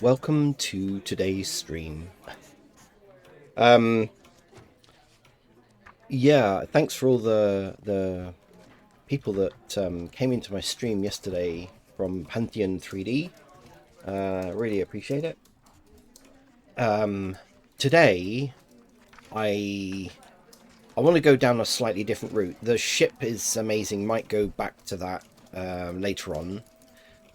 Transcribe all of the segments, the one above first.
Welcome to today's stream. Um, yeah, thanks for all the people that came into my stream yesterday from Pantheon 3D. Really appreciate it. Today, I I want to go down a slightly different route. The ship is amazing. Might go back to that later on,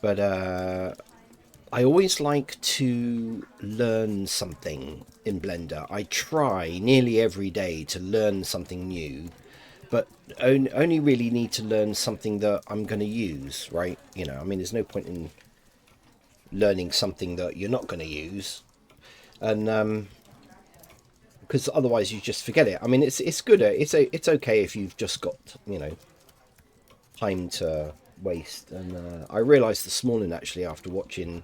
but I always like to learn something in Blender. I try nearly every day to learn something new, but only really need to learn something that I'm going to use, right? I mean, there's no point in learning something that you're not going to use, and because otherwise you just forget it. I mean, it's good. It's okay if you've just got time to waste. And I realised this morning actually after watching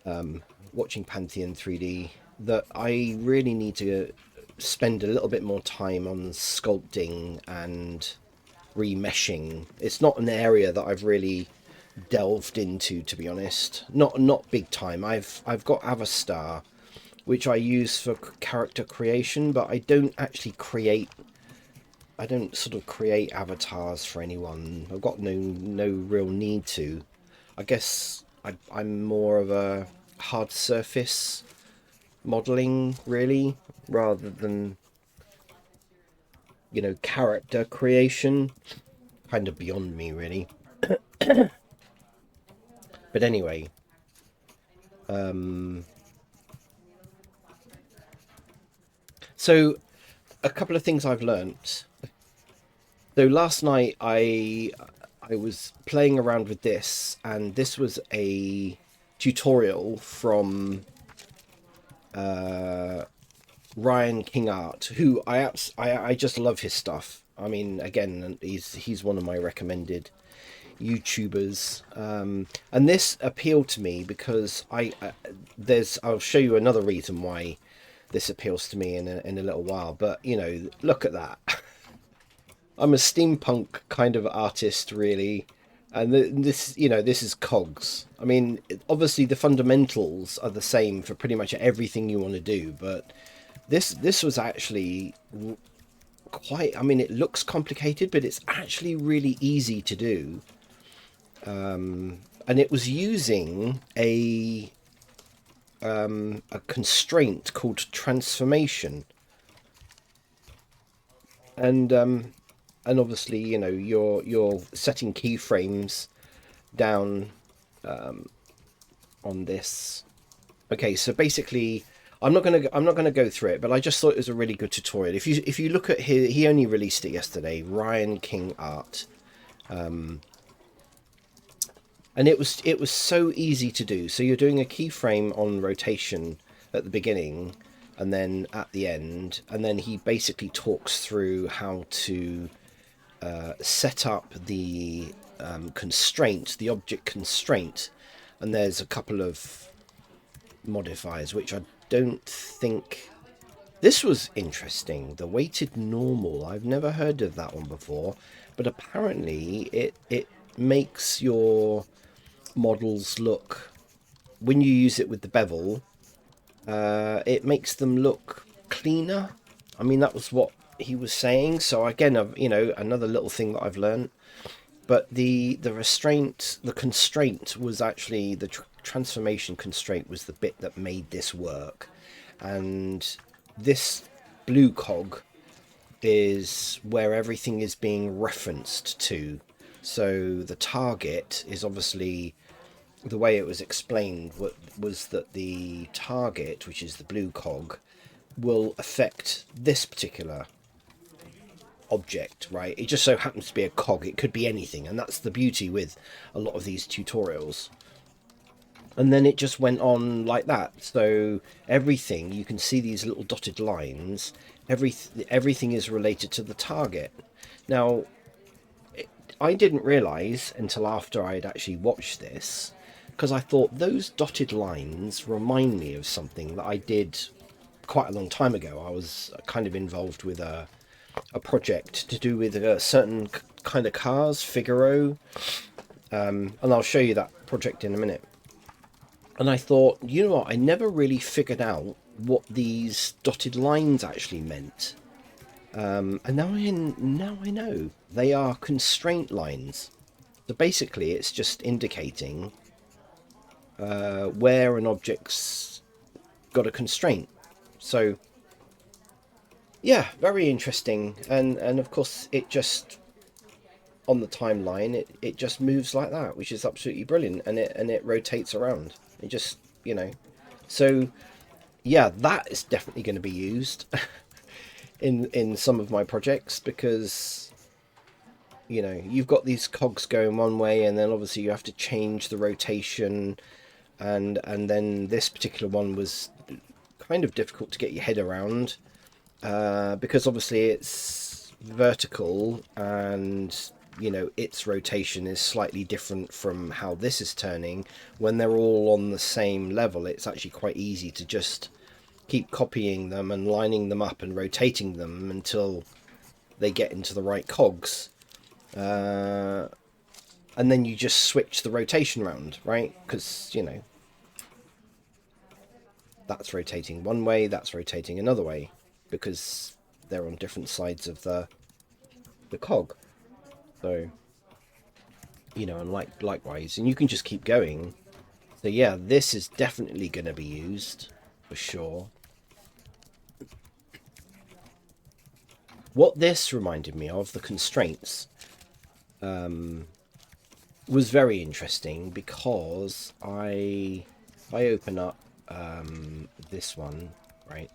Pantheon 3D that I really need to spend a little bit more time on sculpting and remeshing. It's not an area that I've really delved into, to be honest. Not big time. I've got Avastar, which I use for character creation, but I don't actually create. I don't sort of create avatars for anyone. I've got no real need to. I guess I'm more of a hard surface modeling, really, rather than character creation. Kind of beyond me, really. But anyway, so a couple of things I've learnt. So last night I was playing around with this, and this was a tutorial from Ryan King Art, who I just love his stuff. I mean, again, he's one of my recommended YouTubers, and this appealed to me because I'll show you another reason why this appeals to me in a little while. But look at that. I'm a steampunk kind of artist, really, and this is cogs. I mean, obviously the fundamentals are the same for pretty much everything you want to do, but this was actually quite. I mean, it looks complicated, but it's actually really easy to do. And it was using a constraint called transformation, and obviously you're setting keyframes down on this. Okay, so basically I'm not gonna go through it, but I just thought it was a really good tutorial. If you look at he only released it yesterday, Ryan King Art, and it was so easy to do. So you're doing a keyframe on rotation at the beginning and then at the end, and then he basically talks through how to set up the constraint, the object constraint, and there's a couple of modifiers which I don't think. This was interesting. The weighted normal. I've never heard of that one before, but apparently it makes your models look, when you use it with the bevel, it makes them look cleaner. I mean, that was what he was saying. So again, another little thing that I've learned. But the constraint was actually the transformation constraint was the bit that made this work, and this blue cog is where everything is being referenced to. So the target is obviously, the way it was explained was that the target, which is the blue cog, will affect this particular object, right? It just so happens to be a cog. It could be anything, and that's the beauty with a lot of these tutorials. And then it just went on like that. So everything, you can see these little dotted lines. Everything is related to the target. Now, I didn't realize until after I'd actually watched this, because I thought those dotted lines remind me of something that I did quite a long time ago. I was kind of involved with a project to do with a certain kind of cars, Figaro, and I'll show you that project in a minute. And I thought, you know what, I never really figured out what these dotted lines actually meant. And now I know. They are constraint lines. So basically, it's just indicating where an object's got a constraint. So, yeah, very interesting. And of course, it just, on the timeline, it just moves like that, which is absolutely brilliant. And it rotates around. It just, you know. So, yeah, that is definitely going to be used in some of my projects, because you know you've got these cogs going one way, and then obviously you have to change the rotation, and then this particular one was kind of difficult to get your head around, because obviously it's vertical, and you know its rotation is slightly different from how this is turning. When they're all on the same level, it's actually quite easy to just keep copying them and lining them up and rotating them until they get into the right cogs, and then you just switch the rotation around, right? Because you know that's rotating one way, that's rotating another way, because they're on different sides of the cog. So you know, and likewise, and you can just keep going. So yeah, this is definitely going to be used for sure. What this reminded me of, the constraints, was very interesting, because if I open up this one, right?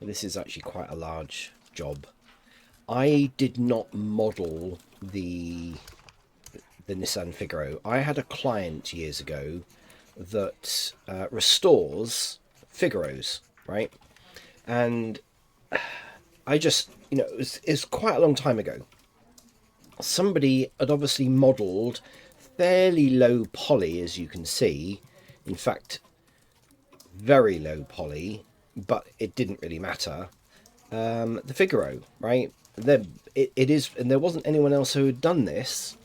This is actually quite a large job. I did not model the Nissan Figaro. I had a client years ago that restores Figaros, right? And I just, you know, it's quite a long time ago. Somebody had obviously modelled fairly low poly, as you can see. In fact, very low poly, but it didn't really matter. The Figaro, right? It is, and there wasn't anyone else who had done this,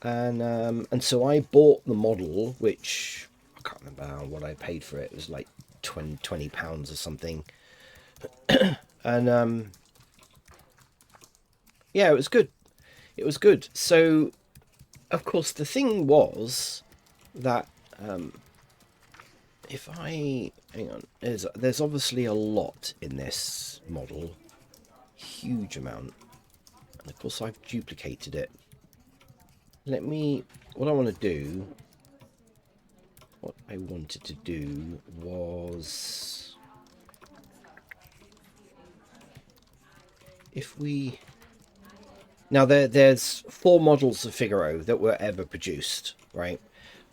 and so I bought the model, which I can't remember what I paid for it. It was like £20 or something, and yeah, it was good. It was good. So, of course, the thing was that if I hang on, there's obviously a lot in this model, huge amount, and of course I've duplicated it. What I wanted to do was, if we now there's 4 models of Figaro that were ever produced, right?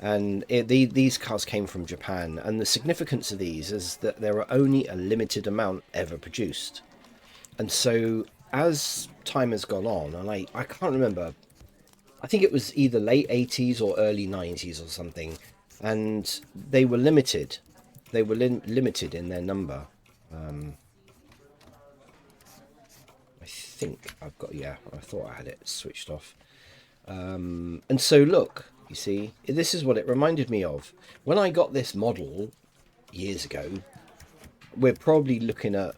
And these cars came from Japan, and the significance of these is that there are only a limited amount ever produced. And so as time has gone on, and I can't remember, I think it was either late 80s or early 90s or something, and they were limited. They were limited in their number. I think I've got, yeah, I thought I had it switched off. And so look, you see, this is what it reminded me of. When I got this model years ago, we're probably looking at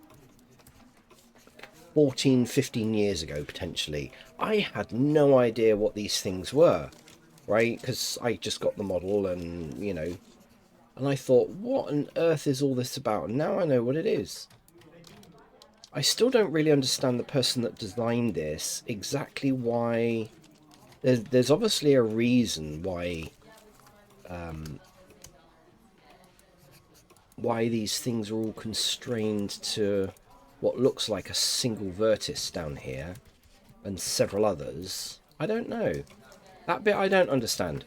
14, 15 years ago, potentially. I had no idea what these things were, right? Because I just got the model, and, you know, and I thought, what on earth is all this about? And now I know what it is. I still don't really understand the person that designed this, exactly why. There's obviously a reason why these things are all constrained to what looks like a single vertex down here and several others. I don't know. That bit I don't understand.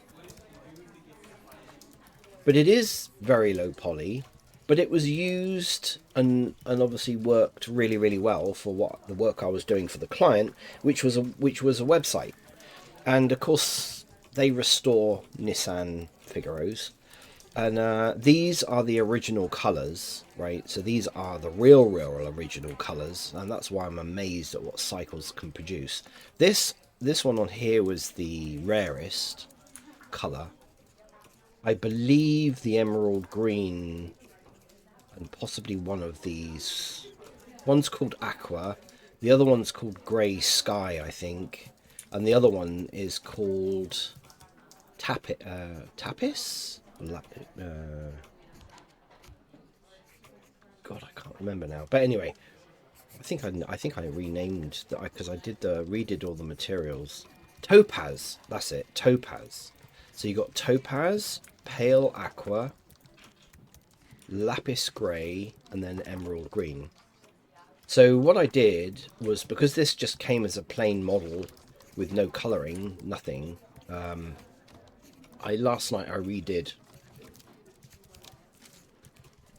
But it is very low poly, but it was used and obviously worked really, really well for what the work I was doing for the client, which was a website. And of course they restore Nissan Figaros. And these are the original colours, right? So these are the real original colours, and that's why I'm amazed at what Cycles can produce. This one on here was the rarest colour. I believe the emerald green and possibly one of these. One's called Aqua, the other one's called Grey Sky, I think, and the other one is called Tapis? God, I can't remember now. But anyway, I think I renamed that because I did redid all the materials. Topaz, that's it, Topaz. So you got Topaz, Pale Aqua, Lapis Grey, and then Emerald Green. So what I did was, because this just came as a plain model with no colouring, nothing, last night I redid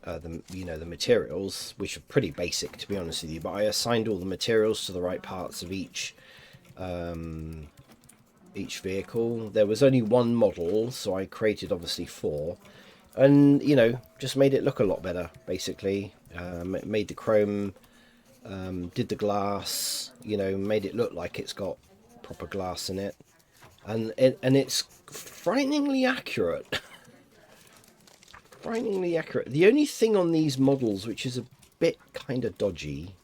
the materials, which are pretty basic to be honest with you, but I assigned all the materials to the right parts of each vehicle. There was only one model, so I created obviously 4, and just made it look a lot better basically. Made the chrome, did the glass, made it look like it's got proper glass in it, and it's frighteningly accurate. Frighteningly accurate. The only thing on these models which is a bit kind of dodgy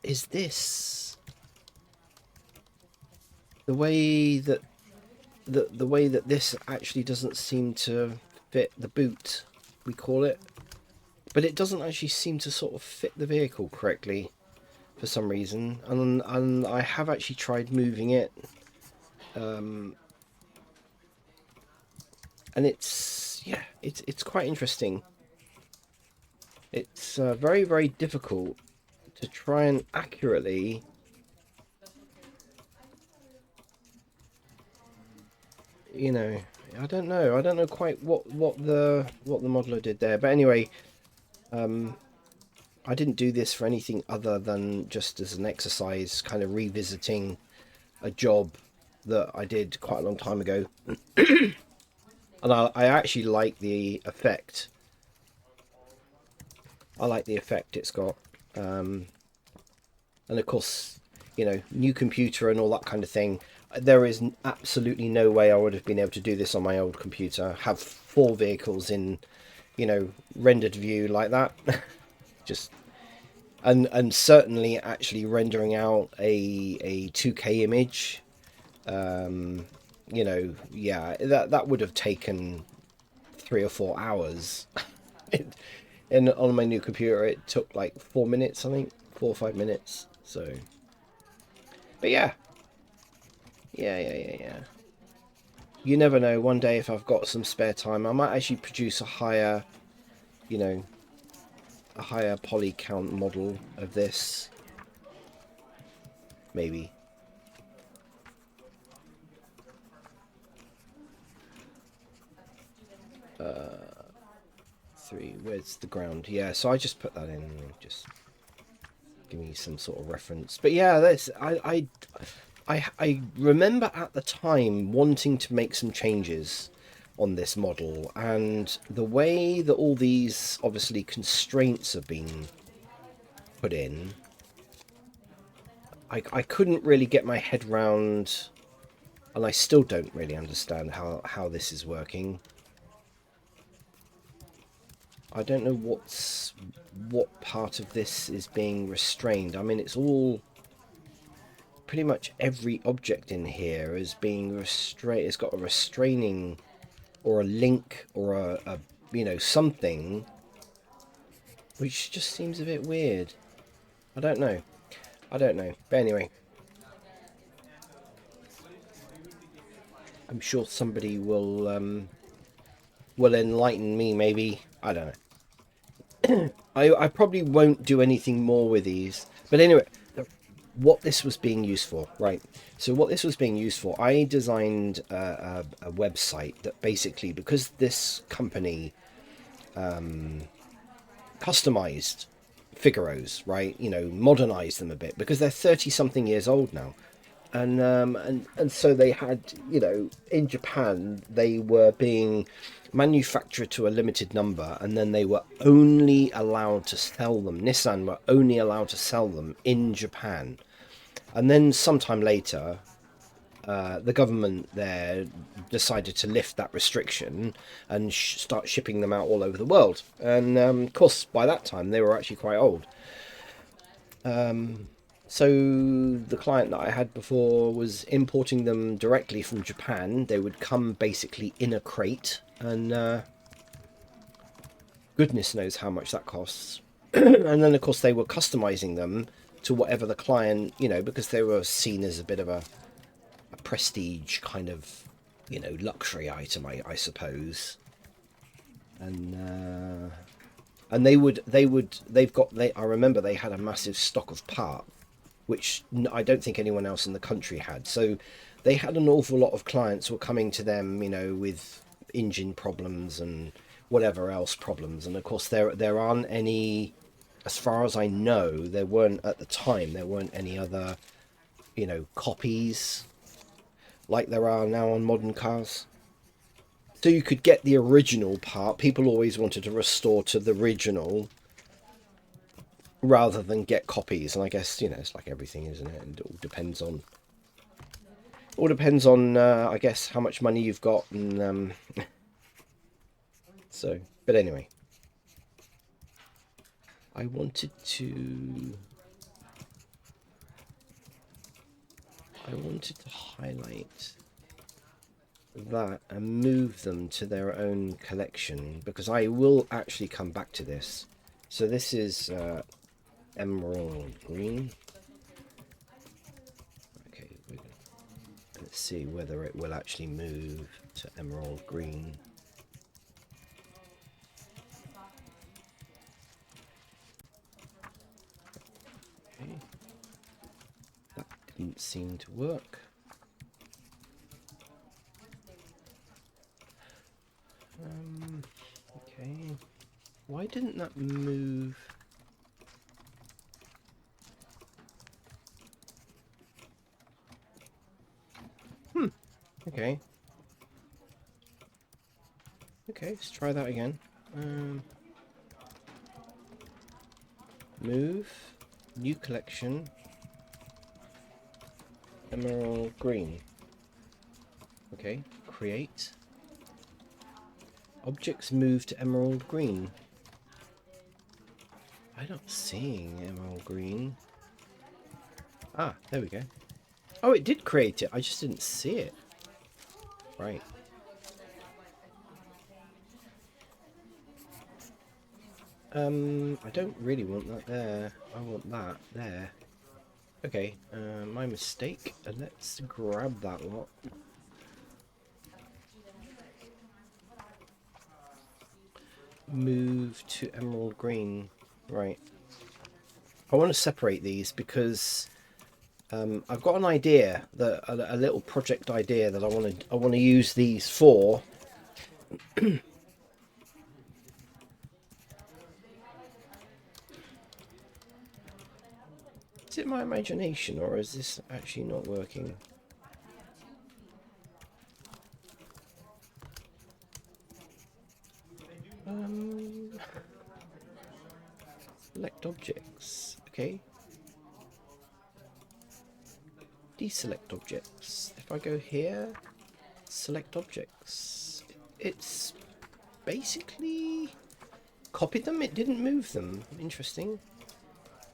is this. The way that this actually doesn't seem to fit the boot, we call it, but it doesn't actually seem to sort of fit the vehicle correctly for some reason, and I have actually tried moving it, and it's quite interesting. It's very, very difficult to try and accurately I don't know quite what the modeler did there, but anyway, I didn't do this for anything other than just as an exercise, kind of revisiting a job that I did quite a long time ago. And I actually like the effect. I like the effect it's got. And of course, new computer and all that kind of thing. There is absolutely no way I would have been able to do this on my old computer. Have 4 vehicles in, rendered view like that. Just and certainly actually rendering out a 2K image. That would have taken 3 or 4 hours. And on my new computer it took like 4 minutes, I think, 4 or 5 minutes. So, but yeah. You never know, one day if I've got some spare time I might actually produce a higher poly count model of this, maybe. Three, where's the ground? Yeah, so I just put that in, just give me some sort of reference. But yeah, that's I remember at the time wanting to make some changes on this model, and the way that all these obviously constraints have been put in, I couldn't really get my head round, and I still don't really understand how this is working. I don't know what part of this is being restrained. I mean, it's all pretty much every object in here is being restrained. It's got a restraining or a link or a something, which just seems a bit weird. I don't know. But anyway, I'm sure somebody will enlighten me, maybe. I don't know. I probably won't do anything more with these. But anyway, what this was being used for, right? So what this was being used for, I designed a website that basically, because this company customized Figaros, right? Modernized them a bit because they're 30-something years old now. And so they had, in Japan, they were being manufactured to a limited number, and then they were only allowed to sell them. Nissan were only allowed to sell them in Japan. And then sometime later, the government there decided to lift that restriction and start shipping them out all over the world. And of course, by that time, they were actually quite old. So the client that I had before was importing them directly from Japan. They would come basically in a crate, and goodness knows how much that costs. And then, of course, they were customizing them to whatever the client, because they were seen as a bit of a prestige kind of, luxury item, I suppose. And I remember they had a massive stock of parts, which I don't think anyone else in the country had. So they had an awful lot of clients who were coming to them, with engine problems and whatever else problems. And of course, there aren't any, as far as I know, there weren't at the time. There weren't any other, copies like there are now on modern cars. So you could get the original part. People always wanted to restore to the original rather than get copies. And I guess, it's like everything, isn't it? It all depends on, I guess, how much money you've got. And so, but anyway, I wanted to highlight that and move them to their own collection, because I will actually come back to this. So this is emerald green. Okay, let's see whether it will actually move to emerald green. Okay, that didn't seem to work. Okay, why didn't that move? Okay. Okay, let's try that again. Move, new collection, emerald green. Okay, create. Objects move to emerald green. I'm not seeing emerald green. Ah, there we go. Oh, it did create it. I just didn't see it. Right. I don't really want that there. I want that there. Okay, my mistake. Let's grab that lot. Move to emerald green. Right. I want to separate these because I've got an idea, that a little project idea that I want to use these for. Is it my imagination, or is this actually not working? Select objects. Okay. Deselect objects. If I go here, select objects. It's basically copied them. It didn't move them. Interesting.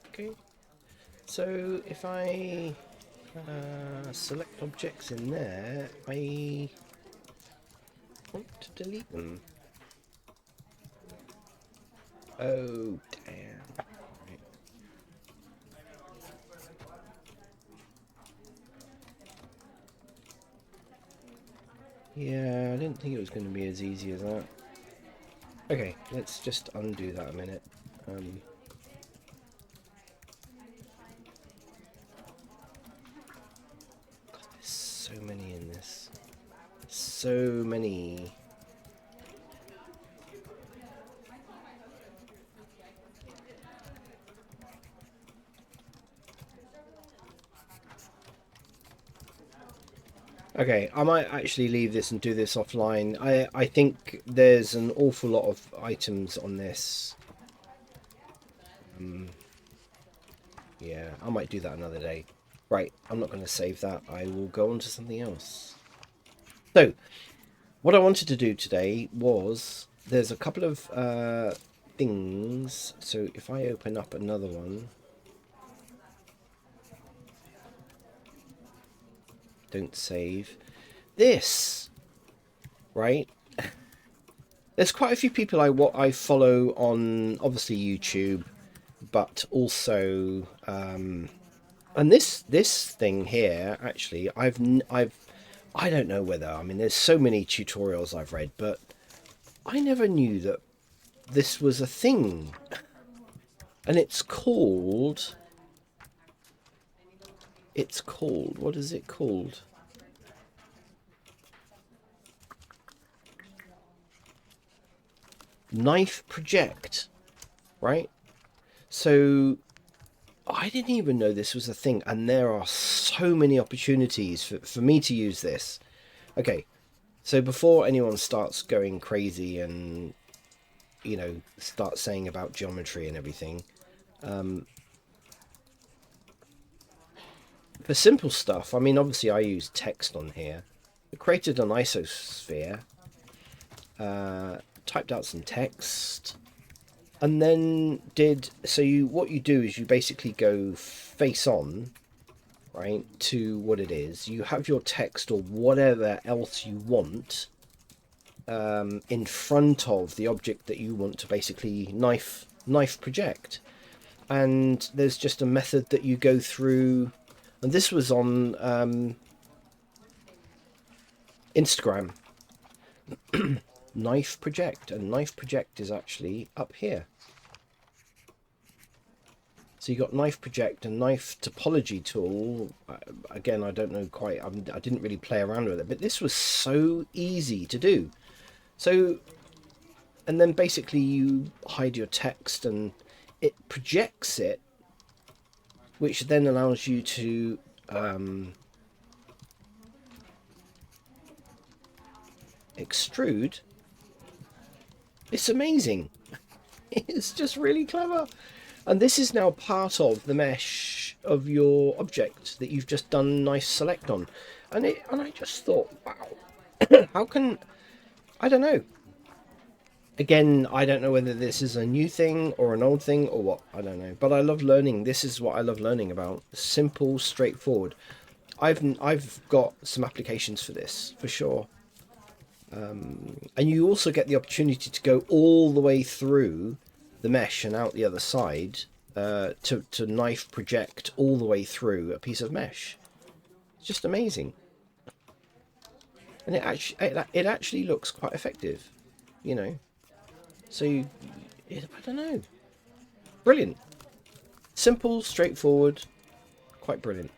Okay. So if I select objects in there, I want to delete them. Oh, damn. Right. Yeah, I didn't think it was going to be as easy as that. Okay, let's just undo that a minute. God, there's so many in this. So many. Okay, I might actually leave this and do this offline. I think there's an awful lot of items on this. Yeah, I might do that another day. Right, I'm not going to save that. I will go on to something else. So, what I wanted to do today was, there's a couple of things. So if I open up another one, don't save this, right? There's quite a few people I follow on obviously YouTube, but also and this thing here actually I don't know whether, I mean, there's so many tutorials I've read, but I never knew that this was a thing, and it's called, what is it called? Knife project, right? So I didn't even know this was a thing, and there are so many opportunities for me to use this. Okay, so before anyone starts going crazy and, you know, start saying about geometry and everything, for simple stuff, I mean, obviously I use text on here. I created an isosphere, typed out some text, and then what you do is you basically go face on, right, to what it is. You have your text or whatever else you want in front of the object that you want to basically knife project. And there's just a method that you go through, and this was on Instagram. Knife project, and knife project is actually up here. So you got knife project and knife topology tool. Again, I don't know quite, I didn't really play around with it, but this was so easy to do. So, and then basically you hide your text and it projects it, which then allows you to extrude. It's amazing. It's just really clever. And this is now part of the mesh of your object that you've just done nice select on. And I just thought, wow, how can, I don't know. Again, I don't know whether this is a new thing or an old thing or what, I don't know. But I love learning. This is what I love learning about. Simple, straightforward. I've got some applications for this, for sure. And you also get the opportunity to go all the way through the mesh and out the other side to knife project all the way through a piece of mesh. It's just amazing, and it actually looks quite effective, you know. So I don't know, brilliant, simple, straightforward, quite brilliant.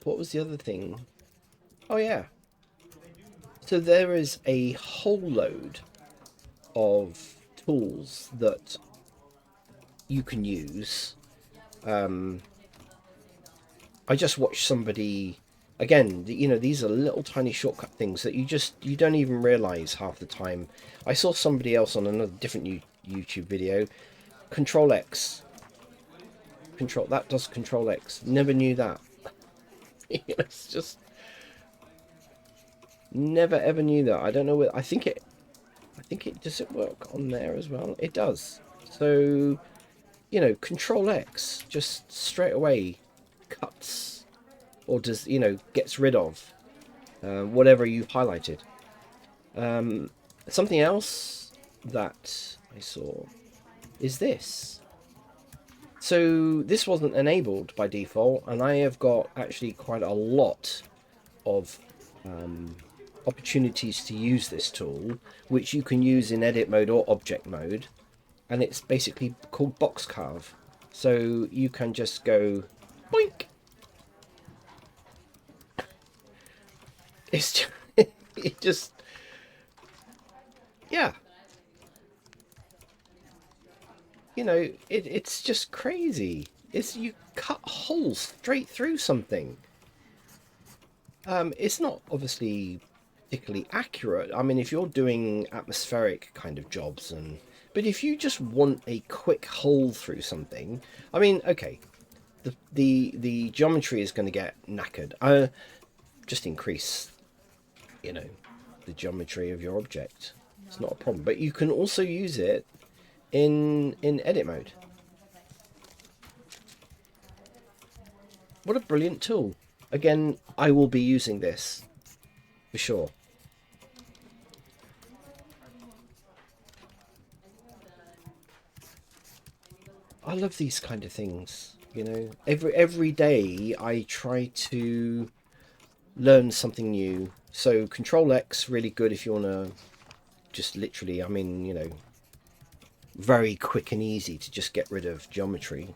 What was the other thing? Oh yeah, so there is a whole load of tools that you can use. I just watched somebody, again, you know, these are little tiny shortcut things that you don't even realize half the time. I saw somebody else on another different YouTube video, Control X, that does Control X. Never knew that. It's just never ever knew that. I don't know what, I think it does it work on there as well? It does. So, you know, Control X just straight away cuts, or does, you know, gets rid of whatever you've highlighted. Something else that I saw is this. So this wasn't enabled by default, and I have got actually quite a lot of opportunities to use this tool, which you can use in edit mode or object mode, and it's basically called box carve. So you can just go boink. It's just, it just, yeah, you know, it's just crazy. It's, you cut holes straight through something. It's not obviously particularly accurate. I mean, if you're doing atmospheric kind of jobs, but if you just want a quick hole through something, I mean, okay, the geometry is going to get knackered. Just increase, you know, the geometry of your object. It's not a problem. But you can also use it in edit mode. What a brilliant tool. Again, I will be using this for sure. I love these kind of things, you know. Every day I try to learn something new. So Control X, really good if you want to just literally, I mean, you know, very quick and easy to just get rid of geometry.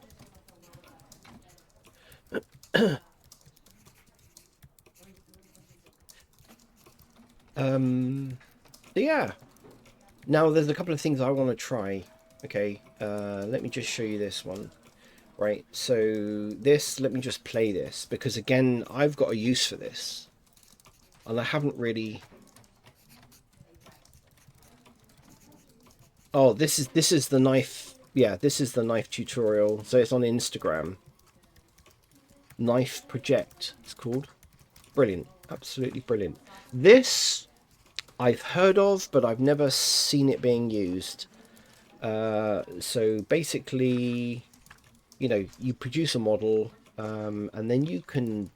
Yeah. Now there's a couple of things I want to try. Okay, let me just show you this one. Right, so this, let me just play this, because again, I've got a use for this. And I haven't really... Oh, this is the knife. Yeah, this is the knife tutorial. So it's on Instagram. Knife Project, it's called. Brilliant, absolutely brilliant. This I've heard of, but I've never seen it being used. So basically, you know, you produce a model, and then you can,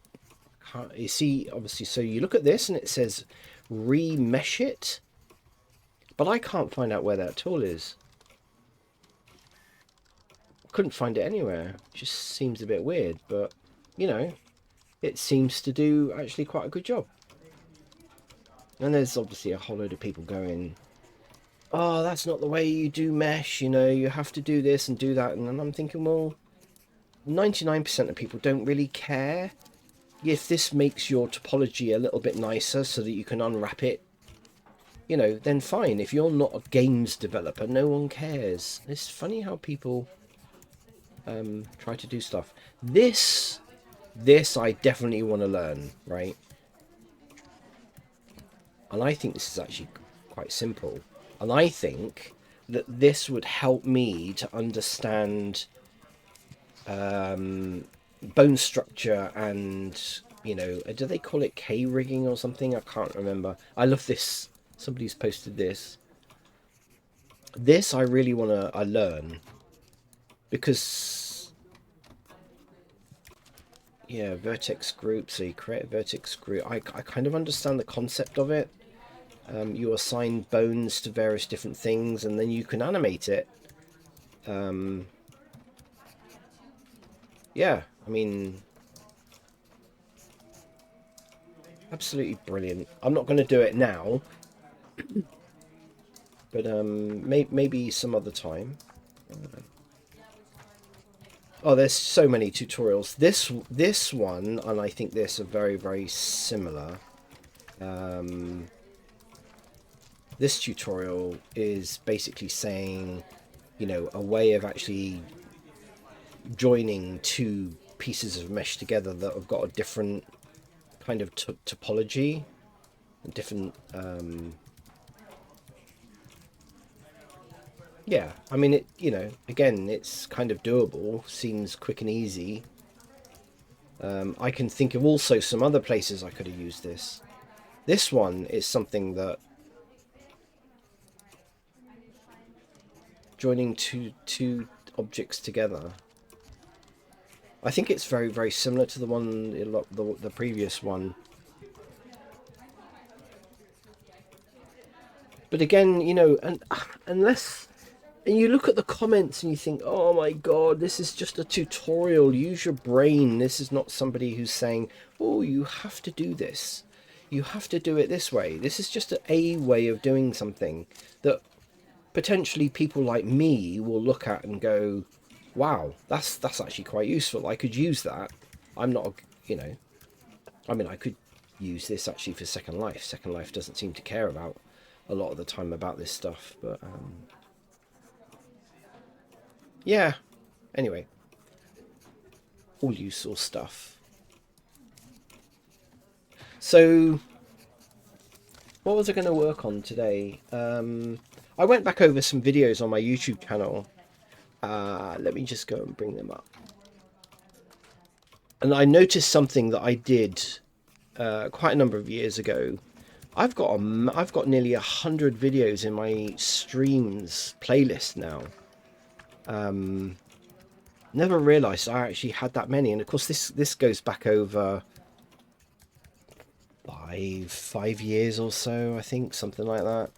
you see, obviously, so you look at this and it says remesh it, but I can't find out where that tool is. Couldn't find it anywhere. Just seems a bit weird, but you know, it seems to do actually quite a good job. And there's obviously a whole load of people going, oh, that's not the way you do mesh, you know, you have to do this and do that. And then I'm thinking, well, 99% of people don't really care. If this makes your topology a little bit nicer so that you can unwrap it, you know, then fine. If you're not a games developer, no one cares. It's funny how people try to do stuff. This I definitely want to learn, right? And I think this is actually quite simple. And I think that this would help me to understand bone structure and, you know, do they call it K-rigging or something? I can't remember. I love this. Somebody's posted this. This I really want to learn. Because, yeah, vertex group. So you create a vertex group. I kind of understand the concept of it. You assign bones to various different things, and then you can animate it. Yeah, I mean, absolutely brilliant. I'm not going to do it now, but maybe some other time. Oh, there's so many tutorials. This one, and I think this are very, very similar. This tutorial is basically saying, you know, a way of actually joining two pieces of mesh together that have got a different kind of topology, different. Yeah, I mean, it, you know, again, it's kind of doable, seems quick and easy. I can think of also some other places I could have used this. This one is something that joining two objects together. I think it's very, very similar to the one, the previous one. But again, you know, and unless, and you look at the comments and you think, oh my god, this is just a tutorial, use your brain. This is not somebody who's saying, oh, you have to do this, you have to do it this way. This is just a way of doing something that potentially people like me will look at and go, wow, that's actually quite useful. I could use that. I'm not, you know, I mean, I could use this actually for Second Life. Second Life doesn't seem to care about a lot of the time about this stuff, but yeah, anyway, all useful stuff. So what was I going to work on today? I went back over some videos on my YouTube channel. Let me just go and bring them up. And I noticed something that I did quite a number of years ago. I've got nearly 100 videos in my streams playlist now. Never realised I actually had that many, and of course this goes back over 5 years or so, I think, something like that.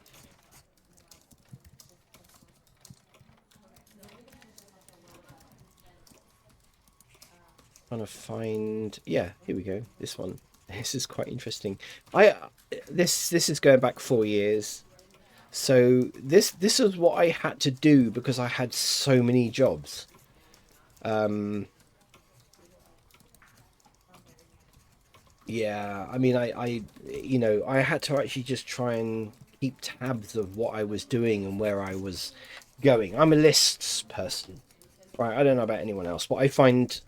Trying to find, yeah, here we go. This one. This is quite interesting. This is going back 4 years. So this is what I had to do because I had so many jobs. Yeah, I mean, I had to actually just try and keep tabs of what I was doing and where I was going. I'm a lists person, right? I don't know about anyone else, but I find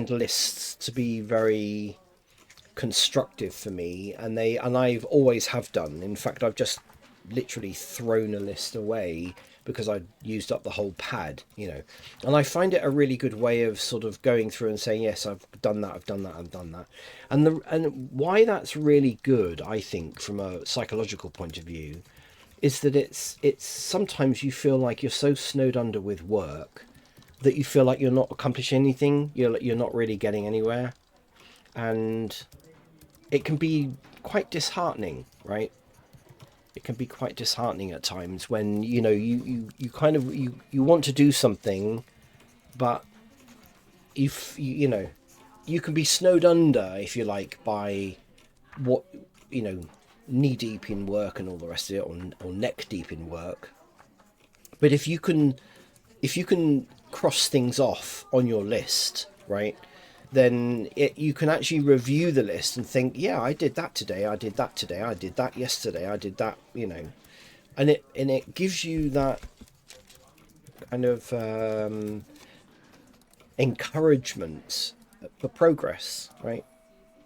lists to be very constructive for me, and I've always have done. In fact, I've just literally thrown a list away because I used up the whole pad. And I find it a really good way of sort of going through and saying, yes, I've done that, I've done that, I've done that. And why that's really good, I think, from a psychological point of view, is that it's sometimes you feel like you're so snowed under with work that you feel like you're not accomplishing anything, you're not really getting anywhere, and it can be quite disheartening, right? It can be quite disheartening at times when you kind of you want to do something, but if you can be snowed under, if you like, by what knee deep in work and all the rest of it, or neck deep in work. But if you can cross things off on your list, right, then you can actually review the list and think, yeah, I did that today, I did that today, I did that yesterday, I did that. And it gives you that kind of encouragement for progress, right?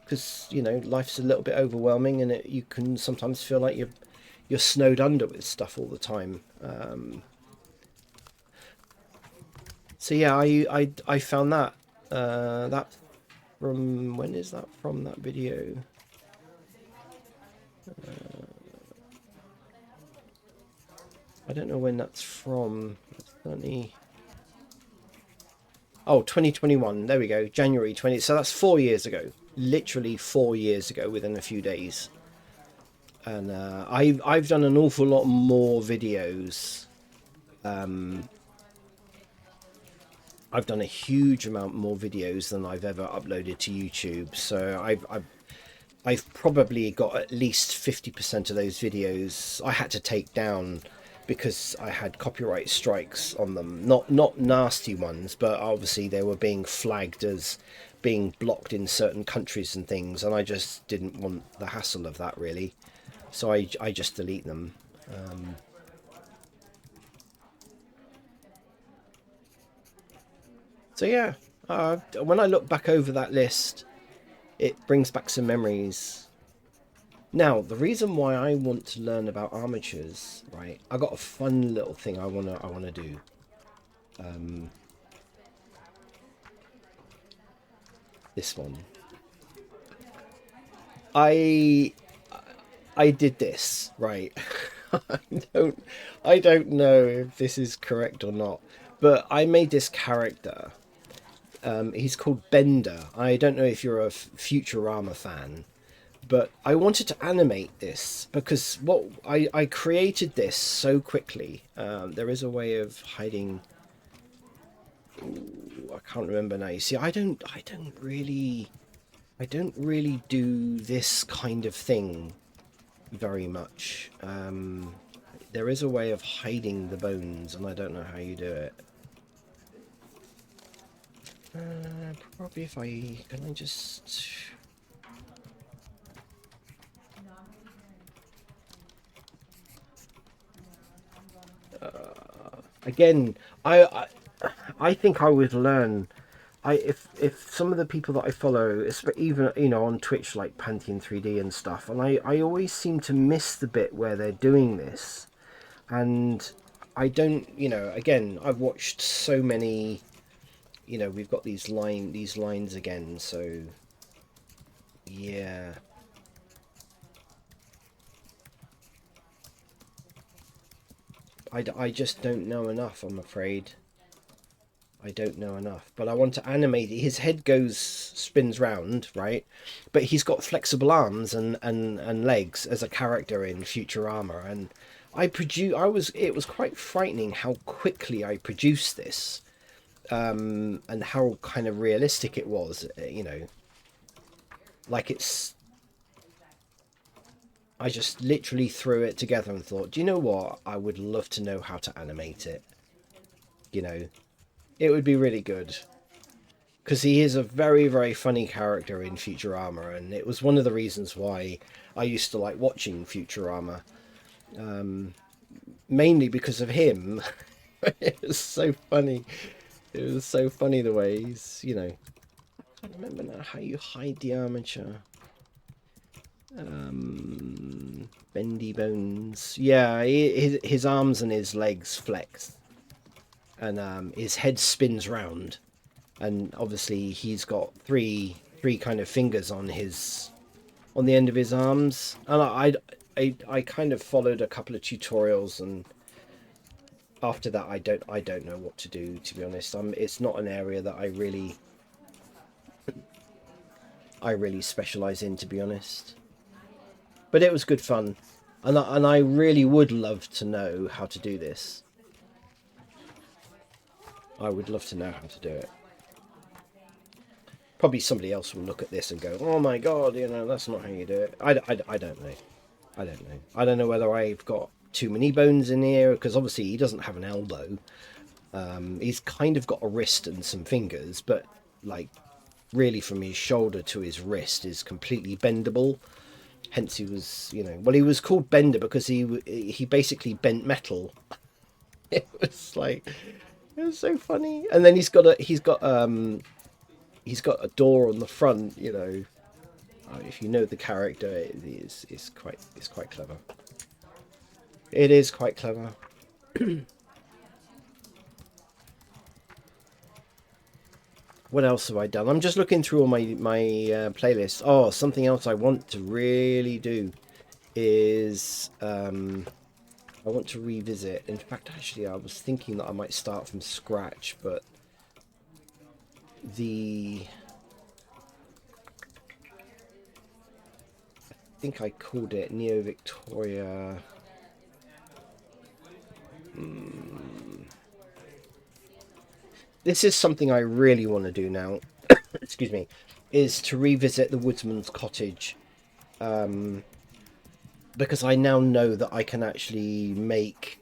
Because life's a little bit overwhelming, and you can sometimes feel like you're snowed under with stuff all the time. So yeah, I found that from, when is that from, that video? I don't know when that's from. It's certainly, oh, 2021. There we go, January 20. So that's 4 years ago. Literally 4 years ago, within a few days. And I've done an awful lot more videos. I've done a huge amount more videos than I've ever uploaded to YouTube. So I've probably got at least 50% of those videos I had to take down because I had copyright strikes on them. Not nasty ones, but obviously they were being flagged as being blocked in certain countries and things, and I just didn't want the hassle of that, really. So I just delete them. So yeah, when I look back over that list, it brings back some memories. Now, the reason why I want to learn about armatures, right? I got a fun little thing I wanna do. This one. I I did this, right? I don't I don't know if this is correct or not, but I made this character. He's called Bender. I don't know if you're a Futurama fan, but I wanted to animate this because I created this so quickly. There is a way of hiding. Ooh, I can't remember now. You see, I don't really do this kind of thing very much. There is a way of hiding the bones, and I don't know how you do it. Probably if can I just. Again, I think I would learn. If some of the people that I follow, even on Twitch, like Pantheon 3D and stuff, and I always seem to miss the bit where they're doing this, and I don't. Again, I've watched so many you know, we've got these lines again. So yeah, I just don't know enough, I'm afraid. I don't know enough, but I want to animate it. His head spins round, right? But he's got flexible arms and legs as a character in Futurama, and it was quite frightening how quickly I produced this, and how kind of realistic it was. You know, like it's. I just literally threw it together and thought, do you know what? I would love to know how to animate it. You know, it would be really good. Because he is a very, very funny character in Futurama, and it was one of the reasons why I used to like watching Futurama, mainly because of him. It was so funny. It was so funny the way he's, you know. I can't remember now how you hide the armature. Bendy bones. Yeah, his arms and his legs flex, and his head spins round, and obviously he's got three kind of fingers on the end of his arms, and I kind of followed a couple of tutorials, and after that I don't know what to do, to be honest. It's not an area that I really specialize in, to be honest. But it was good fun, and I really would love to know how to do this. I would love to know how to do it. Probably somebody else will look at this and go, "Oh my god, you know, that's not how you do it." I don't know. I don't know. I don't know whether I've got too many bones in here, because obviously he doesn't have an elbow. He's kind of got a wrist and some fingers, but like really from his shoulder to his wrist is completely bendable. Hence he was, you know, well, he was called Bender because he basically bent metal. It was like, it was so funny. And then he's got a door on the front, you know. If you know the character, it's quite clever. It is quite clever. What else have I done? I'm just looking through all my playlists. Oh, something else I want to really do is I want to revisit. In fact, actually, I was thinking that I might start from scratch, but I think I called it Neo Victoria. This is something I really want to do now. Excuse me, is to revisit the Woodsman's Cottage, because I now know that I can actually make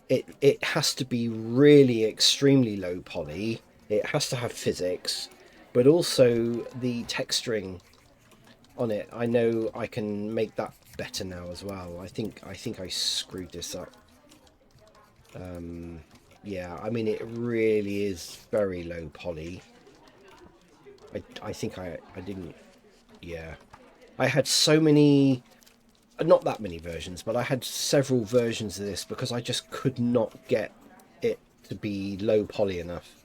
it. It has to be really extremely low poly. It has to have physics, but also the texturing on it. I know I can make that better now as well. I think I screwed this up. Yeah, I mean, it really is very low poly. I think I didn't. Yeah, I had so many, not that many versions, but I had several versions of this because I just could not get it to be low poly enough.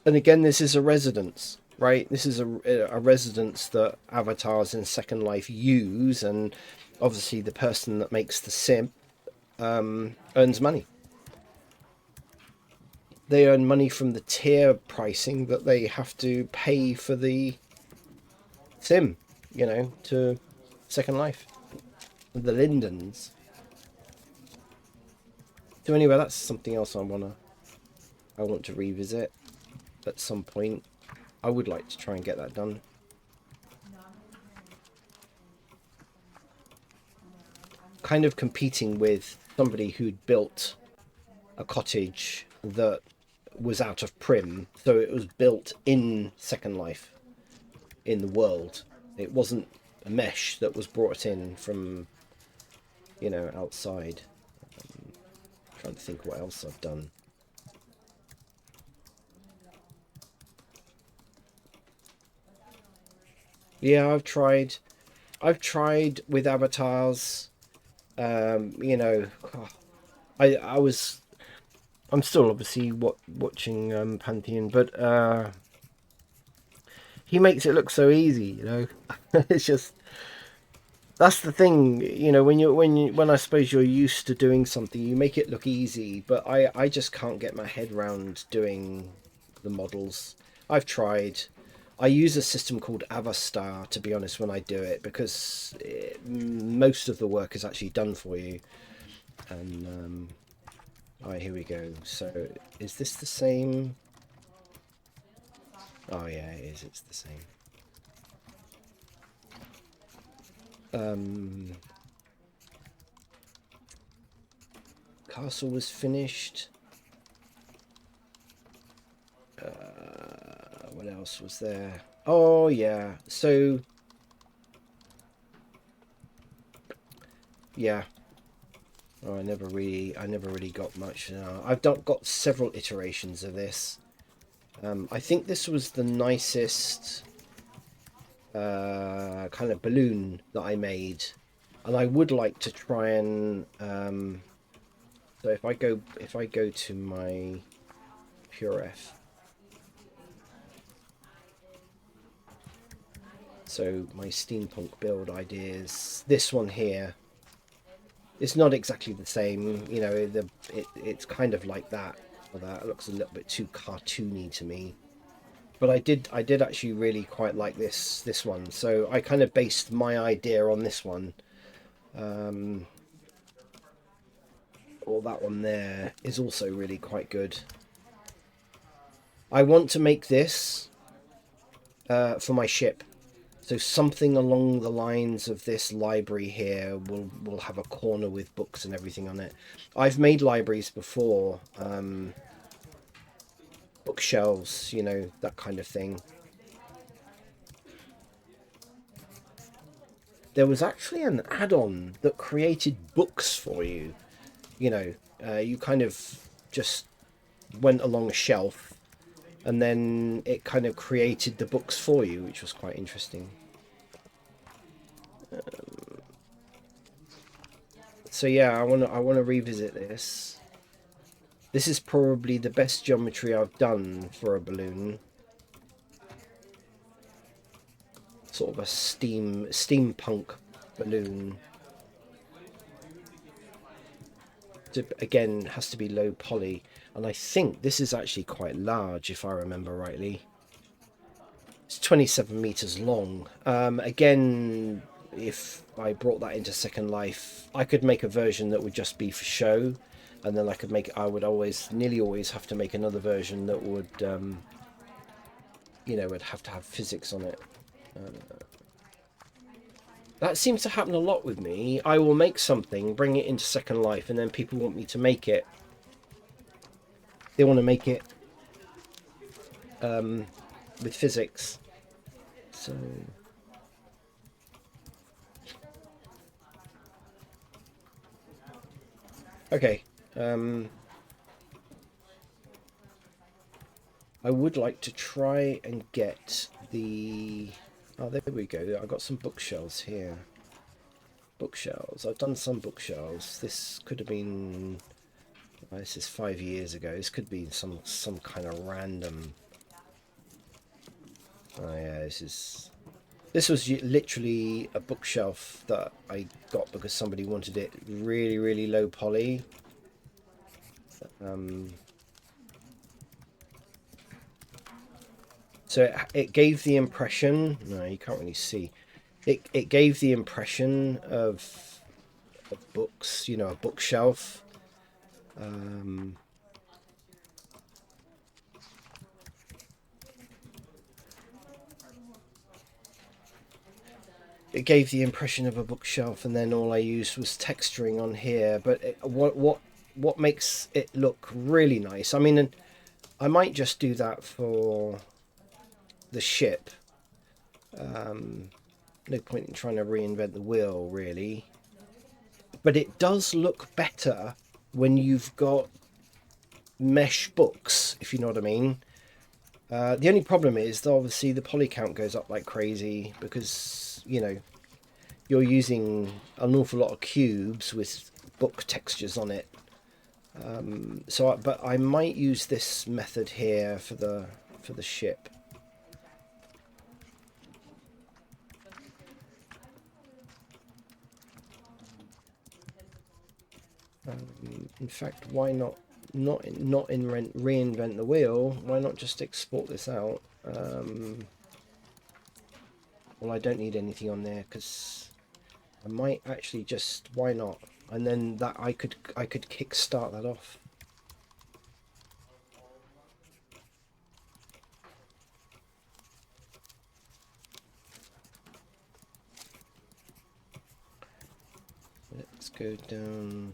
And again, this is a residence, right? This is a residence that avatars in Second Life use, and obviously the person that makes the sim earns money. They earn money from the tier pricing that they have to pay for the sim, you know, to Second Life. The Lindens. So anyway, that's something else I want to revisit at some point. I would like to try and get that done. Kind of competing with somebody who'd built a cottage that was out of Prim, so it was built in Second Life in the world. It wasn't a mesh that was brought in from, you know, outside. I'm trying to think what else I've done. Yeah, I've tried with avatars. You know, I I'm still obviously watching Pantheon, but he makes it look so easy, you know. It's just that's the thing, you know, when I suppose you're used to doing something, you make it look easy, but I just can't get my head around doing the models. I've tried. I use a system called Avastar, to be honest, when I do it, because most of the work is actually done for you. And all right, here we go. So is this the same? Oh yeah, it is. It's the same. Castle was finished. What else was there? Oh yeah. So yeah. Oh, I never really got much. I've got several iterations of this. I think this was the nicest kind of balloon that I made, and I would like to try and so if I go to my PureF, so my steampunk build ideas, this one here, it's not exactly the same, you know. It's kind of like that. That looks a little bit too cartoony to me. But I did actually really quite like this one, so I kind of based my idea on this one. Or that one there is also really quite good. I want to make this for my ship, so something along the lines of this library here will have a corner with books and everything on it. I've made libraries before, bookshelves, you know, that kind of thing. There was actually an add-on that created books for you. You know, you kind of just went along a shelf and then it kind of created the books for you, which was quite interesting. So yeah, I want to revisit this. This is probably the best geometry I've done for a balloon. Sort of a steampunk balloon. Again, has to be low poly, and I think this is actually quite large, if I remember rightly. It's 27 meters long. Again, if I brought that into Second Life, I could make a version that would just be for show, and then I would nearly always have to make another version that would, you know, would have to have physics on it. That seems to happen a lot with me. I will make something, bring it into Second Life, and then people want me to make it. They want to make it with physics. So okay. I would like to try and get the... Oh, there we go. I got some bookshelves here. Bookshelves. I've done some bookshelves. This could have been... this is 5 years ago. This could be some kind of random... Oh yeah, this was literally a bookshelf that I got because somebody wanted it really, really low poly. So it gave the impression... No, you can't really see. It gave the impression of books, you know, a bookshelf. It gave the impression of a bookshelf, and then all I used was texturing on here. But what makes it look really nice? I mean, I might just do that for the ship. No point in trying to reinvent the wheel, really. But it does look better when you've got mesh books, if you know what I mean. The only problem is that obviously the poly count goes up like crazy because, you know, you're using an awful lot of cubes with book textures on it. But I might use this method here for the ship. In fact, why not reinvent the wheel? Why not just export this out? Well, I don't need anything on there because I might actually just, why not? And then that I could kickstart that off. Let's go down.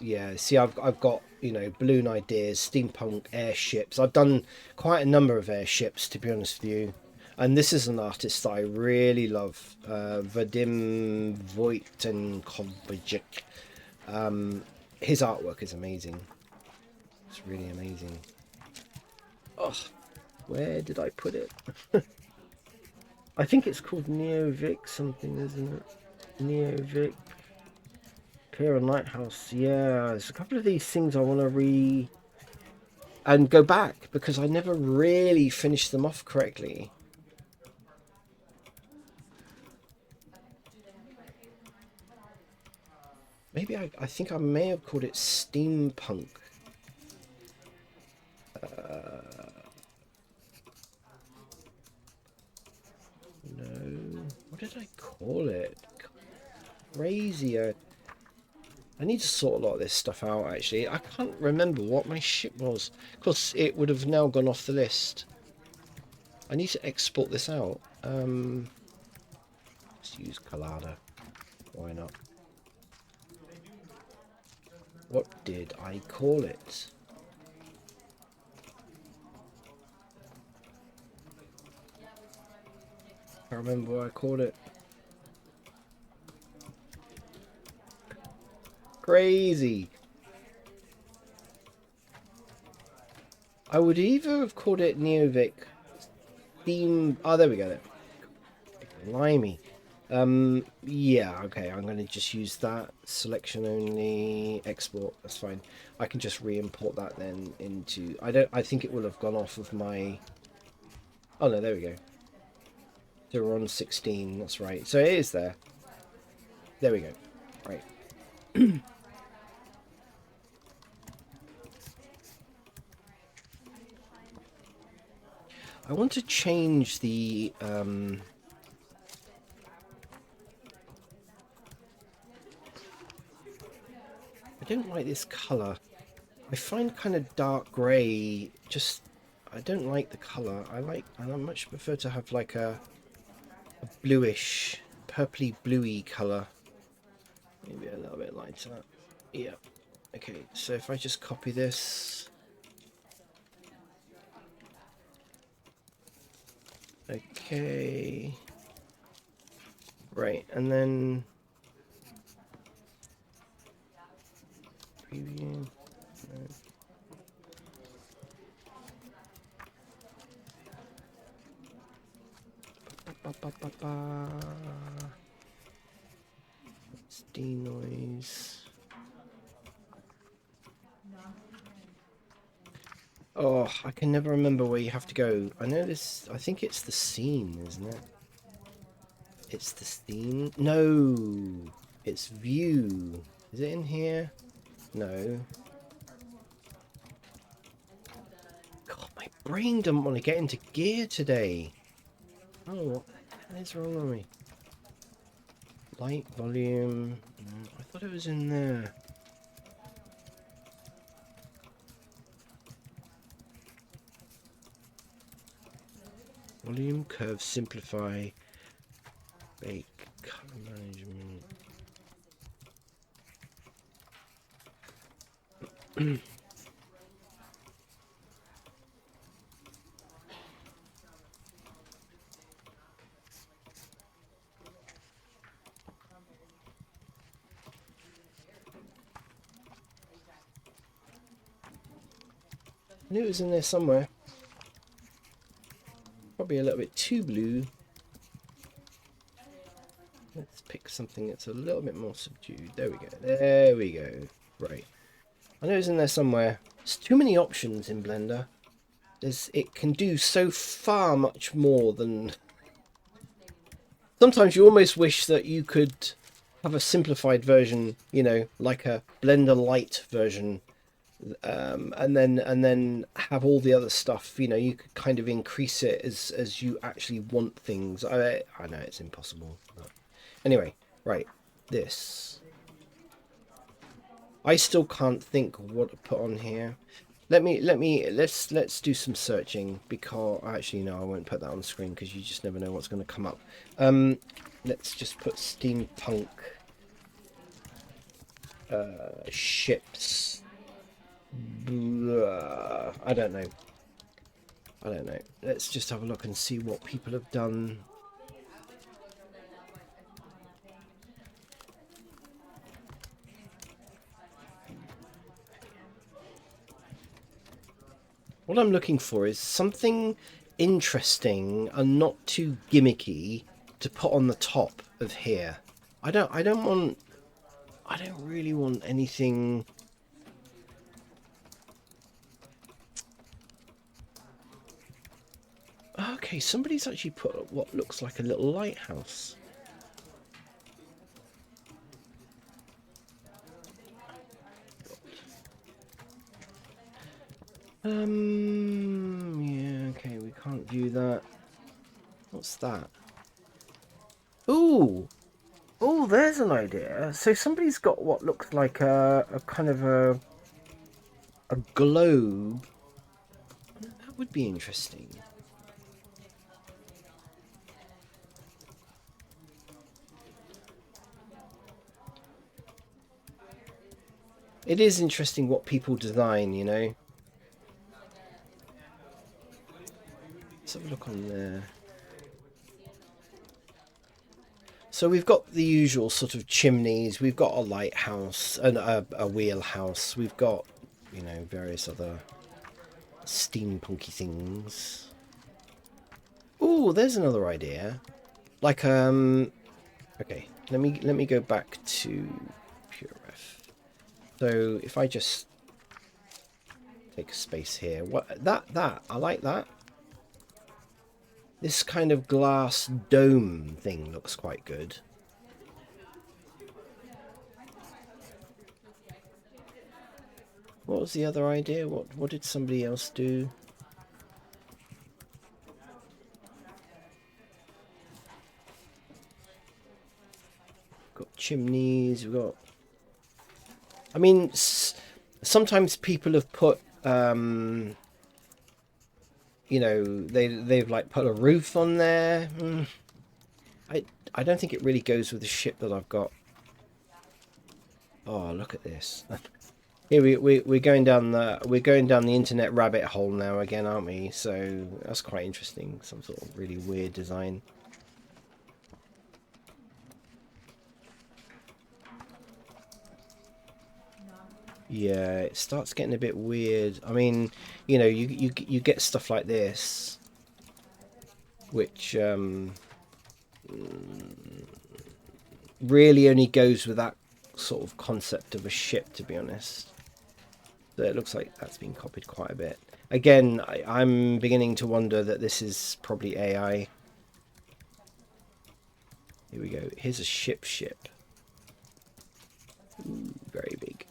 Yeah, see, I've got, you know, balloon ideas, steampunk, airships. I've done quite a number of airships, to be honest with you. And this is an artist that I really love, Vadim Voitenkovic. His artwork is amazing. It's really amazing. Oh, where did I put it? I think it's called Neovic something, isn't it? Neovic. Pier and Lighthouse. Yeah, there's a couple of these things I want to and go back because I never really finished them off correctly. Maybe I think I may have called it Steampunk. No, what did I call it? Crazy. I need to sort a lot of this stuff out, actually. I can't remember what my ship was. Of course, it would have now gone off the list. I need to export this out. Let's use Colada. Why not? What did I call it? I remember what I called it. Crazy. I would either have called it Neovic Theme. Oh, there we go. Blimey. Yeah, okay, I'm going to just use that. Selection only, export, that's fine. I can just re-import that then into... I think it will have gone off of my... Oh no, there we go. So we're on 16, that's right. So it is there. There we go. Right. I want to change the... I don't like this colour. I find kind of dark grey just... I don't like the colour. I much prefer to have like a bluish, purpley bluey colour. Maybe a little bit lighter. Yeah. Okay, so if I just copy this. Okay. Right, and then preview. It's denoise. Oh, I can never remember where you have to go. I know this. I think it's the scene, isn't it? It's the scene. No, it's view. Is it in here? No. God, my brain doesn't want to get into gear today. Oh, what is wrong with me? Light, volume. I thought it was in there. Volume, curve, simplify, bake, color management. I knew it was in there somewhere. Probably a little bit too blue. Let's pick something that's a little bit more subdued. There we go. There we go. Right. I know it's in there somewhere. There's too many options in Blender. It can do so far much more than... Sometimes you almost wish that you could have a simplified version, you know, like a Blender Lite version, and then have all the other stuff. You know, you could kind of increase it as you actually want things. I know it's impossible. But anyway, right, this. I still can't think what to put on here. Let's do some searching, because actually no, I won't put that on the screen because you just never know what's going to come up. Let's just put steampunk ships. I don't know. Let's just have a look and see what people have done. What I'm looking for is something interesting and not too gimmicky to put on the top of here. I don't really want anything. Okay, somebody's actually put up what looks like a little lighthouse. Yeah, okay, we can't view that. What's that? Ooh! Oh, there's an idea. So somebody's got what looks like a kind of a globe. That would be interesting. It is interesting what people design, you know. Let's have a look on there. So we've got the usual sort of chimneys. We've got a lighthouse and a wheelhouse. We've got, you know, various other steampunky things. Oh, there's another idea. Like okay, let me go back to PureRef. So if I just take a space here, what that I like that. This kind of glass dome thing looks quite good. What was the other idea? What did somebody else do? Got chimneys, we've got... I mean, sometimes people have put, you know, they've like put a roof on there. I don't think it really goes with the ship that I've got. Oh, look at this. Here we're going down the internet rabbit hole now again, aren't we? So that's quite interesting. Some sort of really weird design. Yeah, it starts getting a bit weird. I mean, you know, you get stuff like this, which really only goes with that sort of concept of a ship, to be honest. So it looks like that's been copied quite a bit. Again, I'm beginning to wonder that this is probably AI. Here we go. Here's a ship. Ooh, very big.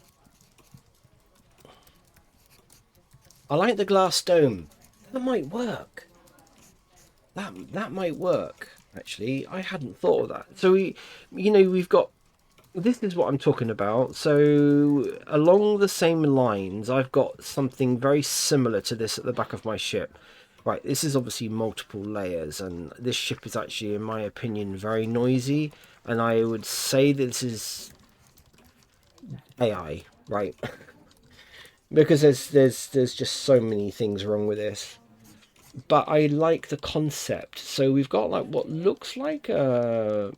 I like the glass dome. That might work. That might work, actually. I hadn't thought of that. So we've got... This is what I'm talking about. So along the same lines, I've got something very similar to this at the back of my ship. Right, this is obviously multiple layers, and this ship is actually, in my opinion, very noisy. And I would say that this is AI, right? Because there's just so many things wrong with this. But I like the concept. So we've got like what looks like a...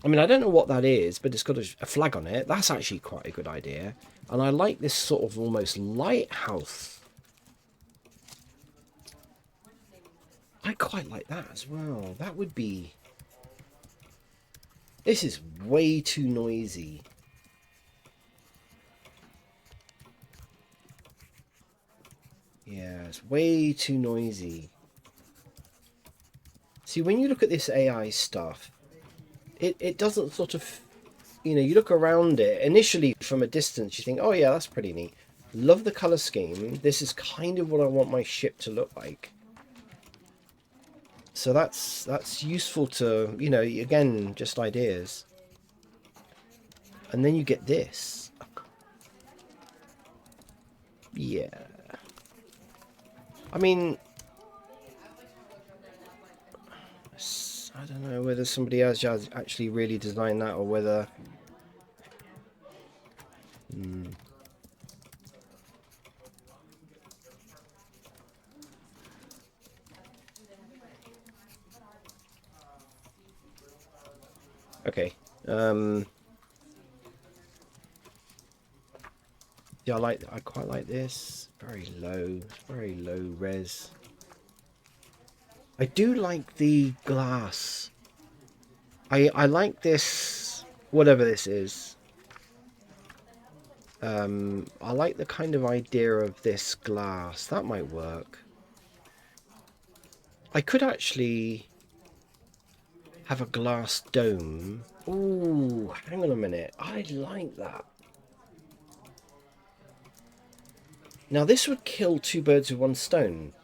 I mean, I don't know what that is, but it's got a flag on it. That's actually quite a good idea. And I like this sort of almost lighthouse. I quite like that as well. That would be... This is way too noisy. Yeah, it's way too noisy. See, when you look at this AI stuff, it doesn't sort of, you know, you look around it, initially from a distance, you think, oh yeah, that's pretty neat. Love the color scheme. This is kind of what I want my ship to look like. So that's useful to, you know, again, just ideas. And then you get this. Yeah. I mean, I don't know whether somebody else has actually really designed that or whether... Okay. Yeah, I quite like this. Very low res. I do like the glass. I like this, whatever this is. I like the kind of idea of this glass. That might work. I could actually have a glass dome. Ooh, hang on a minute. I like that. Now this would kill two birds with one stone,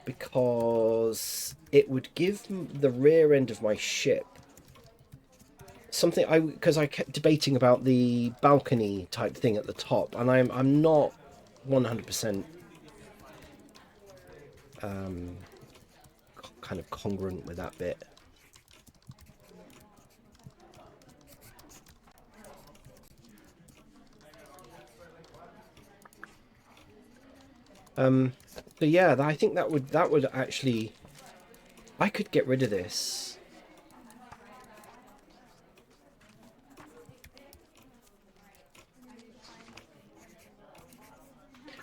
because it would give the rear end of my ship something. Because I kept debating about the balcony type thing at the top, and I'm not 100% kind of congruent with that bit. So yeah, I think that would actually, I could get rid of this.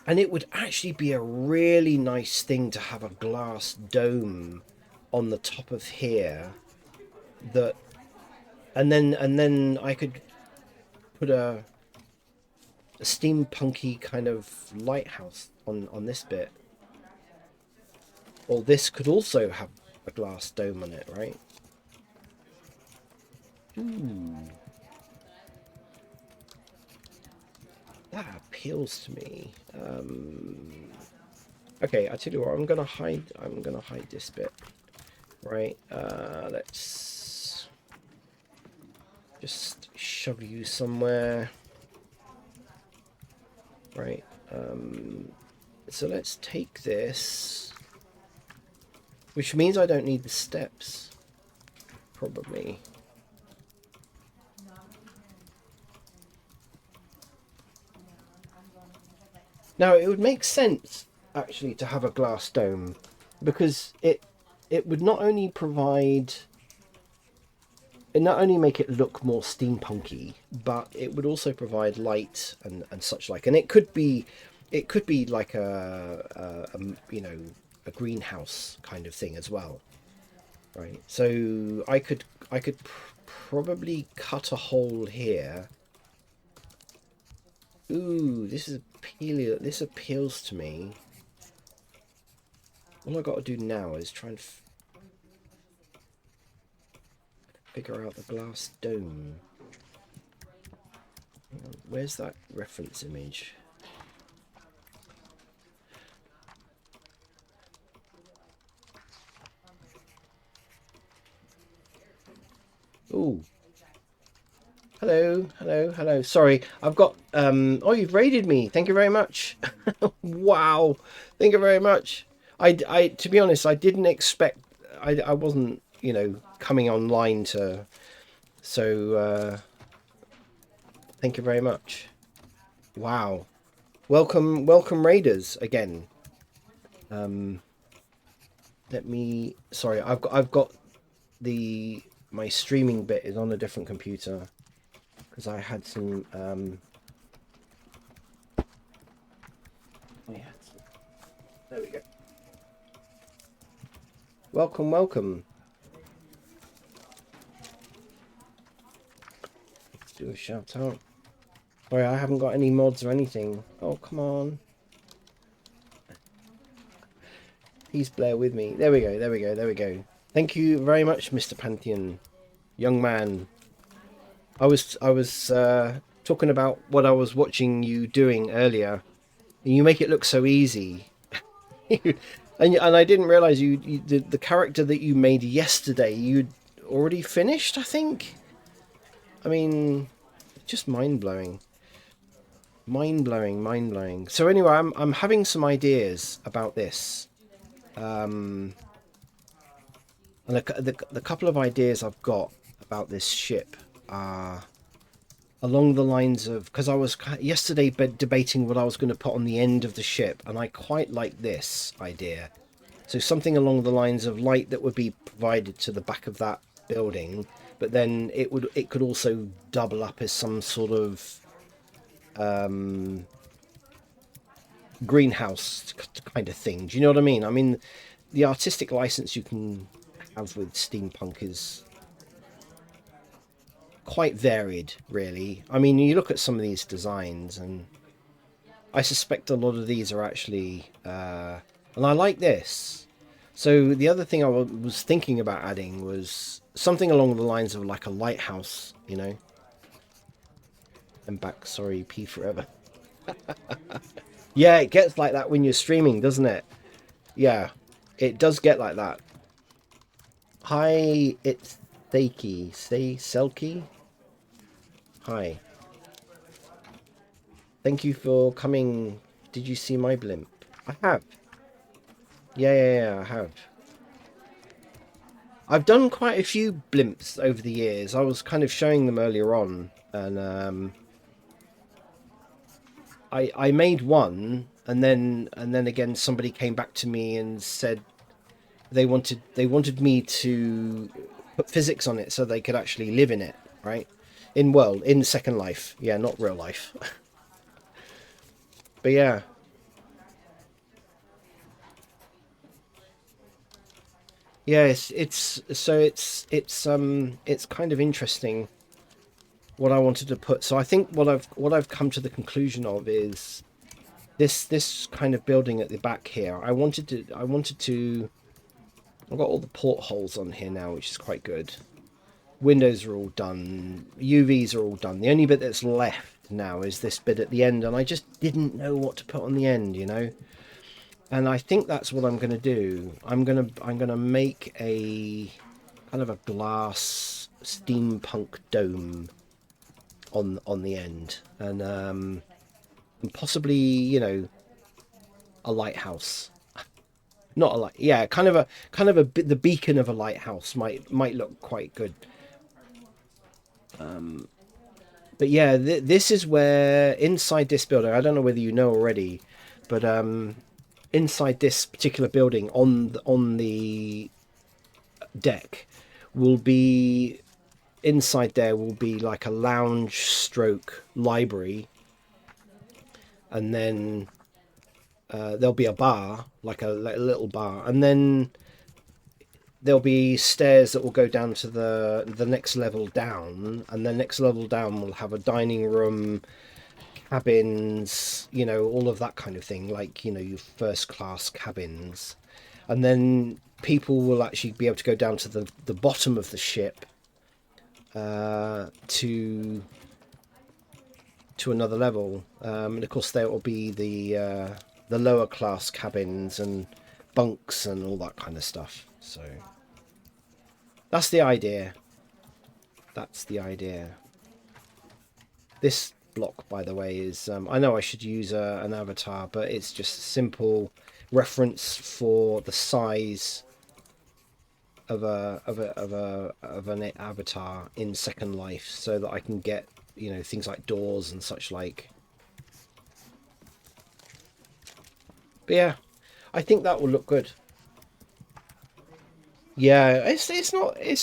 And it would actually be a really nice thing to have a glass dome on the top of here, that, and then I could put a steampunky kind of lighthouse on this bit. Or this could also have a glass dome on it, right? Ooh. That appeals to me. Okay, I tell you what, I'm gonna hide this bit. Right, let's just shove you somewhere. Right, so let's take this, which means I don't need the steps, probably. Now it would make sense actually to have a glass dome, because it would not only provide, it not only make it look more steampunky, but it would also provide light and such like. And it could be like a you know, a greenhouse kind of thing as well, right? So I could probably cut a hole here. Ooh, this appeals to me. All I got to do now is try and figure out the glass dome. Where's that reference image? Ooh. Hello. Sorry, I've got oh, you've raided me. Thank you very much. Wow. Thank you very much. I to be honest, I didn't expect, I wasn't, you know, coming online to, so thank you very much. Wow. Welcome raiders again. Let me, sorry, I've got my streaming bit is on a different computer, because I had some there we go. Welcome. Do a shout out. Sorry, I haven't got any mods or anything. Oh, come on. Please bear with me. There we go, there we go, there we go. Thank you very much, Mr. Pantheon. Young man. I was talking about what I was watching you doing earlier. And you make it look so easy. And I didn't realize the character that you made yesterday, you'd already finished, I think. I mean, just mind-blowing. Mind-blowing, mind-blowing. So anyway, I'm having some ideas about this. And the couple of ideas I've got about this ship are along the lines of, because I was yesterday debating what I was going to put on the end of the ship, and I quite like this idea. So something along the lines of light that would be provided to the back of that building, but then it could also double up as some sort of greenhouse kind of thing. Do you know what I mean? I mean, the artistic license you can have with steampunk is quite varied, really. I mean, you look at some of these designs, and I suspect a lot of these are actually, and I like this. So the other thing I was thinking about adding was something along the lines of like a lighthouse, you know. I'm back, sorry, P forever. Yeah, it gets like that when you're streaming, doesn't it? Yeah, it does get like that. Hi, it's Seiki. Say Selkie. Hi. Thank you for coming. Did you see my blimp? I have. Yeah, I have. I've done quite a few blimps over the years. I was kind of showing them earlier on, and I made one, and then again somebody came back to me and said they wanted me to put physics on it so they could actually live in it, right? In Second Life, yeah, not real life. But yeah. Yeah, it's kind of interesting what I wanted to put. So I think what I've come to the conclusion of is this kind of building at the back here. I wanted to I've got all the portholes on here now, which is quite good. Windows are all done. UVs are all done. The only bit that's left now is this bit at the end, and I just didn't know what to put on the end, you know. And I think that's what I'm going to do. I'm going to make a kind of a glass steampunk dome on the end, and possibly, you know, a lighthouse. Not a light, yeah, kind of the beacon of a lighthouse might look quite good. But yeah, this is where inside this building, I don't know whether you know already, but inside this particular building on the deck will be, inside there will be like a lounge stroke library, and then there'll be a bar, like a little bar, and then there'll be stairs that will go down to the next level down, and the next level down will have a dining room, cabins, you know, all of that kind of thing, like, you know, your first class cabins. And then people will actually be able to go down to the bottom of the ship to another level, and of course there will be the lower class cabins and bunks and all that kind of stuff. So that's the idea. That's the idea. This block, by the way, is I know I should use an avatar, but it's just a simple reference for the size of an avatar in Second Life, so that I can get, you know, things like doors and such like. But yeah, I think that will look good. Yeah, it's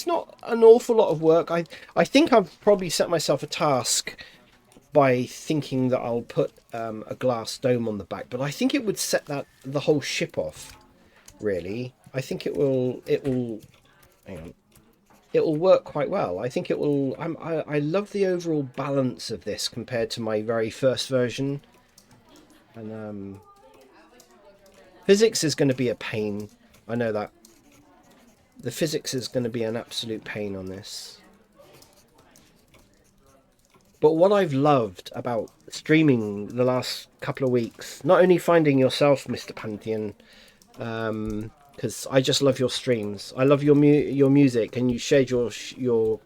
not an awful lot of work. I think I've probably set myself a task by thinking that I'll put a glass dome on the back, but I think it would set the whole ship off. Really, I think it will. Hang on. it will work quite well. I think it will. I love the overall balance of this compared to my very first version. And physics is going to be a pain. I know that. The physics is going to be an absolute pain on this. But what I've loved about streaming the last couple of weeks, not only finding yourself, Mr. Pantheon, because I just love your streams. I love your music, and you shared your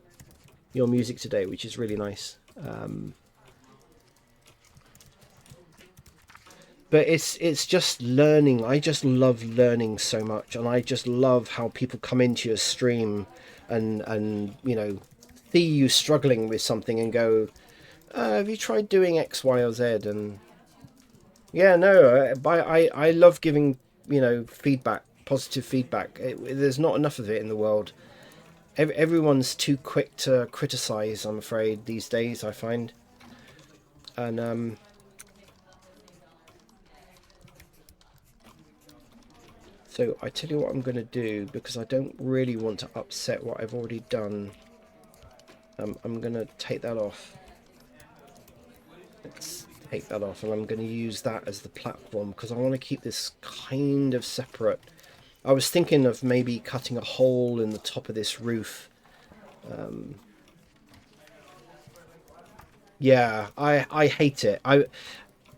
music today, which is really nice. But it's just learning. I just love learning so much, and I just love how people come into your stream and you know, see you struggling with something and go, have you tried doing X, Y, or Z? And yeah, no, I love giving, you know, feedback, positive feedback. There's not enough of it in the world. Everyone's too quick to criticize, I'm afraid, these days, I find. And so I tell you what I'm going to do, because I don't really want to upset what I've already done. I'm going to take that off. Let's take that off, and I'm going to use that as the platform, because I want to keep this kind of separate. I was thinking of maybe cutting a hole in the top of this roof. Yeah, I hate it.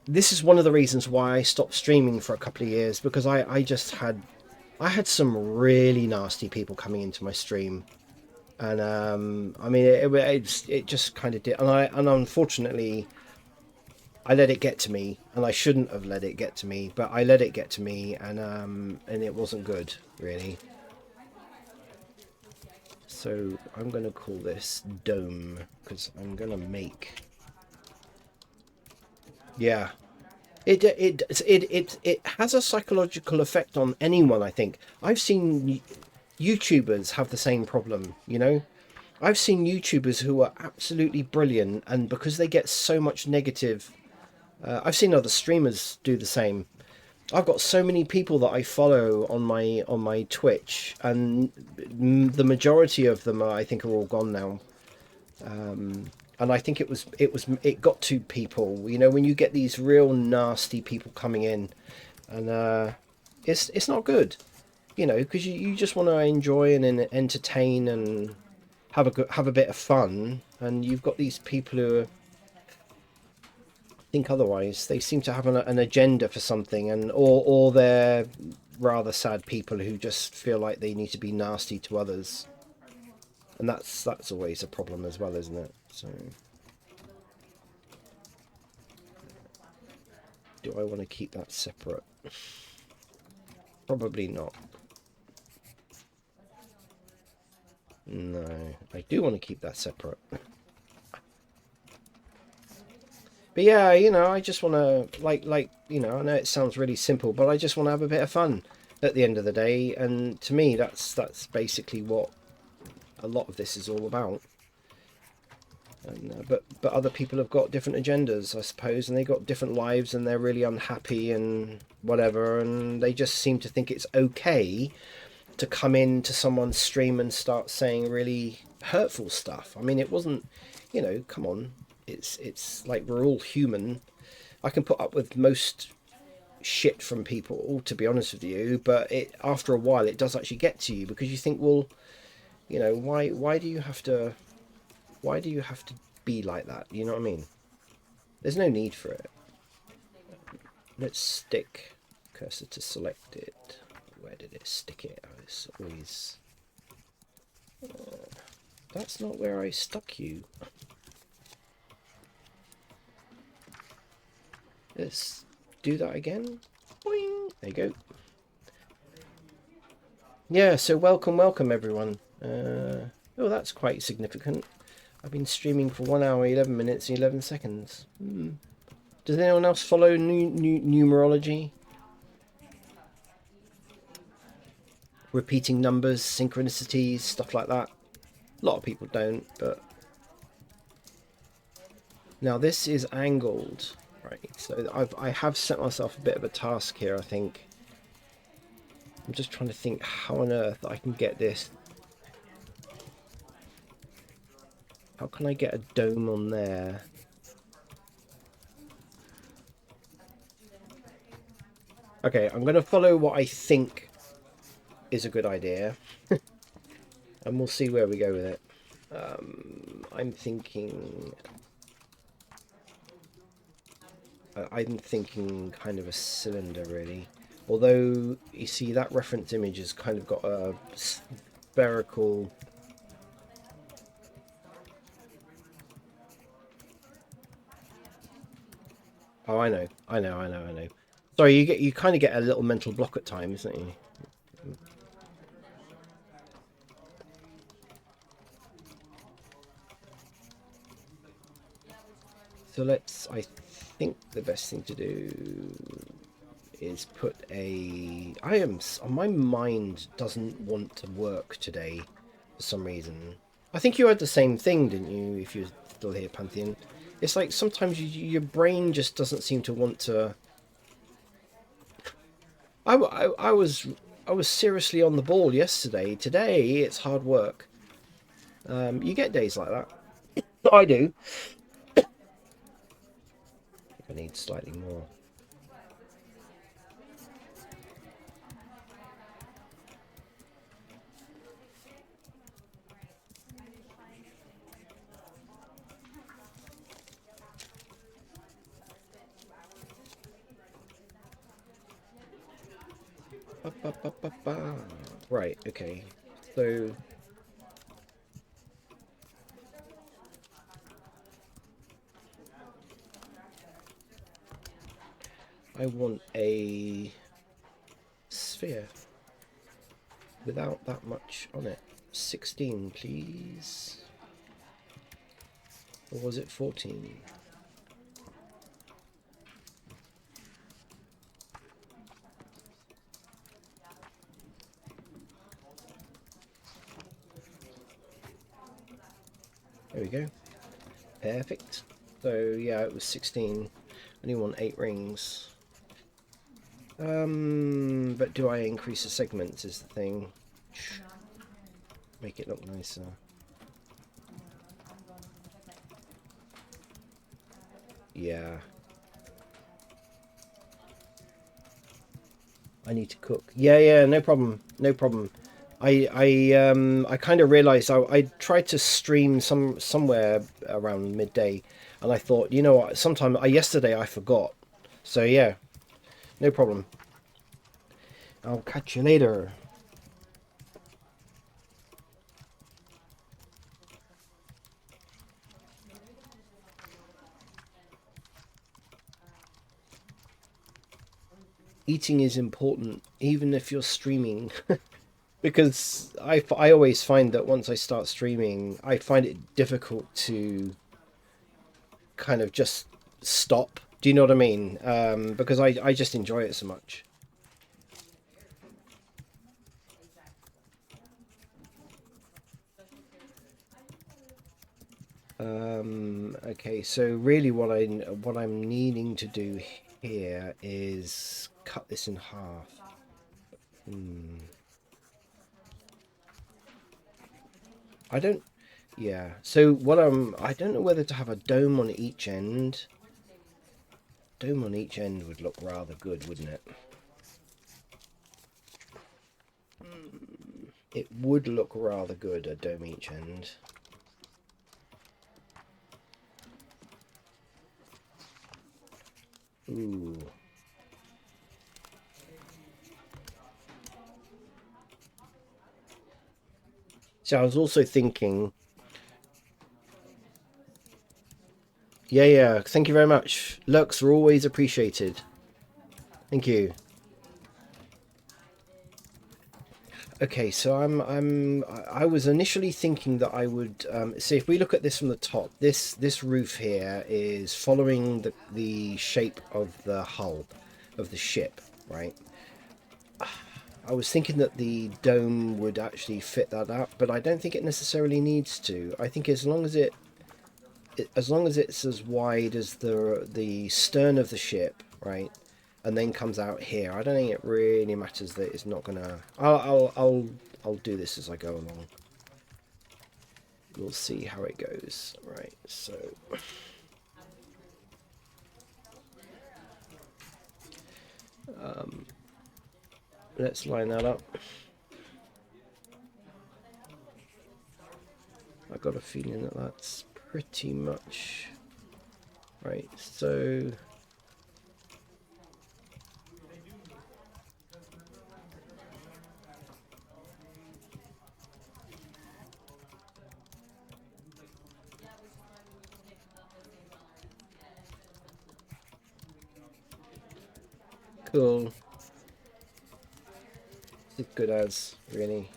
This is one of the reasons why I stopped streaming for a couple of years, because I had some really nasty people coming into my stream, and I mean it just kind of did, and unfortunately I let it get to me, and I shouldn't have let it get to me, but I let it get to me, and it wasn't good, really. So I'm going to call this Dome, because I'm going to make... Yeah. It has a psychological effect on anyone, I think. I've seen YouTubers have the same problem, you know? I've seen YouTubers who are absolutely brilliant, and because they get so much negative... I've seen other streamers do the same. I've got so many people that I follow on my Twitch, and the majority of them I think are all gone now. And I think it got to people, you know, when you get these real nasty people coming in, and it's not good, you know, because you just want to enjoy and entertain and have a bit of fun, and you've got these people who think otherwise. They seem to have an agenda for something, and or they're rather sad people who just feel like they need to be nasty to others, and that's always a problem as well, isn't it? So do I want to keep that separate? Probably not. No, I do want to keep that separate. But yeah, you know, I just want to, like, you know, I know it sounds really simple, but I just want to have a bit of fun at the end of the day. And to me, that's basically what a lot of this is all about. And, but other people have got different agendas, I suppose, and they got different lives, and they're really unhappy and whatever, and they just seem to think it's okay to come into someone's stream and start saying really hurtful stuff. I mean, it wasn't, you know, come on. It's like we're all human. I can put up with most shit from people, to be honest with you, but after a while it does actually get to you, because you think, well, you know, why do you have to be like that? You know what I mean? There's no need for it. Let's stick cursor to selected. Where did it stick it? Oh, it's always... that's not where I stuck you. Let's do that again. Boing. There you go. Yeah, so welcome everyone. Oh, that's quite significant. I've been streaming for 1 hour, 11 minutes, and 11 seconds. Does anyone else follow numerology? Repeating numbers, synchronicities, stuff like that. A lot of people don't, but... Now this is angled. Right, so I have set myself a bit of a task here, I think. I'm just trying to think how on earth I can get this How can I get a dome on there? Okay, I'm going to follow what I think is a good idea. And we'll see where we go with it. I'm thinking kind of a cylinder, really. Although, you see, that reference image has kind of got a spherical... Oh, I know. Sorry, you kind of get a little mental block at times, don't you? So I think the best thing to do is put my mind doesn't want to work today for some reason. I think you had the same thing, didn't you, if you're still here, Pantheon? It's like sometimes your brain just doesn't seem to want to... I was seriously on the ball yesterday. Today, it's hard work. You get days like that. I do. I need slightly more. Right, okay. So I want a sphere without that much on it. 16, please. Or was it 14? There we go. Perfect. So yeah, it was 16. I only want 8 rings. But do I increase the segments is the thing. Make it look nicer. Yeah. I need to cook. Yeah, no problem. I kind of realized I tried to stream somewhere around midday, and I thought, you know what, yesterday I forgot. So yeah, no problem. I'll catch you later. Eating is important, even if you're streaming. Because I always find that once I start streaming, I find it difficult to kind of just stop. Do you know what I mean? Because I just enjoy it so much. Okay, so really what I'm needing to do here is cut this in half. I don't... Yeah, so I don't know whether to have a dome on each end. Dome on each end would look rather good, wouldn't it? It would look rather good, a dome each end. Ooh. So I was also thinking... Yeah, thank you very much. Looks are always appreciated. Thank you. Okay, so I was initially thinking that I would see if we look at this from the top. This roof here is following the shape of the hull of the ship, right? I was thinking that the dome would actually fit that up, but I don't think it necessarily needs to. I think as long as it's as wide as the stern of the ship, right, and then comes out here, I don't think it really matters that it's not gonna... I'll do this as I go along. we'll see how it goes. Right, so let's line that up. I got a feeling that that's pretty much right. So cool. It's good as really.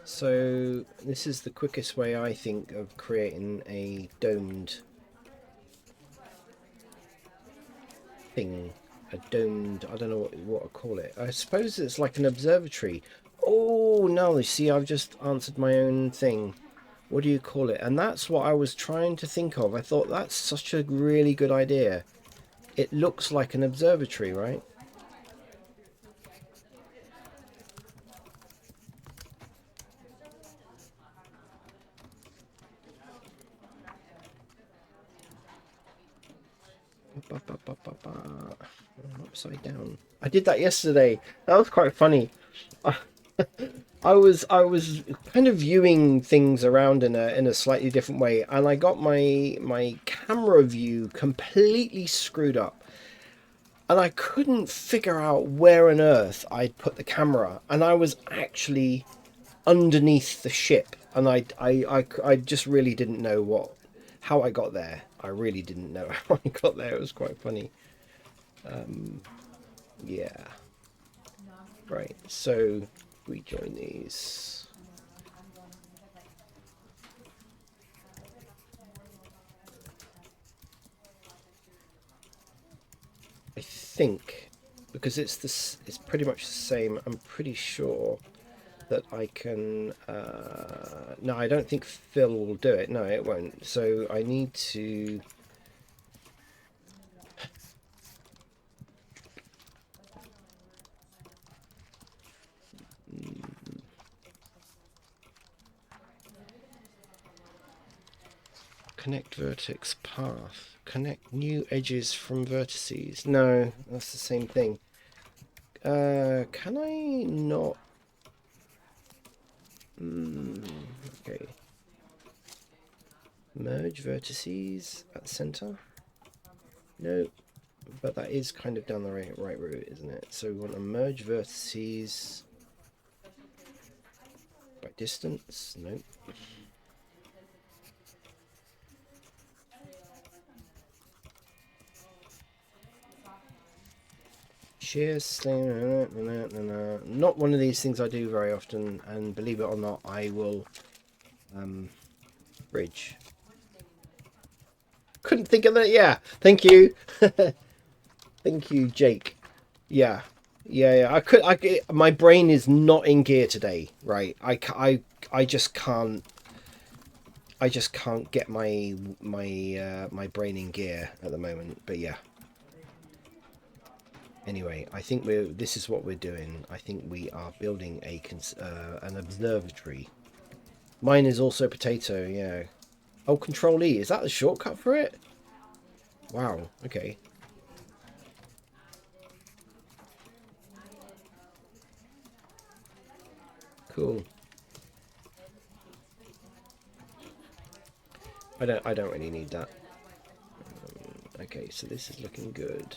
So this is the quickest way, I think, of creating a domed thing. A domed, I don't know what I call it. I suppose it's like an observatory. Oh no, you see, I've just answered my own thing. What do you call it? And that's what I was trying to think of. I thought that's such a really good idea. It looks like an observatory, right? Upside down. I did that yesterday. That was quite funny. I was kind of viewing things around in a slightly different way, and I got my camera view completely screwed up, and I couldn't figure out where on earth I'd put the camera, and I was actually underneath the ship, and I just really didn't know how I got there. I really didn't know how I got there. It was quite funny. Yeah. Right. So we join these. I think because it's pretty much the same. I'm pretty sure that I can. No, I don't think Phil will do it. No, it won't. So I need to. Connect vertex path. Connect new edges from vertices. No, that's the same thing. Can I not? Okay. Merge vertices at center. No, but that is kind of down the right route, isn't it? So we want to merge vertices by distance. Nope. Shear sling. Not one of these things I do very often, and believe it or not, I will bridge. Couldn't think of that. Yeah, thank you. Thank you, Jake. Yeah, yeah. My brain is not in gear today. Right. I just can't. I just can't get my brain in gear at the moment. But yeah. Anyway, I think this is what we're doing. I think we are building an observatory. Mine is also potato, yeah. Oh, Control E. Is that the shortcut for it? Wow, okay. Cool. I don't really need that. Okay, so this is looking good.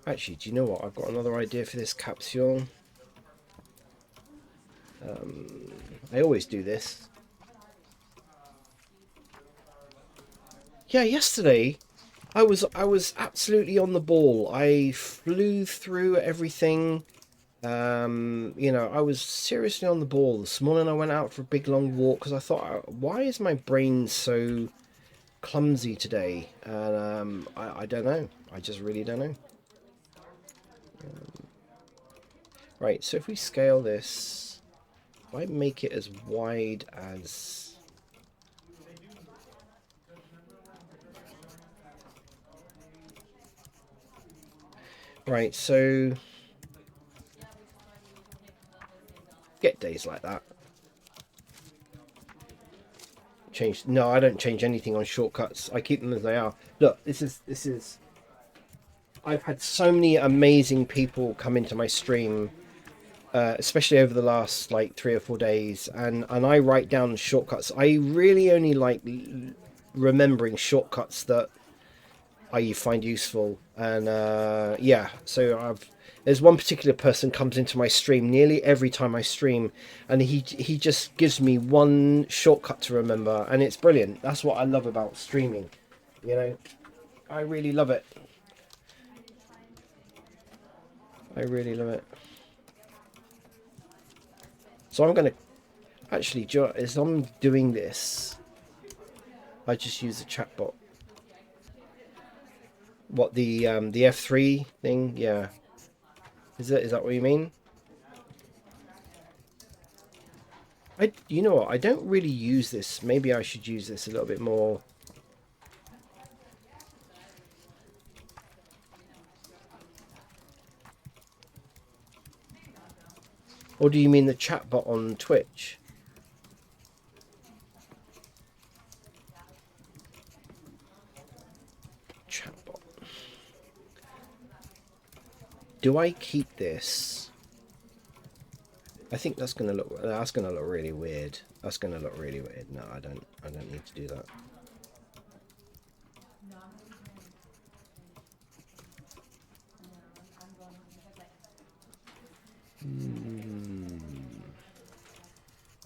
Actually, do you know what? I've got another idea for this capsule. I always do this. Yeah, yesterday I was absolutely on the ball. I flew through everything. You know, I was seriously on the ball. This morning I went out for a big long walk because I thought, why is my brain so clumsy today? And I don't know. I just really don't know. Right, so if we scale this, if I make it as wide as... Right, so... Get days like that. Change... No, I don't change anything on shortcuts. I keep them as they are. Look, this is... I've had so many amazing people come into my stream, especially over the last like 3 or 4 days, and I write down shortcuts. I really only like remembering shortcuts that I find useful, and yeah. So there's one particular person comes into my stream nearly every time I stream, and he just gives me one shortcut to remember, and it's brilliant. That's what I love about streaming. You know, I really love it. I really love it. So I'm going to actually, as I'm doing this, I just use the chatbot. What, the F3 thing? Yeah. Is that what you mean? You know what? I don't really use this. Maybe I should use this a little bit more. Or do you mean the chatbot on Twitch? Chatbot. Do I keep this? I think that's gonna look really weird. That's gonna look really weird. No, I don't need to do that.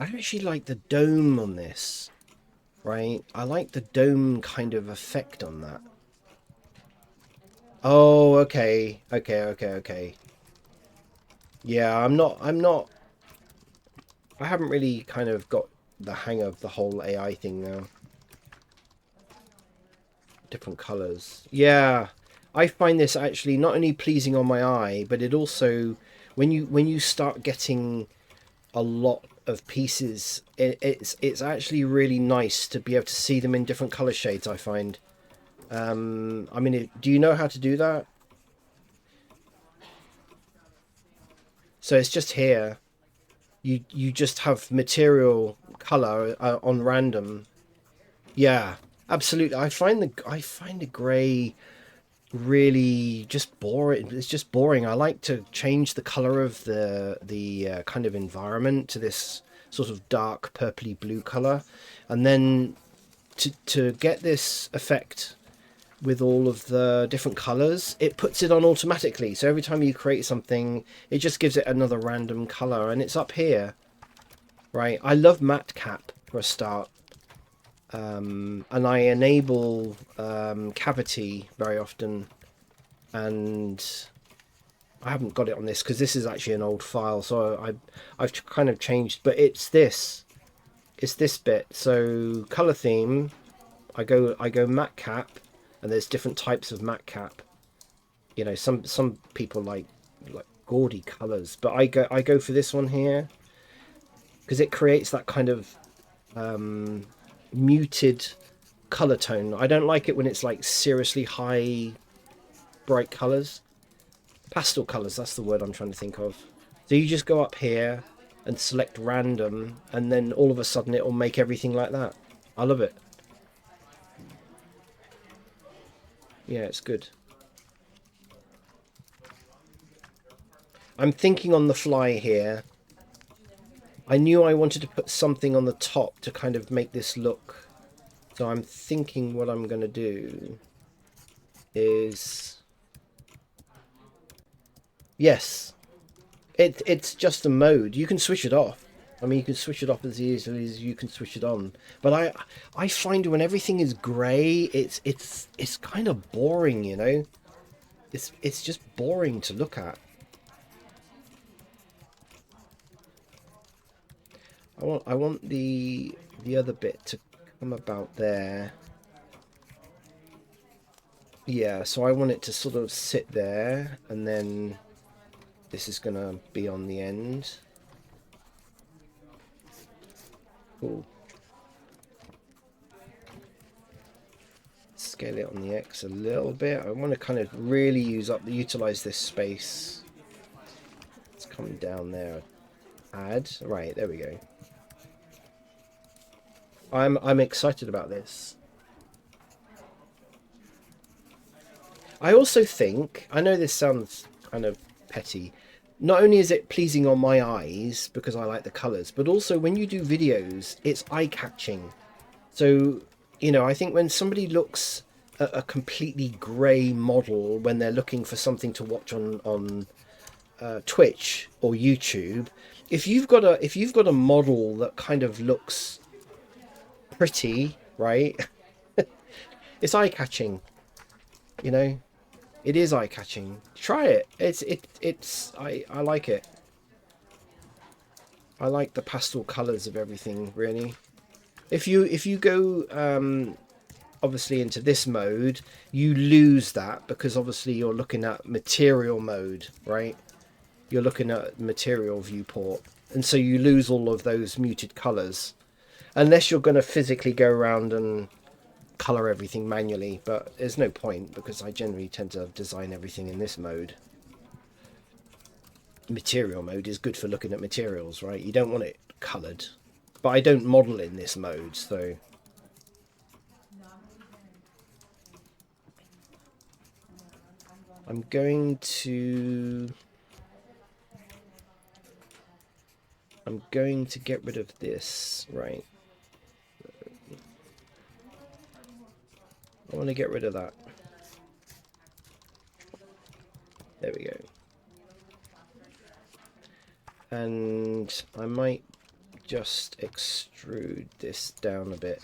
I actually like the dome on this, right? I like the dome kind of effect on that. Oh, okay. Yeah, I haven't really kind of got the hang of the whole AI thing now. Different colors. Yeah, I find this actually not only pleasing on my eye, but it also, when you start getting a lot of pieces, it's actually really nice to be able to see them in different color shades, I find. I mean, do you know how to do that? So it's just here. You just have material color on random. Yeah, absolutely. I find the gray really just boring. It's just boring. I like to change the color of the kind of environment to this sort of dark purpley blue color, and then to get this effect with all of the different colors, it puts it on automatically. So every time you create something, it just gives it another random color, and it's up here, right? I love matte cap for a start, and I enable cavity very often, and I haven't got it on this because this is actually an old file, so I've kind of changed, but it's this bit. So color theme, I go matte cap, and there's different types of matte cap. You know, some people like gaudy colors, but I go for this one here because it creates that kind of muted color tone. I don't like it when it's like seriously high bright colors. Pastel colors, that's the word I'm trying to think of. So you just go up here and select random, and then all of a sudden it will make everything like that. I love it. Yeah, it's good. I'm thinking on the fly here. I knew I wanted to put something on the top to kind of make this look. So I'm thinking what I'm going to do is... Yes, it's just a mode. You can switch it off. I mean, you can switch it off as easily as you can switch it on. But I find when everything is grey, it's kind of boring, you know. It's just boring to look at. I want the other bit to come about there. Yeah, so I want it to sort of sit there, and then This is gonna be on the end. Cool. Scale it on the X a little bit. I want to kind of really utilize this space. It's coming down there. Add. Right, there we go. I'm excited about this. I also think, I know this sounds kind of petty, not only is it pleasing on my eyes because I like the colours, but also when you do videos, it's eye-catching. So, you know, I think when somebody looks at a completely grey model when they're looking for something to watch on Twitch or YouTube, if you've got a model that kind of looks pretty, right? It's eye-catching, you know. It is eye-catching. Try it. I like it. I like the pastel colours of everything, really. If you go obviously into this mode, you lose that because obviously you're looking at material mode, right? You're looking at material viewport, and so you lose all of those muted colours unless you're going to physically go around and color everything manually, but there's no point because I generally tend to design everything in this mode. Material mode is good for looking at materials, right? You don't want it colored, but I don't model in this mode, so I'm going to get rid of this, right? I want to get rid of that. There we go. And I might just extrude this down a bit.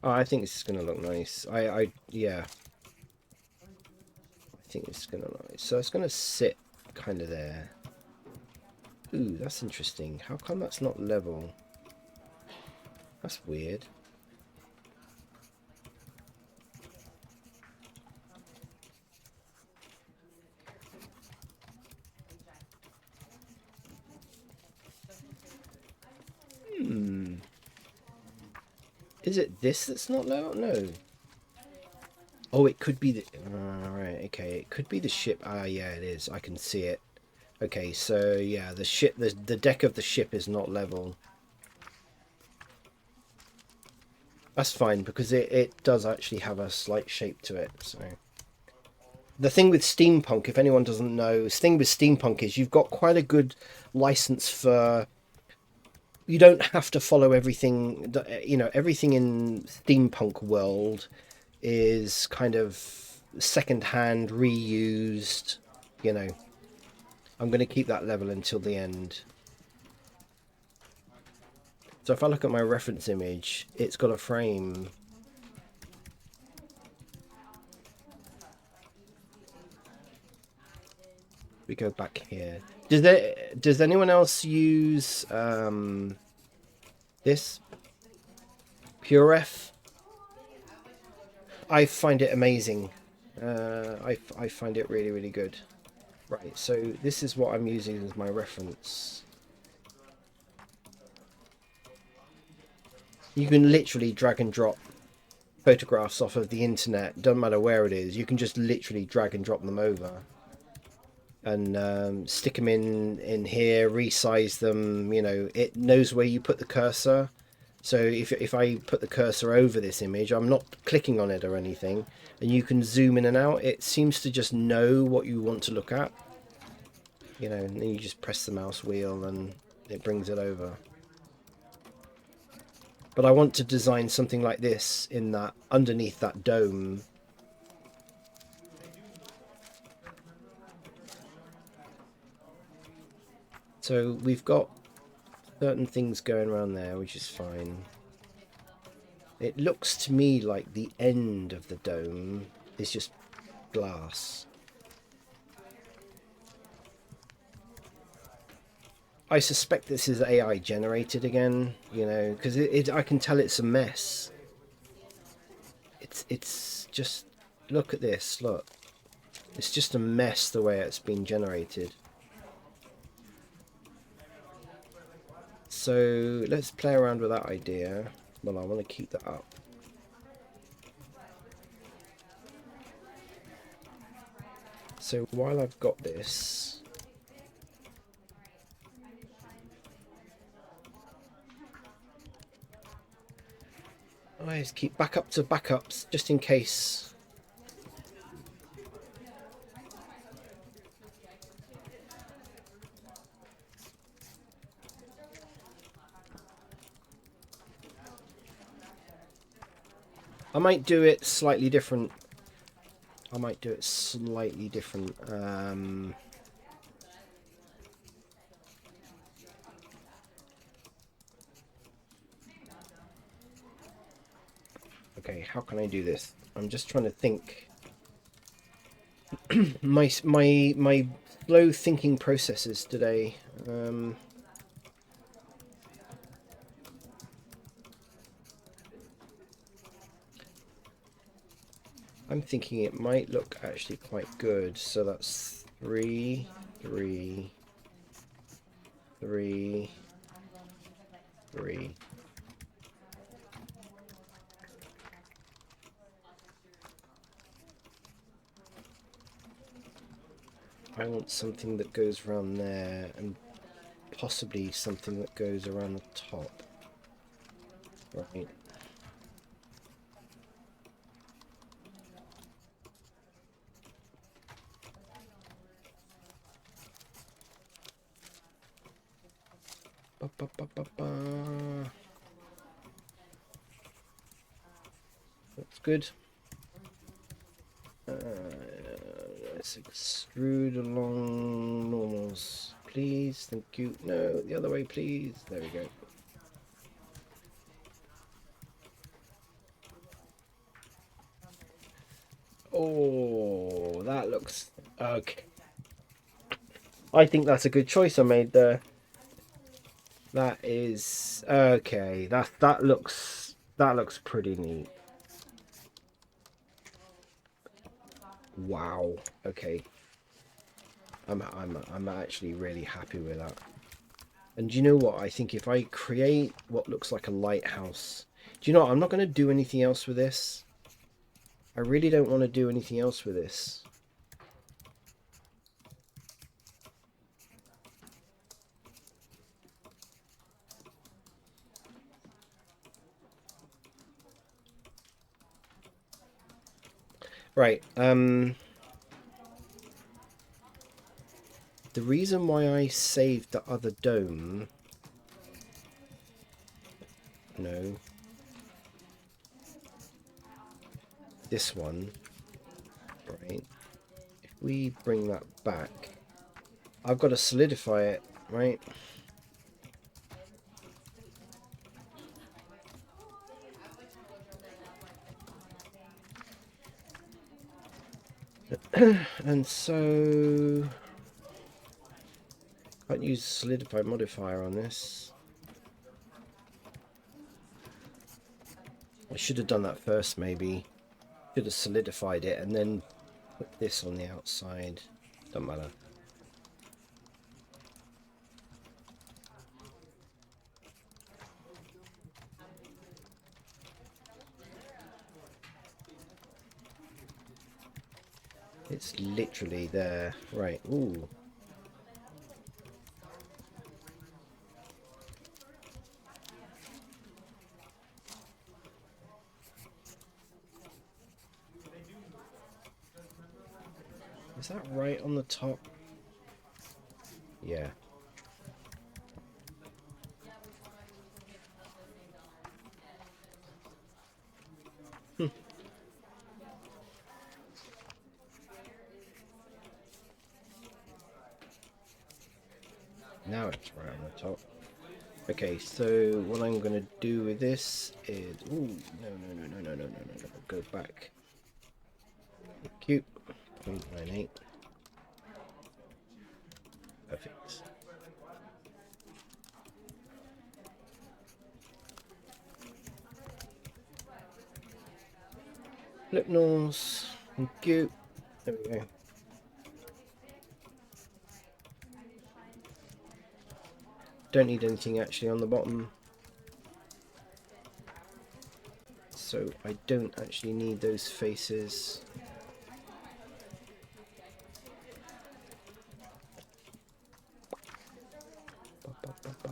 Oh, I think this is going to look nice. Yeah. I think it's going to look nice. So it's going to sit kind of there. Ooh, that's interesting. How come that's not level? That's weird. Is it this that's not level? No. Oh, it could be the... right, okay. It could be the ship. Ah, yeah, it is. I can see it. Okay, so yeah, the ship, the deck of the ship is not level. That's fine because it does actually have a slight shape to it. So the thing with Steampunk, if anyone doesn't know, the thing with Steampunk is you've got quite a good license for... You don't have to follow everything. You know, everything in Steampunk world is kind of second-hand, reused. You know, I'm going to keep that level until the end. So if I look at my reference image, it's got a frame. We go back here. Does anyone else use this PureF? I find it amazing. I find it really, really good. Right, so this is what I'm using as my reference. You can literally drag and drop photographs off of the internet. Doesn't matter where it is. You can just literally drag and drop them over. And stick them in here, resize them. You know, it knows where you put the cursor. So if I put the cursor over this image, I'm not clicking on it or anything, and you can zoom in and out. It seems to just know what you want to look at. You know, and then you just press the mouse wheel and it brings it over. But I want to design something like this in that, underneath that dome. So we've got certain things going around there, which is fine. It looks to me like the end of the dome is just glass. I suspect this is AI generated again, you know, because I can tell it's a mess. it's just, look at this, look. It's just a mess the way it's been generated. So let's play around with that idea. Well, I want to keep that up. So while I've got this, I just keep back up to backups just in case. I might do it slightly different. Okay, how can I do this? I'm just trying to think. my slow thinking processes today. I'm thinking it might look actually quite good. So that's 3, 3, 3, 3. I want something that goes around there and possibly something that goes around the top. Right. Ba, ba, ba, ba, ba. That's good. Let's extrude along normals, please. Thank you. No, the other way, please. There we go. Oh, that looks okay. I think that's a good choice I made there. That is okay. That looks pretty neat. Wow. Okay. I'm actually really happy with that. And do you know what? I think if I create what looks like a lighthouse, do you know what? I'm not going to do anything else with this. I really don't want to do anything else with this. Right. The reason why I saved the other dome... No. This one. Right. If we bring that back... I've got to solidify it, right? And so... Can't use solidify modifier on this. I should have done that first, maybe. Should have solidified it and then put this on the outside. Doesn't matter. It's literally there. Right. Ooh. Is that right on the top? Yeah. Now it's right on the top. Okay, so what I'm going to do with this is... Ooh, no. Go back. Cute. 0.98. Perfect. Flipnose. Thank you. There we go. Don't need anything actually on the bottom. So I don't actually need those faces. Ba, ba, ba, ba.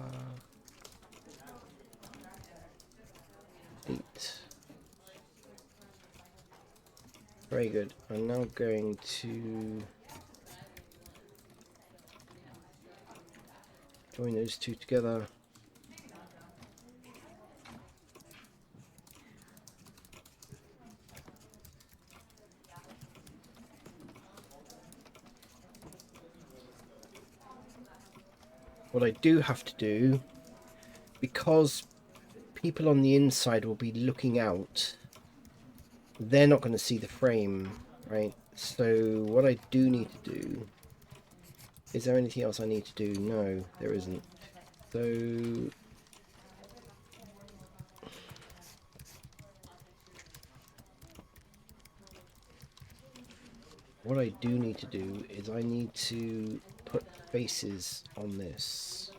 8. Very good. I'm now going to join those two together. What I do have to do, because people on the inside will be looking out, they're not going to see the frame, right? So what I do need to do, is there anything else I need to do? No, there isn't. So what I do need to do is I need to put faces on this,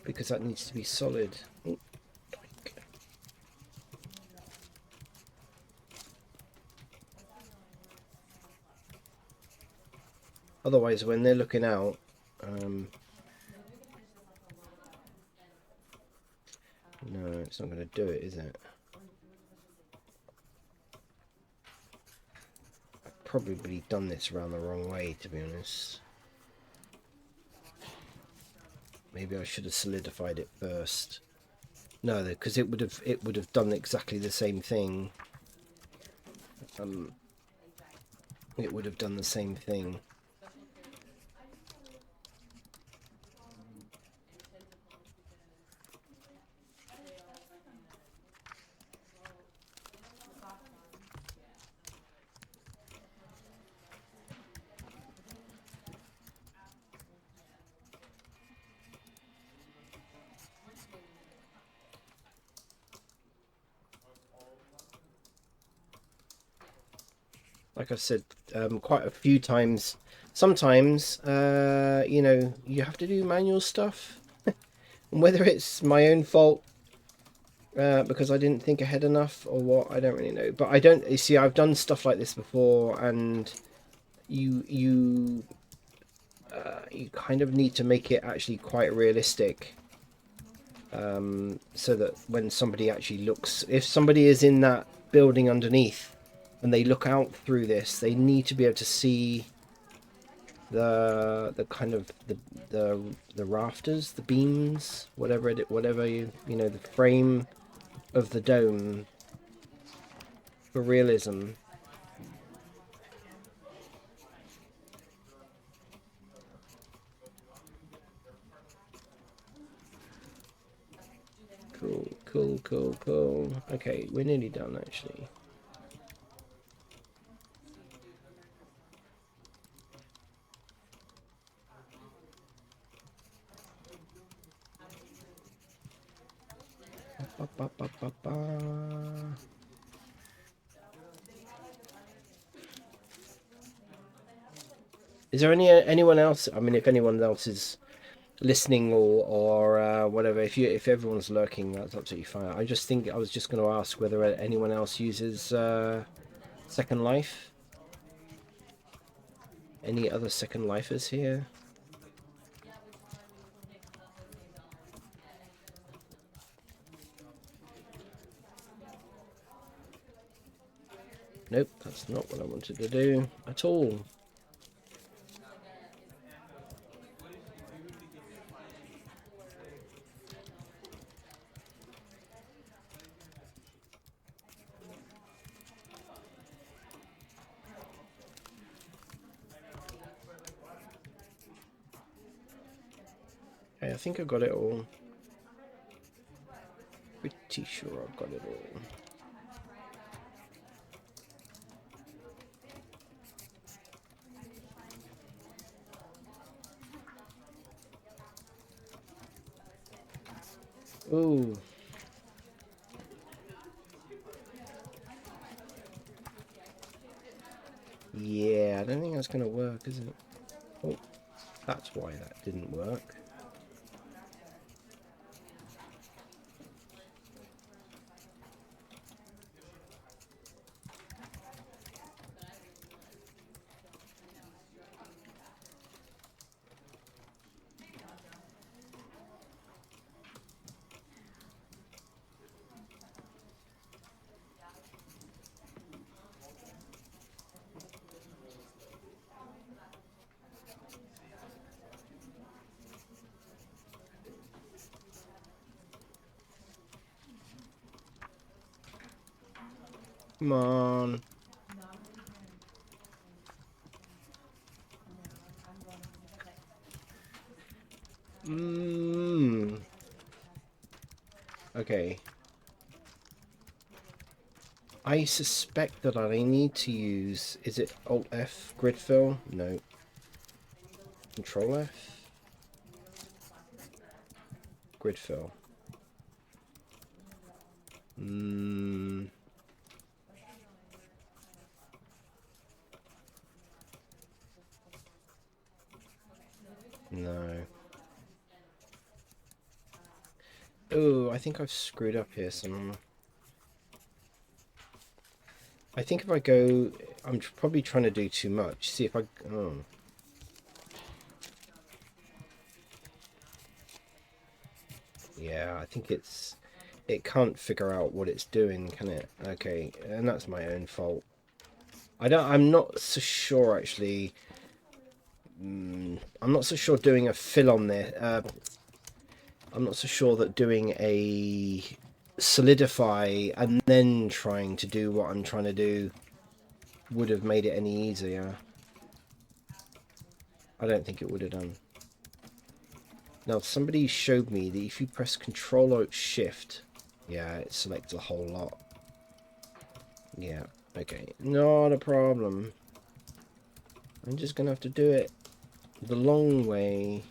because that needs to be solid. Ooh. Otherwise, when they're looking out, no, it's not going to do it, is it? I've probably done this around the wrong way, to be honest. Maybe I should have solidified it first. No, because it would have done exactly the same thing. It would have done the same thing. Like I've said quite a few times, sometimes, you know, you have to do manual stuff. Whether it's my own fault because I didn't think ahead enough or what, I don't really know. But I don't, you see, I've done stuff like this before, and you kind of need to make it actually quite realistic. So that when somebody actually looks, if somebody is in that building underneath and they look out through this, they need to be able to see the kind of the rafters, the beams, whatever you know, the frame of the dome for realism. Cool. Okay, we're nearly done actually. Ba, ba, ba, ba, ba. Is there anyone else? I mean, if anyone else is listening or whatever, if everyone's lurking, that's absolutely fine. I just think I was just going to ask whether anyone else uses Second Life. Any other Second Lifers here? Nope, that's not what I wanted to do at all. Okay, I think I got it all. Pretty sure I've got it all. Ooh. Yeah, I don't think that's going to work, is it? Oh, that's why that didn't work. Come on. Okay. I suspect that I need to use... Is it Alt F grid fill? No. Control F? Grid fill. No. Oh, I think I've screwed up here some. I think if I go... I'm probably trying to do too much. See if I... Oh. Yeah, I think it's... It can't figure out what it's doing, can it? Okay, and that's my own fault. I'm not so sure, actually. I'm not so sure doing a fill on there. I'm not so sure that doing a solidify and then trying to do what I'm trying to do would have made it any easier. I don't think it would have done. Now, somebody showed me that if you press Control Alt Shift, yeah, it selects a whole lot. Yeah, okay, not a problem. I'm just gonna have to do it the long way.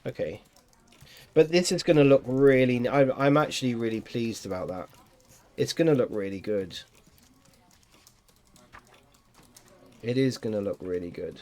Okay, but this is gonna look really... I'm actually really pleased about that. It's gonna look really good. It is gonna look really good.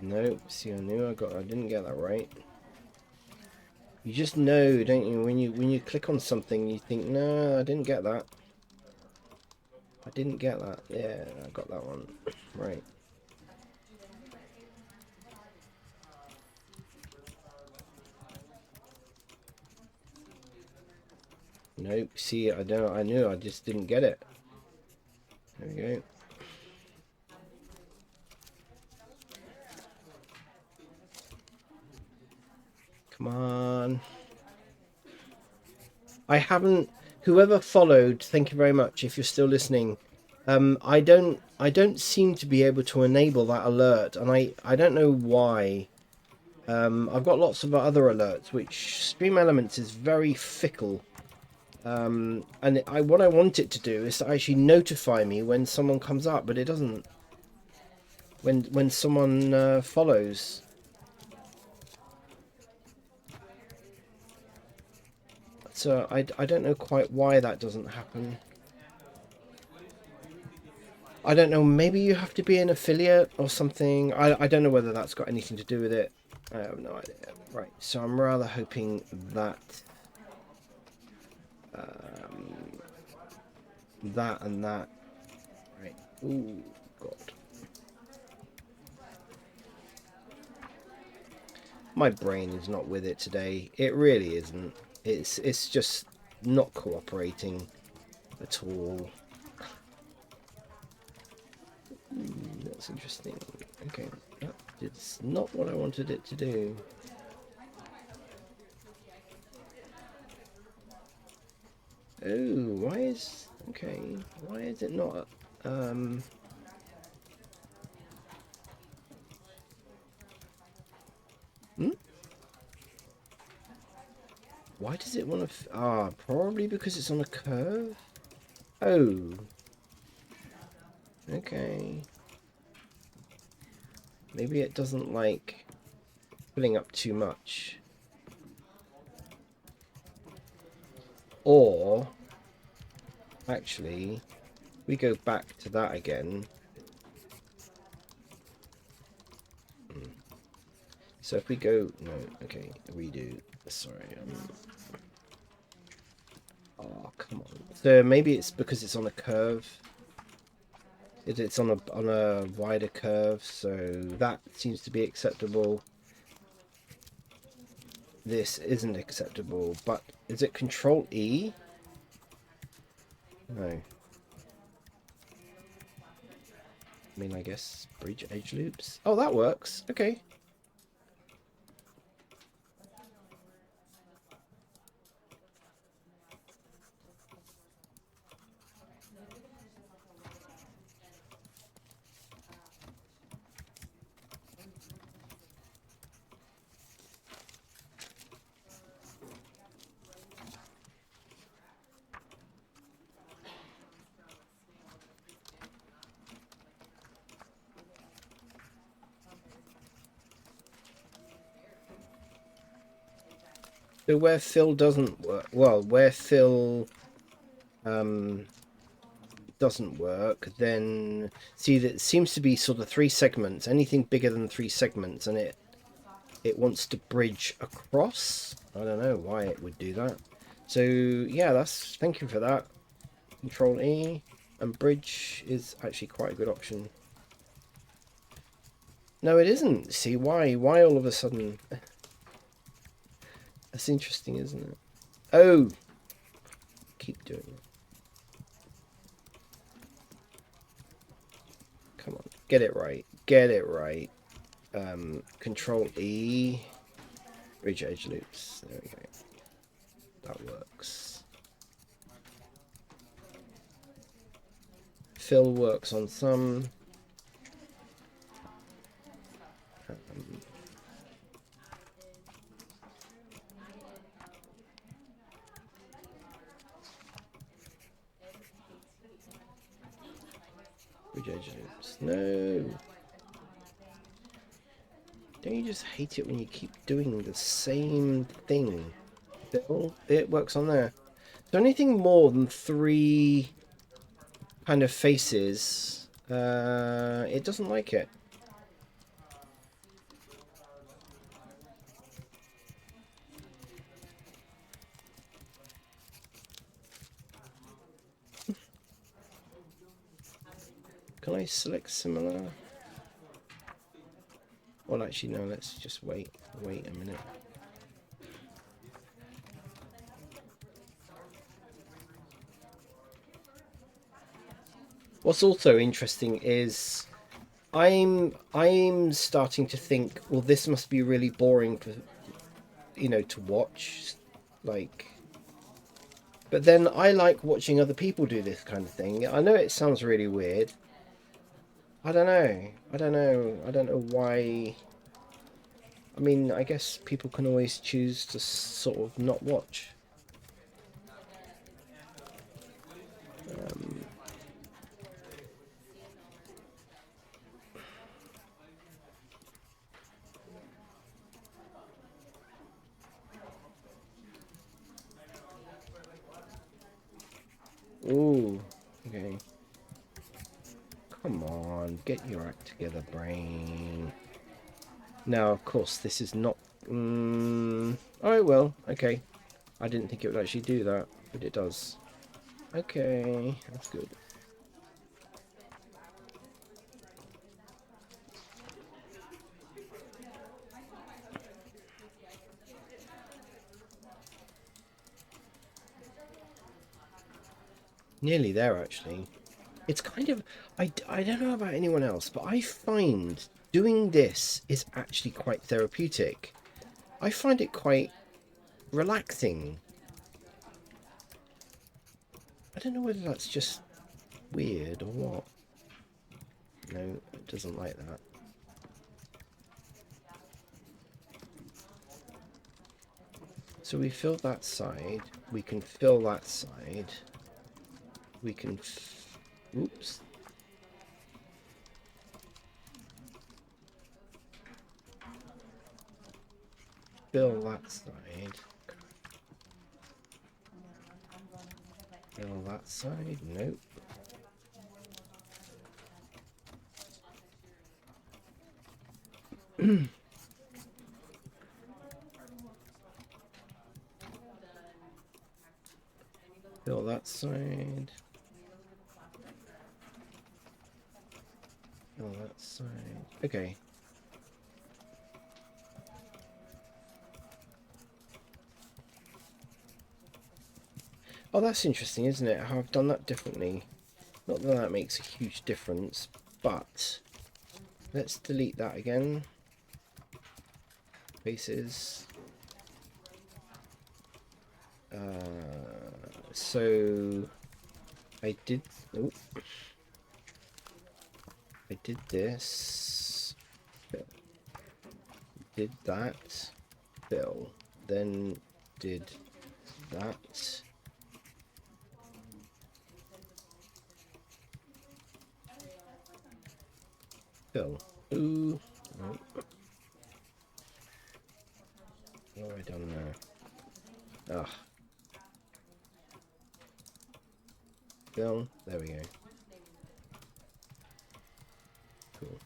Nope, see, I didn't get that right. You just know, don't you, when you click on something, you think, no, I didn't get that. I didn't get that. Yeah, I got that one. Right. Nope, see, I knew, I just didn't get it. There we go. Come on. I haven't... Whoever followed, thank you very much if you're still listening. I don't seem to be able to enable that alert, and I don't know why. I've got lots of other alerts, which Stream Elements is very fickle. And what I want it to do is to actually notify me when someone comes up, but it doesn't. When someone follows. So I don't know quite why that doesn't happen. I don't know, maybe you have to be an affiliate or something. I don't know whether that's got anything to do with it. I have no idea. Right, so I'm rather hoping that that and that. Right. Ooh, God. My brain is not with it today. It really isn't. It's just not cooperating at all. That's interesting. Okay, it's not what I wanted it to do. Oh, why is... Okay, why is it not... Why does it want to... probably because it's on a curve? Oh. Okay. Maybe it doesn't like filling up too much. Or, actually, we go back to that again. So if we go... No, okay, redo. Sorry. Oh, come on. So maybe it's because it's on a curve. It's on a wider curve, so that seems to be acceptable. This isn't acceptable, but is it Control E? No. I mean, I guess bridge edge loops. Oh, that works. Okay. So where fill doesn't work, well, where fill doesn't work, then see that seems to be sort of 3 segments. Anything bigger than 3 segments, and it wants to bridge across. I don't know why it would do that. So yeah, that's thank you for that. Control E, and bridge is actually quite a good option. No, it isn't. See why? Why all of a sudden? That's interesting, isn't it? Oh, keep doing it. Come on, get it right. Get it right. Control E, bridge edge loops. There we go. That works. Fill works on some. Bridge edge loops. No. Don't you just hate it when you keep doing the same thing? It works on there. So anything more than 3 kind of faces, it doesn't like it. Can I select similar? Well, actually, no, let's just wait a minute. What's also interesting is I'm starting to think, well, this must be really boring for to watch, like. But then I like watching other people do this kind of thing. I know it sounds really weird. I don't know. I don't know why. I mean, I guess people can always choose to sort of not watch. Ooh, okay. Come on, get your act together, brain. Now, of course, this is not... oh, well, okay. I didn't think it would actually do that, but it does. Okay, that's good. Nearly there, actually. It's kind of... I don't know about anyone else, but I find doing this is actually quite therapeutic. I find it quite relaxing. I don't know whether that's just weird or what. No, it doesn't like that. So we fill that side. We can fill that side. We can... Oops. Fill that side. Fill that side. Nope. Fill that side. Fill that side. Okay. Oh, that's interesting, isn't it? How I've done that differently. Not that that makes a huge difference, but let's delete that again. Faces. So I did. Oh, I did this. Did that. Fill. Then did that. Fill. Ooh. No. What have I done now? Ah. Fill. There we go. Cool.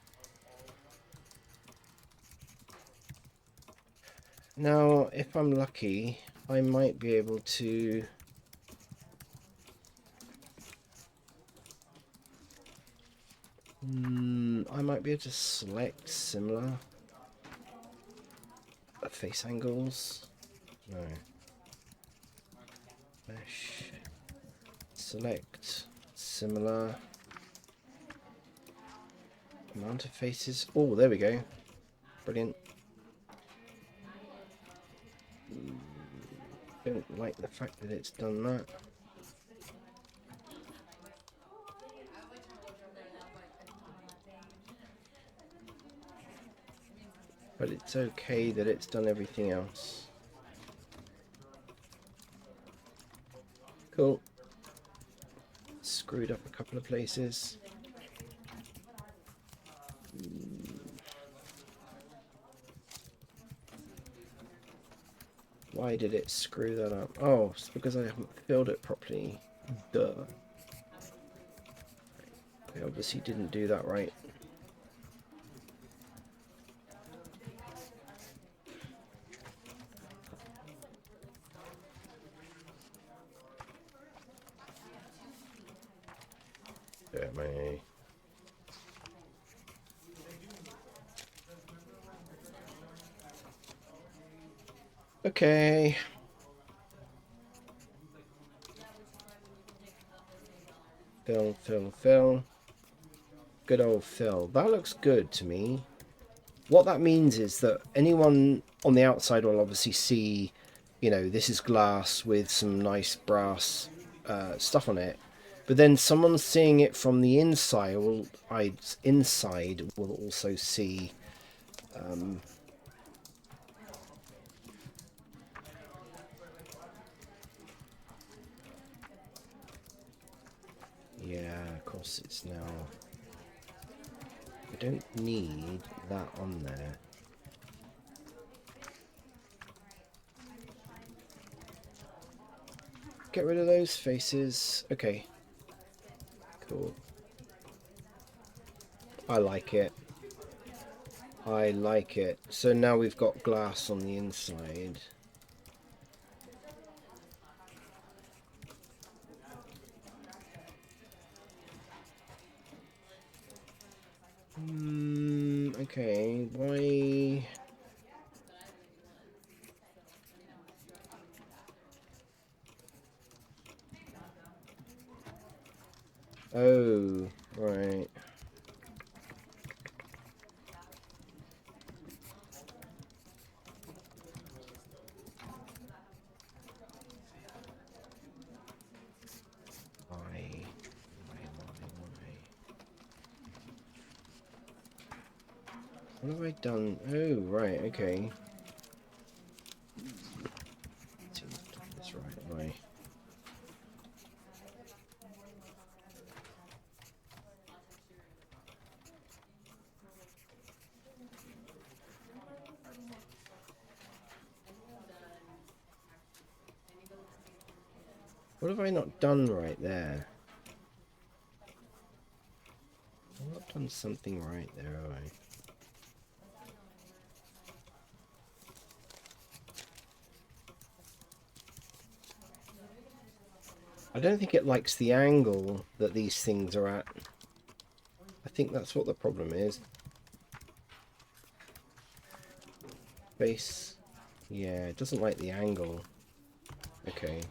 Now, if I'm lucky, I might be able to... I might be able to select similar face angles. No. Mesh. Select similar amount of faces. Oh, there we go. Brilliant. Don't like the fact that it's done that. But it's okay that it's done everything else. Cool. Screwed up a couple of places. Why did it screw that up? Oh, it's because I haven't filled it properly. Duh. I obviously didn't do that right. Damn me. Okay. Fill. Good old fill. That looks good to me. What that means is that anyone on the outside will obviously see, you know, this is glass with some nice brass stuff on it. But then someone seeing it from the inside will also see yeah, of course it's now. I don't need that on there. Get rid of those faces. Okay. Cool. I like it. I like it. So now we've got glass on the inside. Okay, why... Oh, right. Why? What have I done? Oh, right, okay. What have I not done right there? I've not done something right there, have I? I don't think it likes the angle that these things are at. I think that's what the problem is. Face. Yeah, it doesn't like the angle. Okay.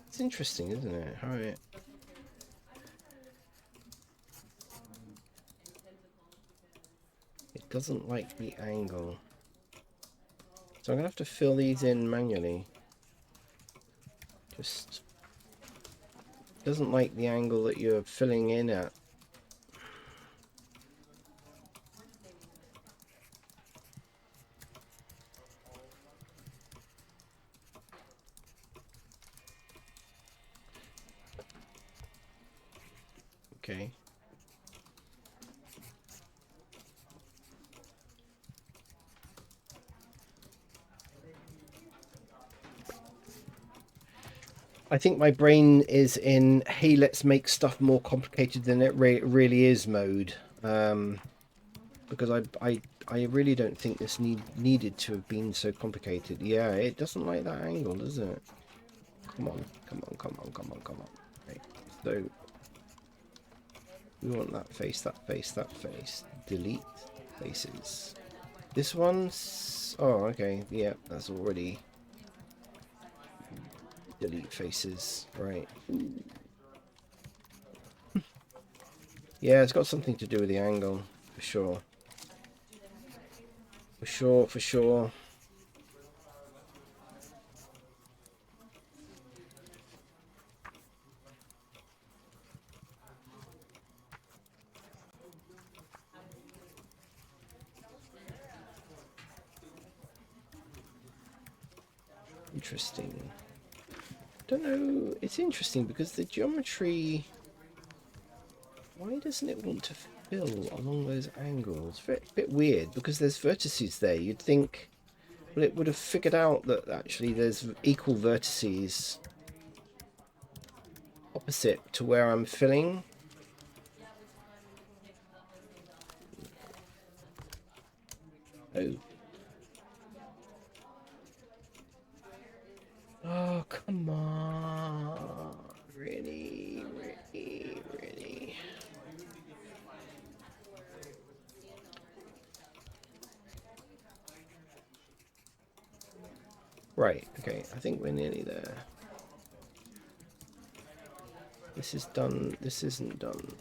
It's interesting, isn't it? How it... It doesn't like the angle. So I'm going to have to fill these in manually. Just doesn't like the angle that you're filling in at. Okay. I think my brain is in, hey, let's make stuff more complicated than it really is mode. Because I really don't think this needed to have been so complicated. Yeah, it doesn't like that angle, does it? Come on, come on, come on, come on, come on. Right. So we want that face, that face, that face. Delete faces. This one's... Oh, okay. Yeah, that's already... Delete faces. Right. Yeah, it's got something to do with the angle, for sure. For sure, for sure. Interesting. Don't know. It's interesting because the geometry... Why doesn't it want to fill along those angles? A bit weird because there's vertices there. You'd think, well, it would have figured out that actually there's equal vertices opposite to where I'm filling. Oh. Oh, come on. Really, really, really. Right, okay, I think we're nearly there. This is done, this isn't done.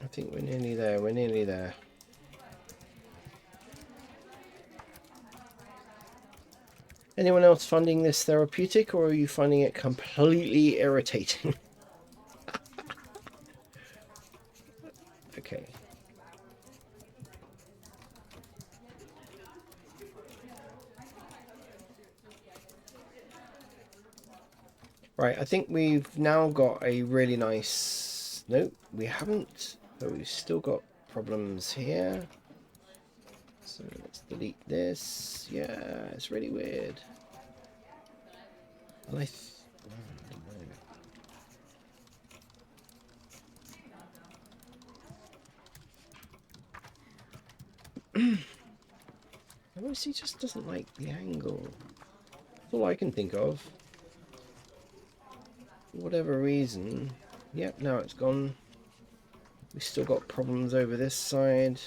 I think we're nearly there, we're nearly there. Anyone else finding this therapeutic, or are you finding it completely irritating? Okay. Right, I think we've now got a really nice... Nope, we haven't. So we've still got problems here. So let's delete this. Yeah, it's really weird. And he just doesn't like the angle. That's all I can think of. For whatever reason. Yep, now it's gone. We've still got problems over this side.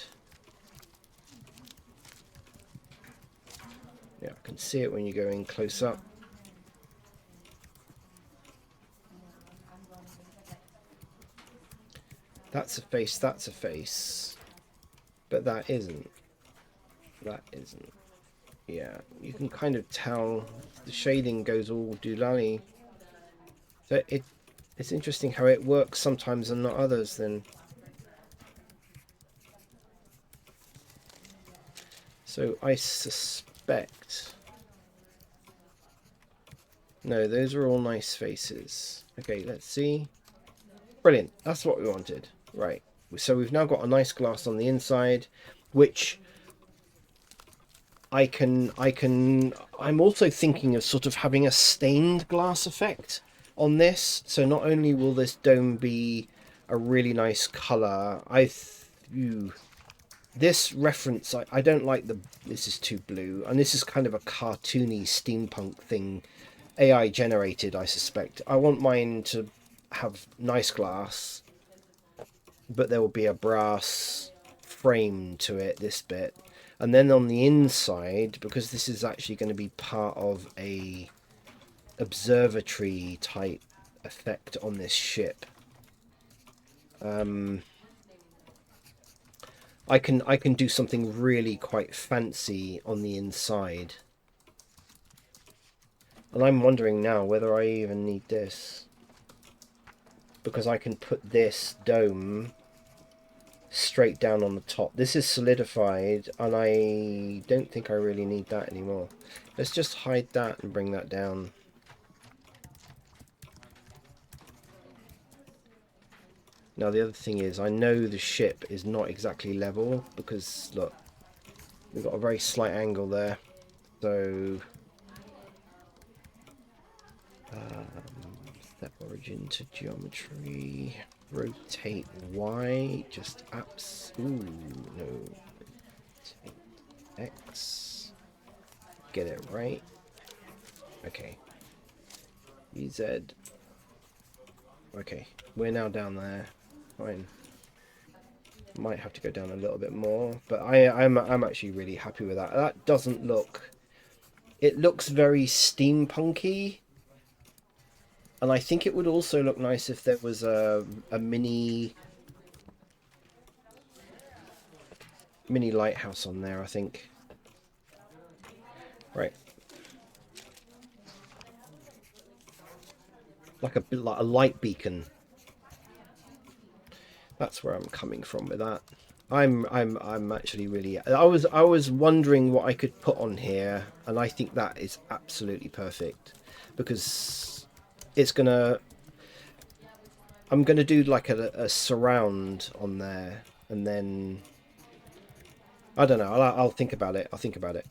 Yeah, I can see it when you go in close up. That's a face, that's a face. But that isn't. That isn't. Yeah, you can kind of tell the shading goes all doolally. So it's interesting how it works sometimes and not others then. So I suspect... No, those are all nice faces. Okay, let's see. Brilliant, that's what we wanted. Right, So we've now got a nice glass on the inside, which I'm also thinking of sort of having a stained glass effect on this. So not only will this dome be a really nice color, this reference, I don't like this is too blue, and this is kind of a cartoony steampunk thing, AI generated, I suspect. I want mine to have nice glass, but there will be a brass frame to it, this bit. And then on the inside, because this is actually going to be part of a observatory type effect on this ship, I can do something really quite fancy on the inside. And I'm wondering now whether I even need this, because I can put this dome straight down on the top. This is solidified, and I don't think I really need that anymore. Let's just hide that and bring that down. Now the other thing is, I know the ship is not exactly level, because look, we've got a very slight angle there. So step origin to geometry, rotate Y, just ooh, no, rotate X, get it right. Okay, EZ. Okay, we're now down there. Fine. Might have to go down a little bit more, but I'm actually really happy with that. That doesn't look. It looks very steampunky, and I think it would also look nice if there was a mini lighthouse on there. I think. Right. Like a light beacon. That's where I'm coming from with that. I'm actually really. I was wondering what I could put on here, and I think that is absolutely perfect, because it's gonna. I'm gonna do like a surround on there, and then I don't know. I'll think about it. I'll think about it.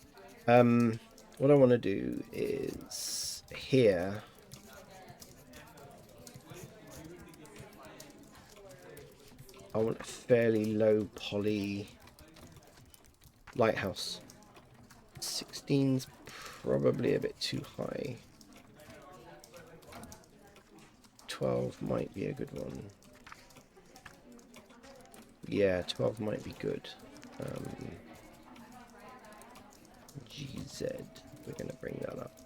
What I want to do is here. I want a fairly low poly lighthouse. 16's probably a bit too high. 12 might be a good one. Yeah, 12 might be good. GZ. We're going to bring that up.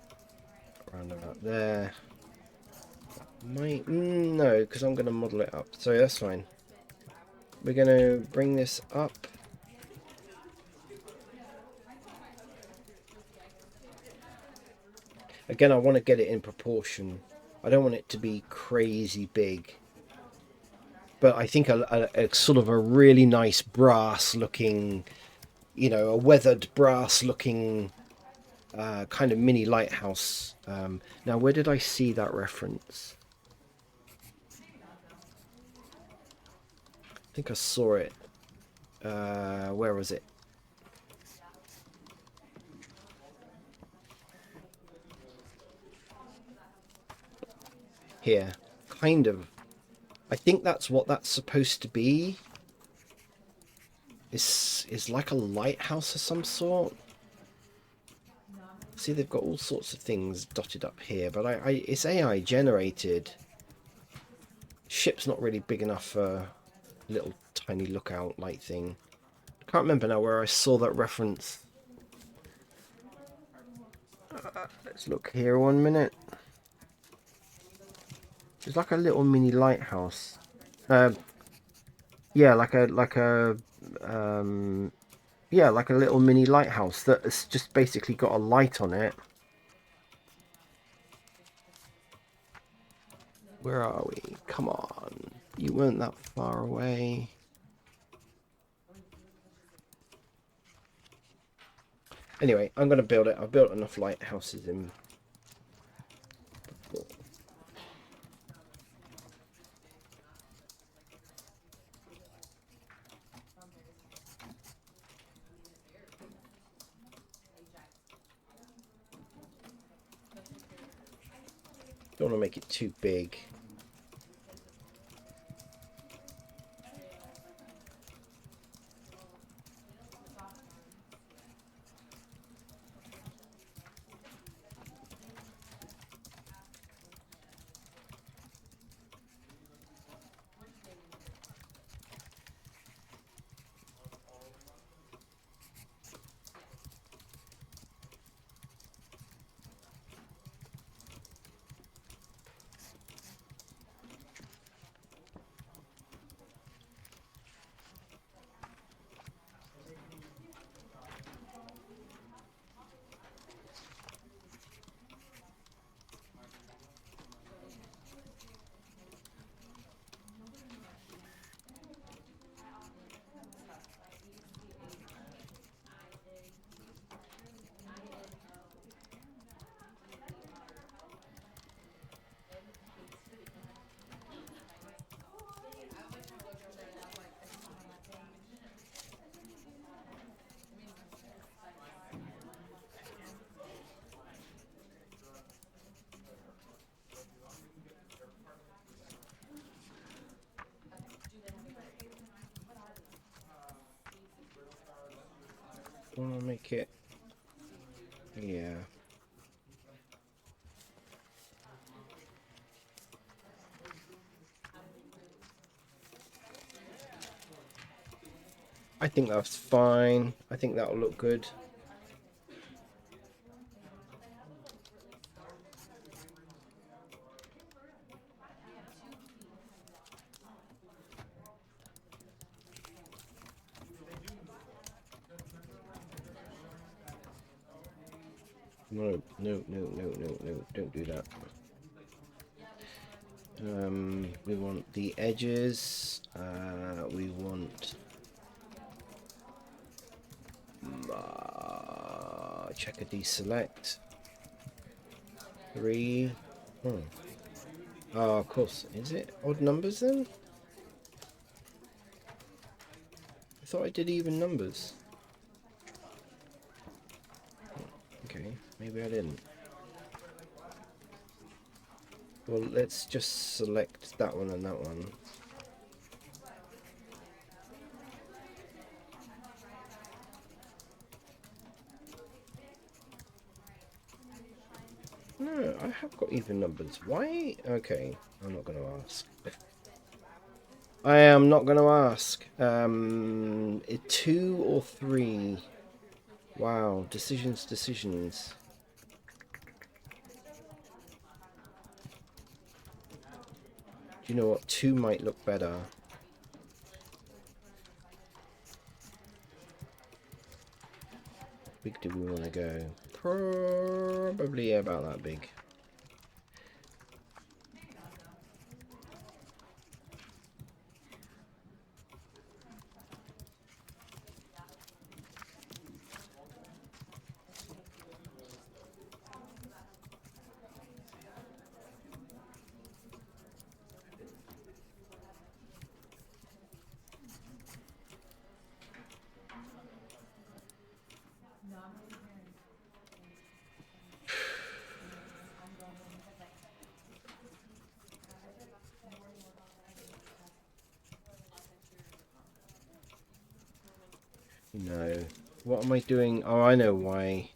Around about there. No, because I'm going to model it up. So that's fine. We're going to bring this up. Again, I want to get it in proportion. I don't want it to be crazy big. But I think a sort of a really nice brass looking, you know, a weathered brass looking kind of mini lighthouse. Now, where did I see that reference? I think I saw it. Where was it? Here. Kind of. I think that's what that's supposed to be. Is like a lighthouse of some sort. See, they've got all sorts of things dotted up here, but it's AI generated. Ship's not really big enough for a little tiny lookout light thing. I can't remember now where I saw that reference. Let's look here 1 minute. It's like a little mini lighthouse. Yeah, like a yeah, like a little mini lighthouse that's just basically got a light on it. Where are we? Come on. You weren't that far away. Anyway, I'm going to build it. I've built enough lighthouses in before. Don't want to make it too big. Want to make it, yeah. I think that's fine. I think that'll look good. No, no, no, no, no, no, don't do that. We want the edges. We want checker deselect 3. Oh, of course. Is it odd numbers then? I thought I did even numbers. Okay, maybe I didn't. Well, let's just select that one and that one. No, I have got even numbers. Why? Okay, I'm not going to ask. I am not going to ask. 2 or 3? Wow, decisions. Do you know what? 2 might look better. How big do we want to go? Probably about that big. No. What am I doing? Oh, I know why.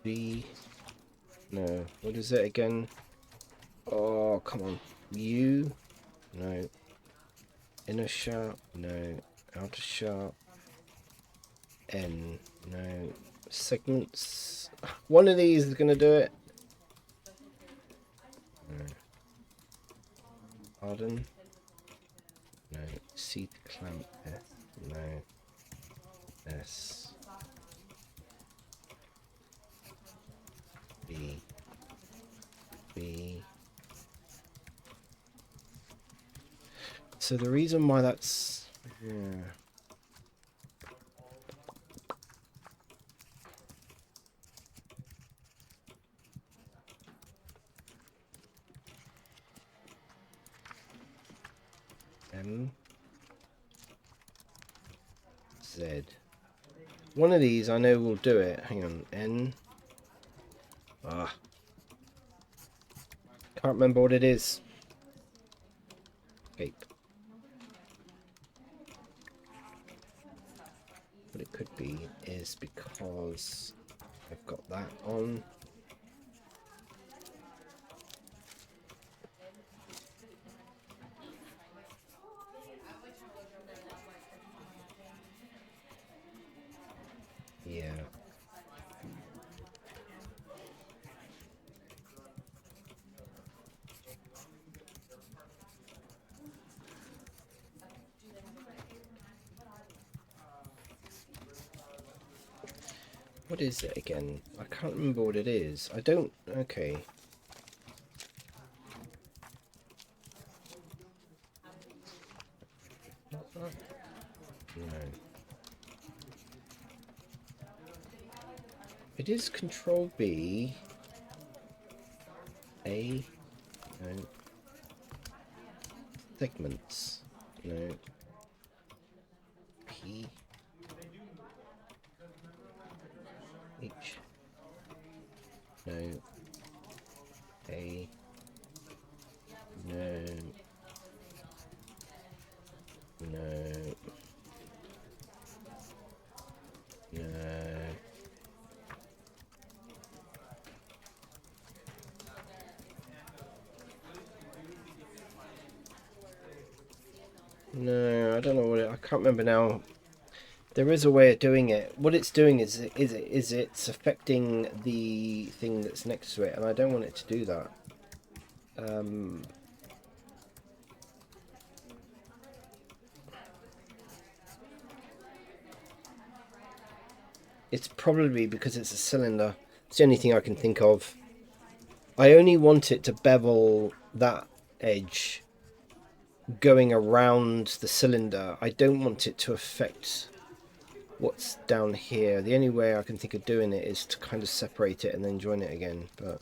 B. No. What is it again? Oh, come on. U. No. Inner sharp. No. Outer sharp. N. No. Segments. One of these is going to do it. No. Harden. No. Seat clamp S. No. S. B. B. So the reason why that's... Yeah. M Z. One of these I know will do it. Hang on. N. Ah. Can't remember what it is. Escape. What it could be is because I've got that on. Yeah. What is it again? I can't remember what it is. I don't... Okay. Not that? No. It is Control B. A. No. Segments. No. P. H. No. A. No. No. No. No, I don't know what it... I can't remember now. There is a way of doing it. What it's doing is it's affecting the thing that's next to it, and I don't want it to do that. It's probably because it's a cylinder. It's the only thing I can think of. I only want it to bevel that edge going around the cylinder. I don't want it to affect what's down here. The only way I can think of doing it is to kind of separate it and then join it again. But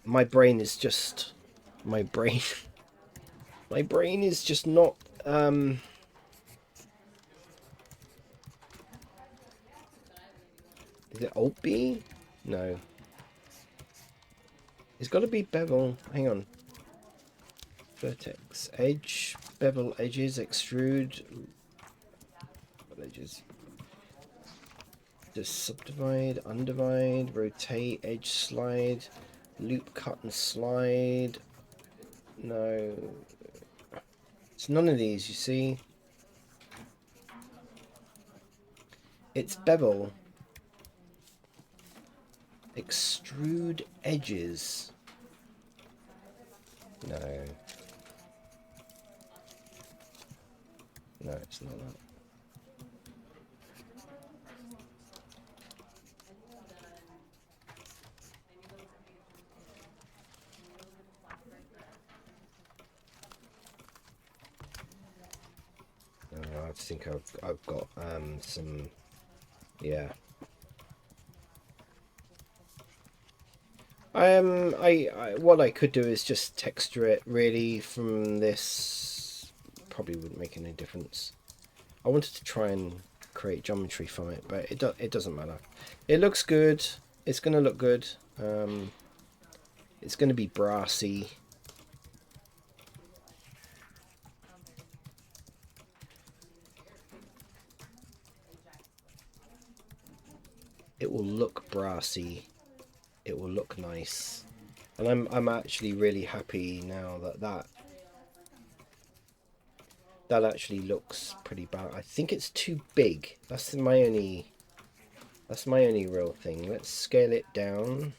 my brain is just... My brain... My brain is just not... Is it Alt B? No. It's got to be bevel. Hang on. Vertex. Edge. Bevel edges. Extrude. Edges. Just subdivide. Undivide. Rotate. Edge slide. Loop cut and slide. No. It's none of these, you see. It's bevel. Extrude edges. No. No, it's not that. No, I think I've got some... Yeah. What I could do is just texture it really from this. Probably wouldn't make any difference. I wanted to try and create geometry from it, but it doesn't matter. It looks good. It's gonna look good. It's gonna be brassy. It will look brassy. It will look nice, and I'm actually really happy now that actually looks pretty bad. I think it's too big. That's my only real thing. Let's scale it down.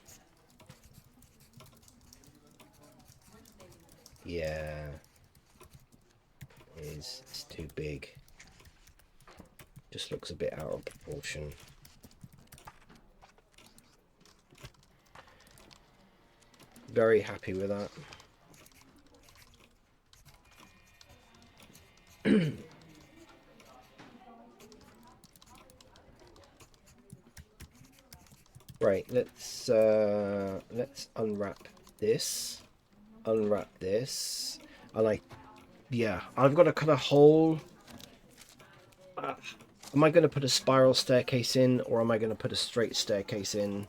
Yeah, it's too big. Just looks a bit out of proportion. Very happy with that. Right, let's unwrap this. Unwrap this. And yeah, I've got to cut a hole. Am I going to put a spiral staircase in, or am I going to put a straight staircase in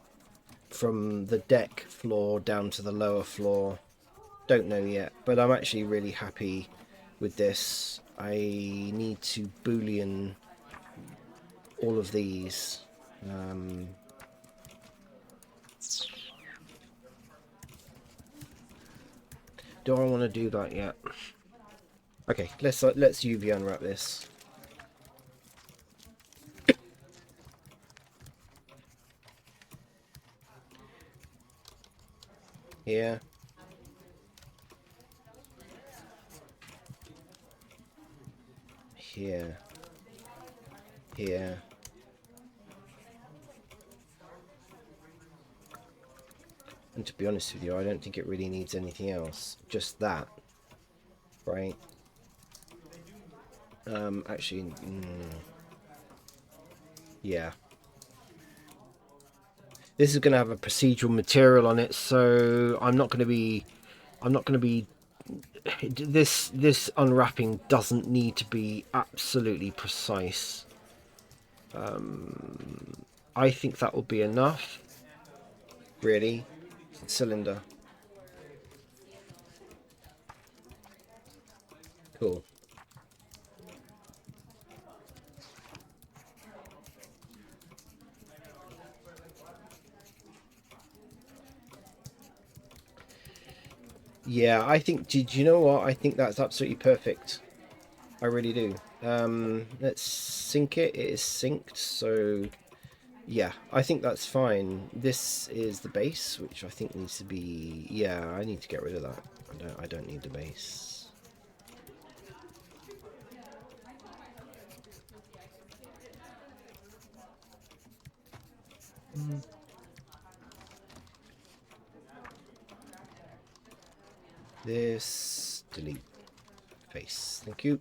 from the deck floor down to the lower floor? Don't know yet, but I'm actually really happy with this. I need to boolean all of these. Do I want to do that yet? Okay, let's UV unwrap this. Here. Here. Here. And to be honest with you, I don't think it really needs anything else. Just that. Right? Actually, yeah. This is going to have a procedural material on it, so I'm not going to be this unwrapping doesn't need to be absolutely precise. I think that will be enough. Really? Cylinder. Cool. Yeah, I think, did you know what? I think that's absolutely perfect. I really do. Let's sync it. It is synced, so yeah, I think that's fine. This is the base, which I think needs to be, yeah, I need to get rid of that. I don't need the base. This, delete face. Thank you.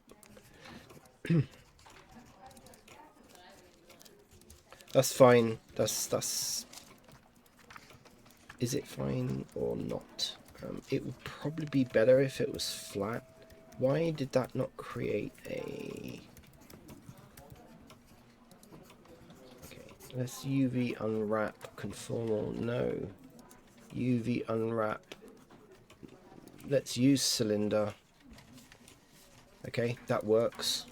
That's fine. That's. Is it fine or not? It would probably be better if it was flat. Why did that not create a? Okay, let's UV unwrap conformal. No, UV unwrap. Let's use cylinder. Okay, that works.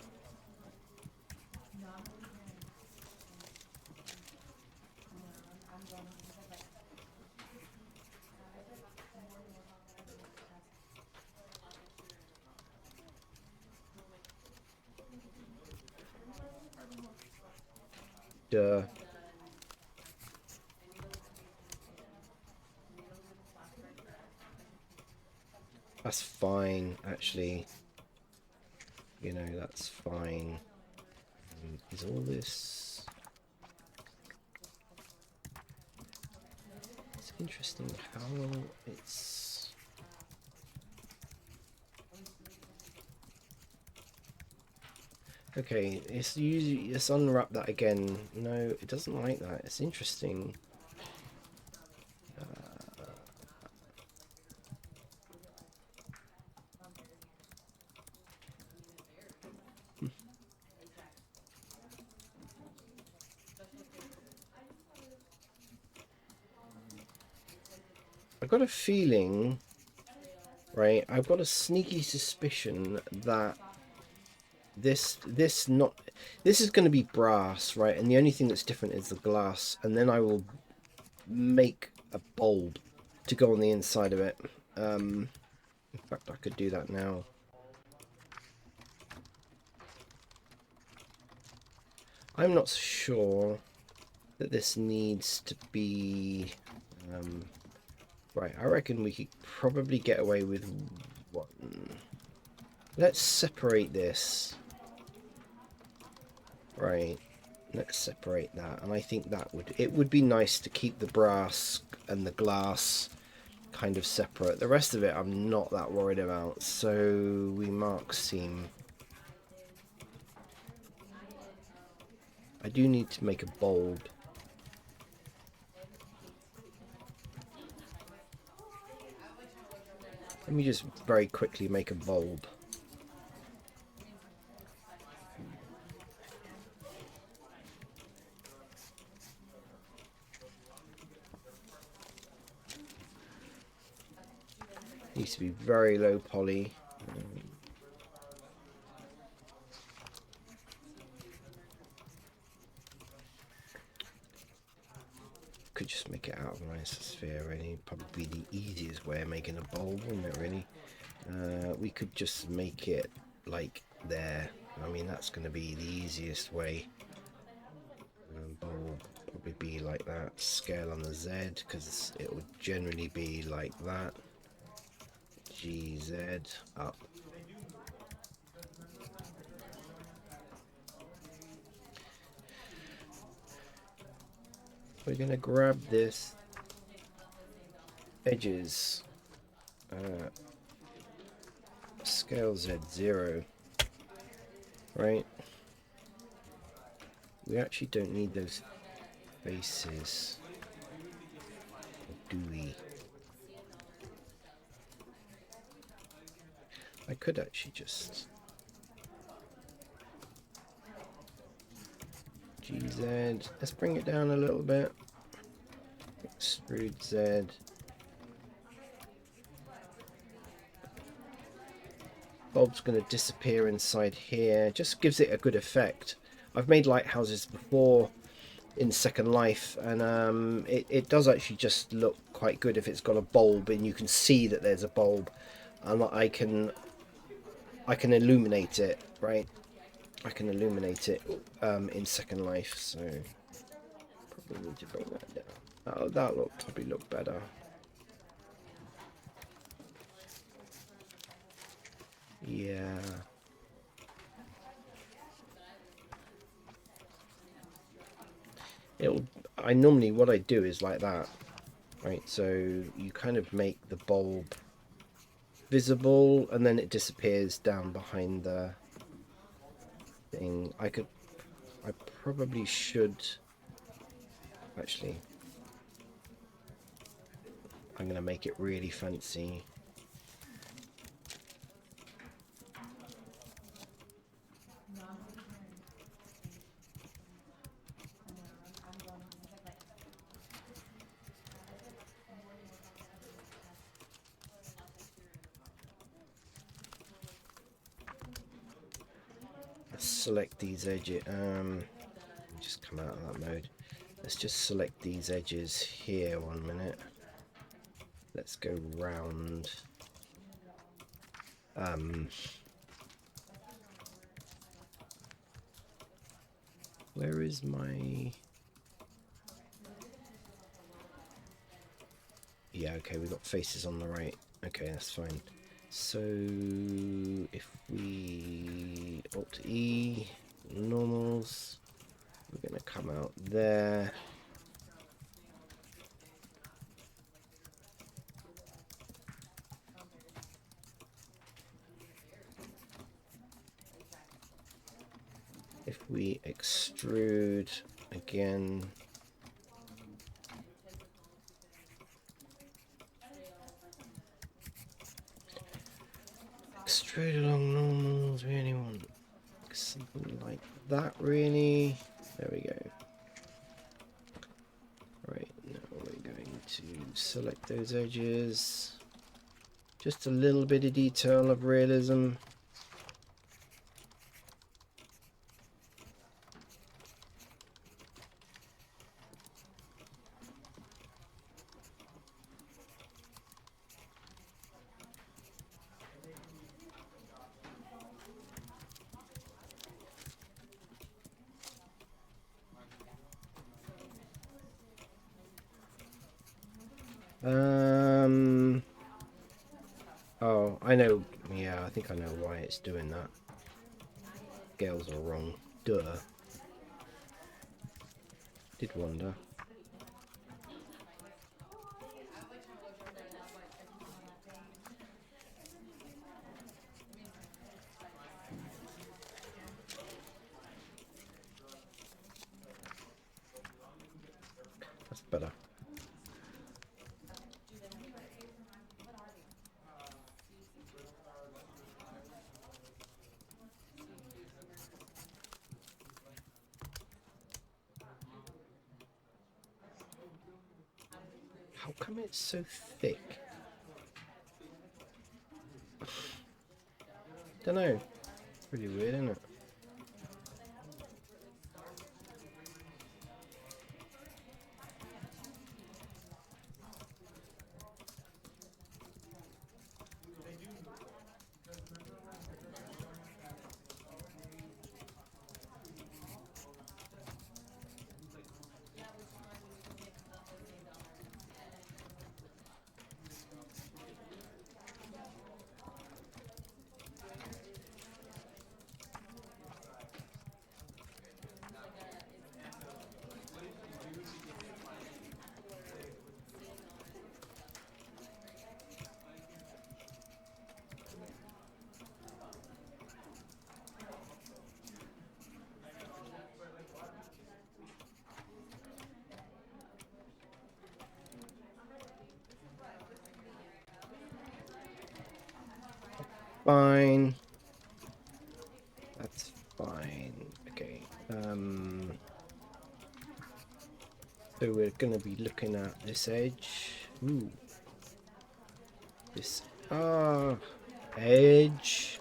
Duh. That's fine, actually. You know, that's fine. Is all this... It's interesting how it's... Okay, let's unwrap that again. No, it doesn't like that. It's interesting. I've got a feeling, right? I've got a sneaky suspicion that this is going to be brass, right? And the only thing that's different is the glass, and then I will make a bulb to go on the inside of it. In fact, I could do that now. I'm not sure that this needs to be right. I reckon we could probably get away with one. Let's separate this. Right, let's separate that, and I think that would be nice to keep the brass and the glass kind of separate. The rest of it I'm not that worried about, so we mark seam. I do need to make a bulb. Let me just very quickly make a bulb. Needs to be very low poly. Could just make it out of an isosphere, really. Probably the easiest way of making a bulb, wouldn't it, really? We could just make it like there. I mean, that's going to be the easiest way. Bulb probably be like that. Scale on the Z, because it would generally be like that. GZ up. We're going to grab this edges. Scale Z0. Right? We actually don't need those faces. Or do we? I could actually just GZ. Let's bring it down a little bit. Extrude Z. Bulb's going to disappear inside here. Just gives it a good effect. I've made lighthouses before in Second Life, and it does actually just look quite good if it's got a bulb and you can see that there's a bulb, and I can illuminate it, right? I can illuminate it in Second Life, so probably need to bring that down. Oh, that'll probably look better. Yeah. I normally, what I do is like that, right? So you kind of make the bulb visible and then it disappears down behind the thing. I probably should, actually, I'm going to make it really fancy. Select these edges. Just come out of that mode. Let's just select these edges here 1 minute. Let's go round. Where is my... Yeah, okay, we've got faces on the right. Okay, that's fine. So if we Alt E, normals, we're going to come out there. If we extrude again, extrude along normals, we only want something like that, really. There we go. Right, now we're going to select those edges. Just a little bit of detail of realism. Oh, I know. Yeah, I think I know why it's doing that. Scales are wrong. Duh. Did wonder. better. How come it's so thick? Don't know. Pretty weird, isn't it? Fine. That's fine. Okay. So we're going to be looking at this edge. Ooh. This edge.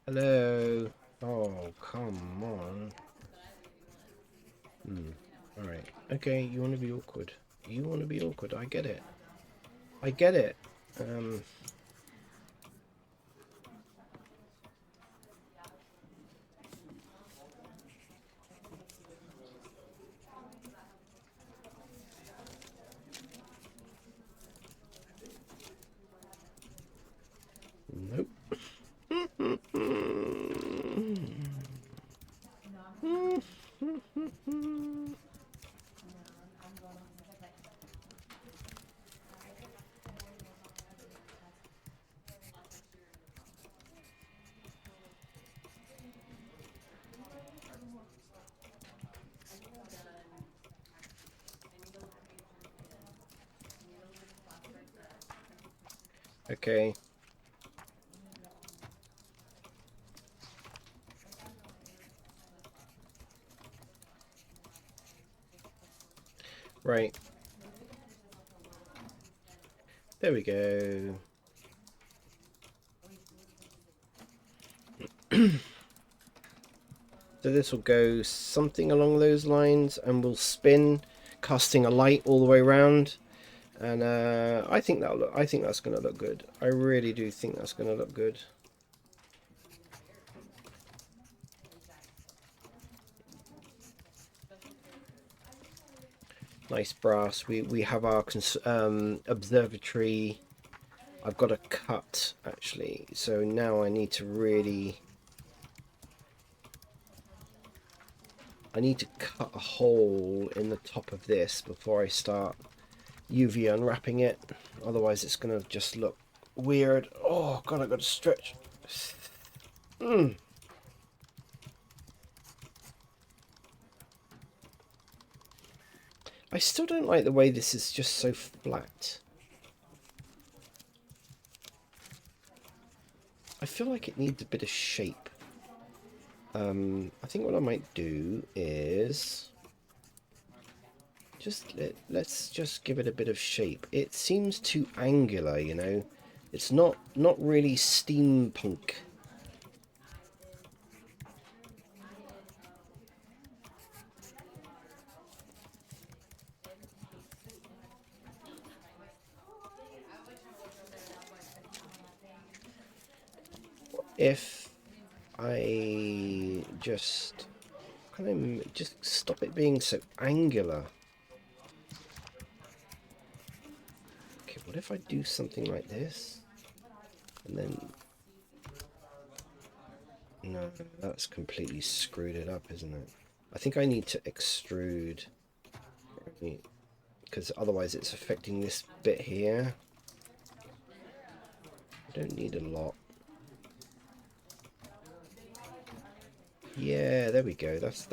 Hello. Oh, come on. Alright. Okay, you want to be awkward. You want to be awkward. I get it. I get it. Nope. Okay. Right. There we go. So this will go something along those lines, and we'll spin, casting a light all the way around. And I think that'll look. I think that's going to look good. I really do think that's going to look good. Nice brass. We have our observatory. I've got a cut actually, so now I need to really. I need to cut a hole in the top of this before I start UV unwrapping it. Otherwise, it's gonna just look weird. Oh god, I got to stretch. I still don't like the way this is just so flat. I feel like it needs a bit of shape. I think what I might do is let's just give it a bit of shape. It seems too angular, you know. It's not really steampunk. If I just kind of just stop it being so angular. Okay, what if I do something like this? And then... No, that's completely screwed it up, isn't it? I think I need to extrude. because otherwise it's affecting this bit here. I don't need a lot. Yeah, there we go. That's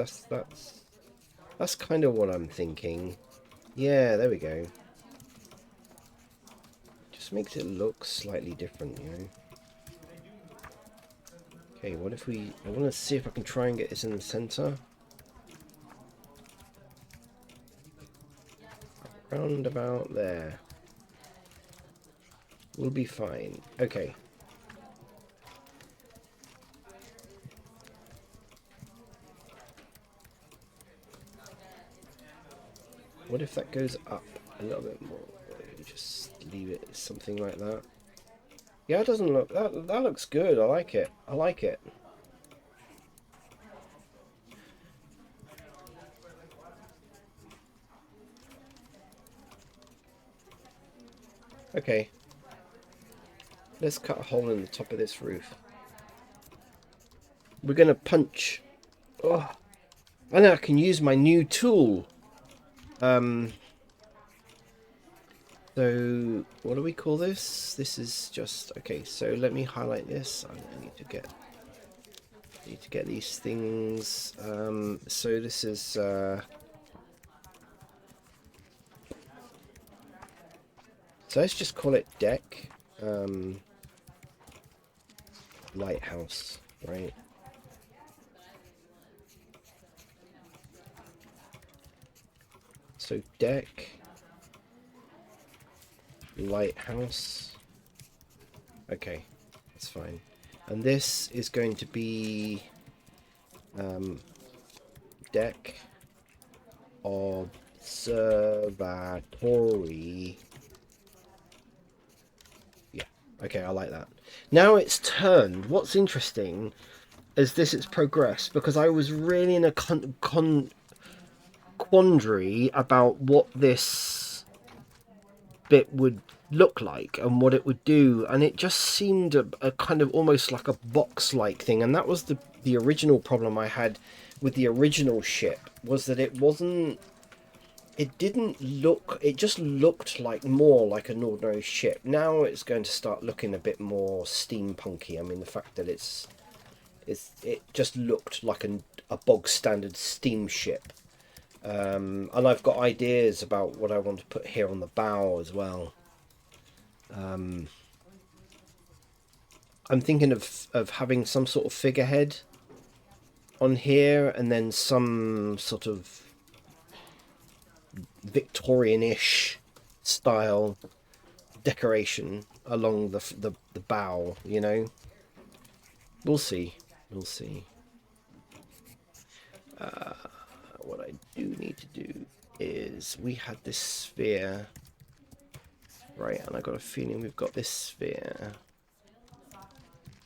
kind of what I'm thinking. Yeah, there we go. Just makes it look slightly different, you know. Okay, what if we... I want to see if I can try and get this in the center. Round about there. We'll be fine. Okay. What if that goes up a little bit more? Just leave it something like that. Yeah, it doesn't look... That looks good. I like it. I like it. Okay. Let's cut a hole in the top of this roof. We're going to punch. Oh, and then I can use my new tool. So what do we call this? This is just... Okay, so let me highlight this. I need to get these things. So this is... So let's just call it deck. Lighthouse, right? So deck, lighthouse. Okay, that's fine. And this is going to be deck, observatory. Yeah, okay, I like that. Now it's turned. What's interesting is it's progressed, because I was really in a quandary about what this bit would look like and what it would do, and it just seemed a kind of almost like a box-like thing, and that was the original problem I had with the original ship, was that it didn't look, it just looked like more like an ordinary ship. Now it's going to start looking a bit more steampunky. I mean, the fact that it just looked like a bog standard steamship. And I've got ideas about what I want to put here on the bow as well. I'm thinking of having some sort of figurehead on here, and then some sort of Victorian-ish style decoration along the bow, you know. We'll see. What I do need to do is, we had this sphere, right, and I got a feeling we've got this sphere,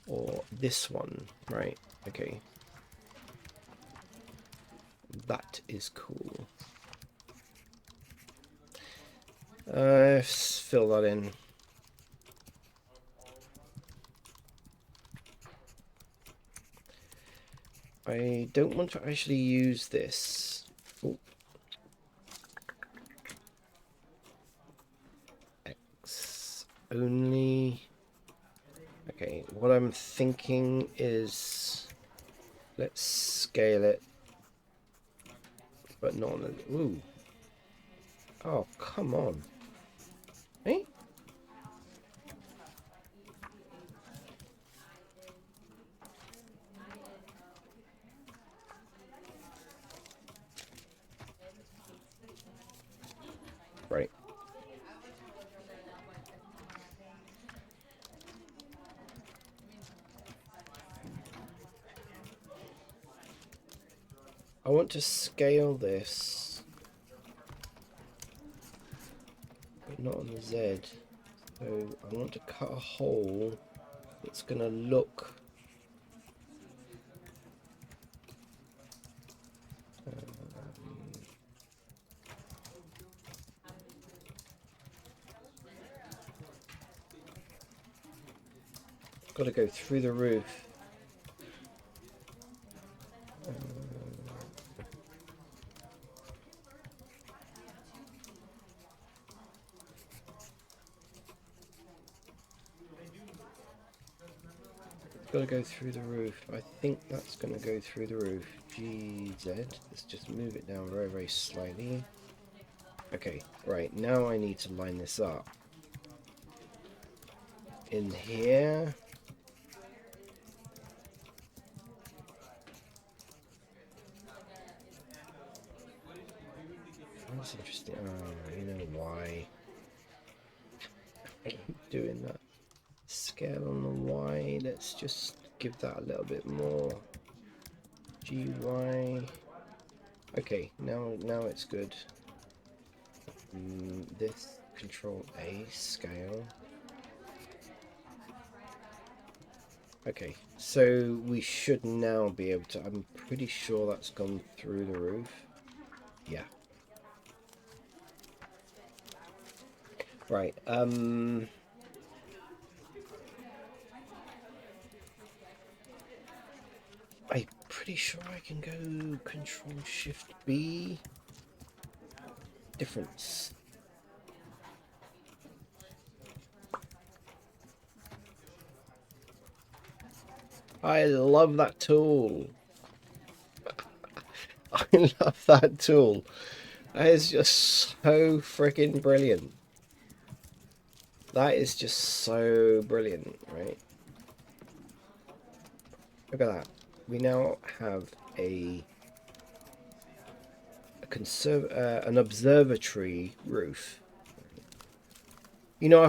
or this one, right? Okay, that is cool. Let's fill that in. I don't want to actually use this. Ooh. X only. Okay, what I'm thinking is, let's scale it, but not on the... Ooh. Oh, come on. Hey? Right. I want to scale this, but not on the Z. So I want to cut a hole that's going to look... got to go through the roof. got to go through the roof. I think that's going to go through the roof. GZ. Let's just move it down very, very slightly. Okay, right. Now I need to line this up. In here. That's interesting. Oh, you know why. I keep doing that. Scale on the Y. Let's just give that a little bit more. GY. Okay, now it's good. This Control A scale. Okay, so we should now be able to. I'm pretty sure that's gone through the roof. Yeah. Right. I'm pretty sure I can go Control Shift B. Difference. I love that tool. I love that tool. That is just so freaking brilliant. That is just so brilliant, right? Look at that. We now have an observatory roof. You know,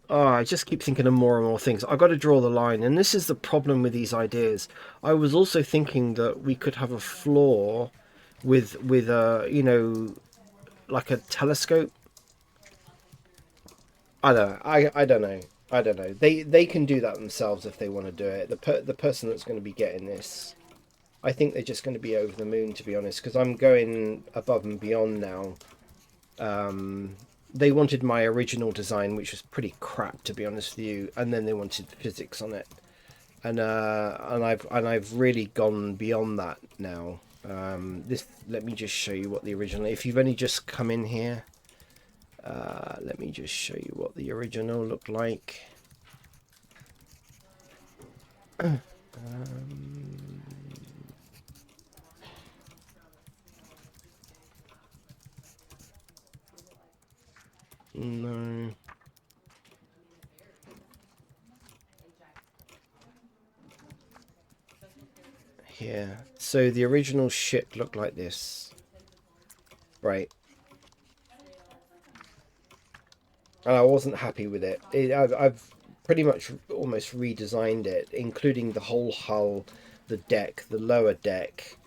I just keep thinking of more and more things. I've got to draw the line, and this is the problem with these ideas. I was also thinking that we could have a floor with a, you know, like a telescope. I don't know. I don't know. I don't know. They can do that themselves if they want to do it. The person that's going to be getting this, I think they're just going to be over the moon, to be honest, because I'm going above and beyond now. They wanted my original design, which was pretty crap, to be honest with you, and then they wanted physics on it, and I've really gone beyond that now. Let me just show you what the original. If you've only just come in here, let me just show you what the original looked like. No. Here. So the original ship looked like this. Right. And I wasn't happy with it. I've pretty much almost redesigned it, including the whole hull, the deck, the lower deck,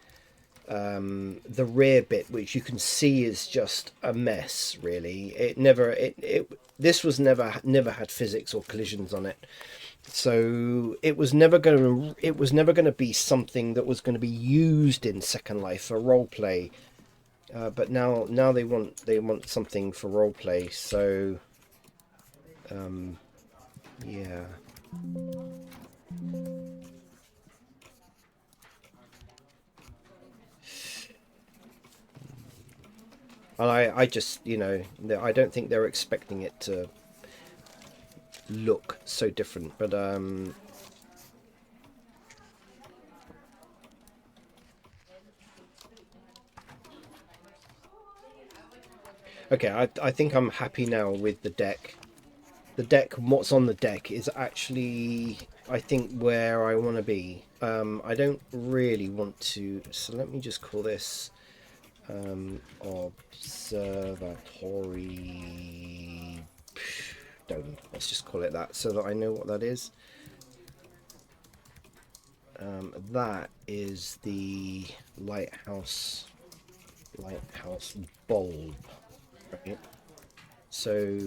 the rear bit, which you can see is just a mess. Really, this was never had physics or collisions on it, so it was never going to be something that was going to be used in Second Life for role play. But now they want something for role play. So yeah. And I just, you know, I don't think they're expecting it to look so different, but okay, I think I'm happy now with the deck. The deck, what's on the deck is actually, I think, where I want to be. I don't really want to, so let me just call this observatory dome. Let's just call it that so that I know what that is. That is the lighthouse bulb, right? So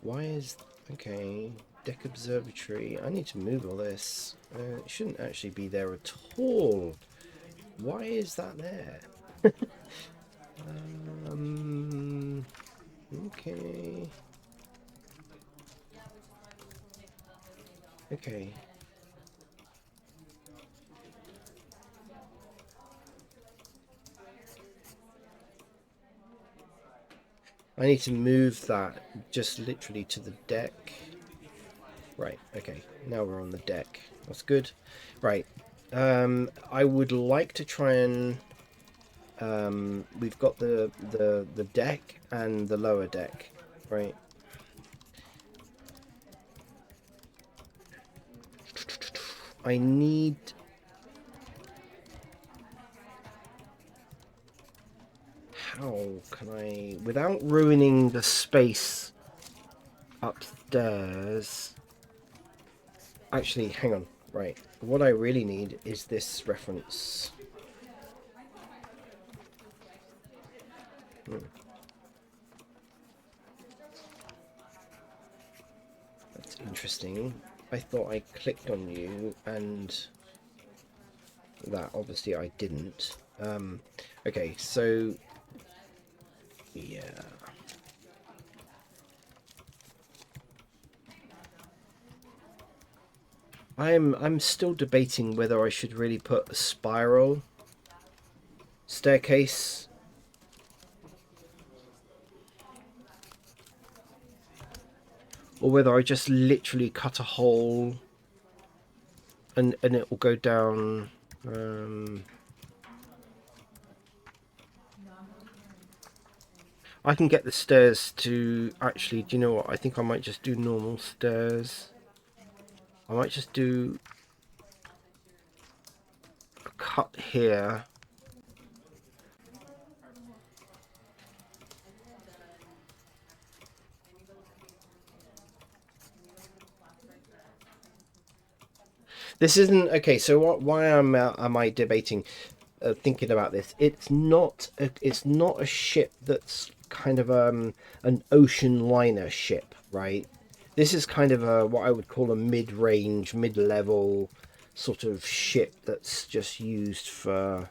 why is okay deck observatory? I need to move all this. It shouldn't actually be there at all. Why is that there? Okay. Okay. I need to move that just literally to the deck. Right, okay. Now we're on the deck. That's good. Right. I would like to try and we've got the deck and the lower deck, right? I need how can I without ruining the space upstairs. Actually, hang on. Right. What I really need is this reference. Hmm. That's interesting. I thought I clicked on you and that obviously I didn't. Okay, so yeah. I'm still debating whether I should really put a spiral staircase or whether I just literally cut a hole and it will go down. I can get the stairs to actually. Do you know what? I think I might just do normal stairs. I might just do a cut here. This isn't okay. So what? Why am I debating, thinking about this? It's not a ship that's kind of an ocean liner ship, right? This is kind of a what I would call a mid-range, mid-level sort of ship that's just used for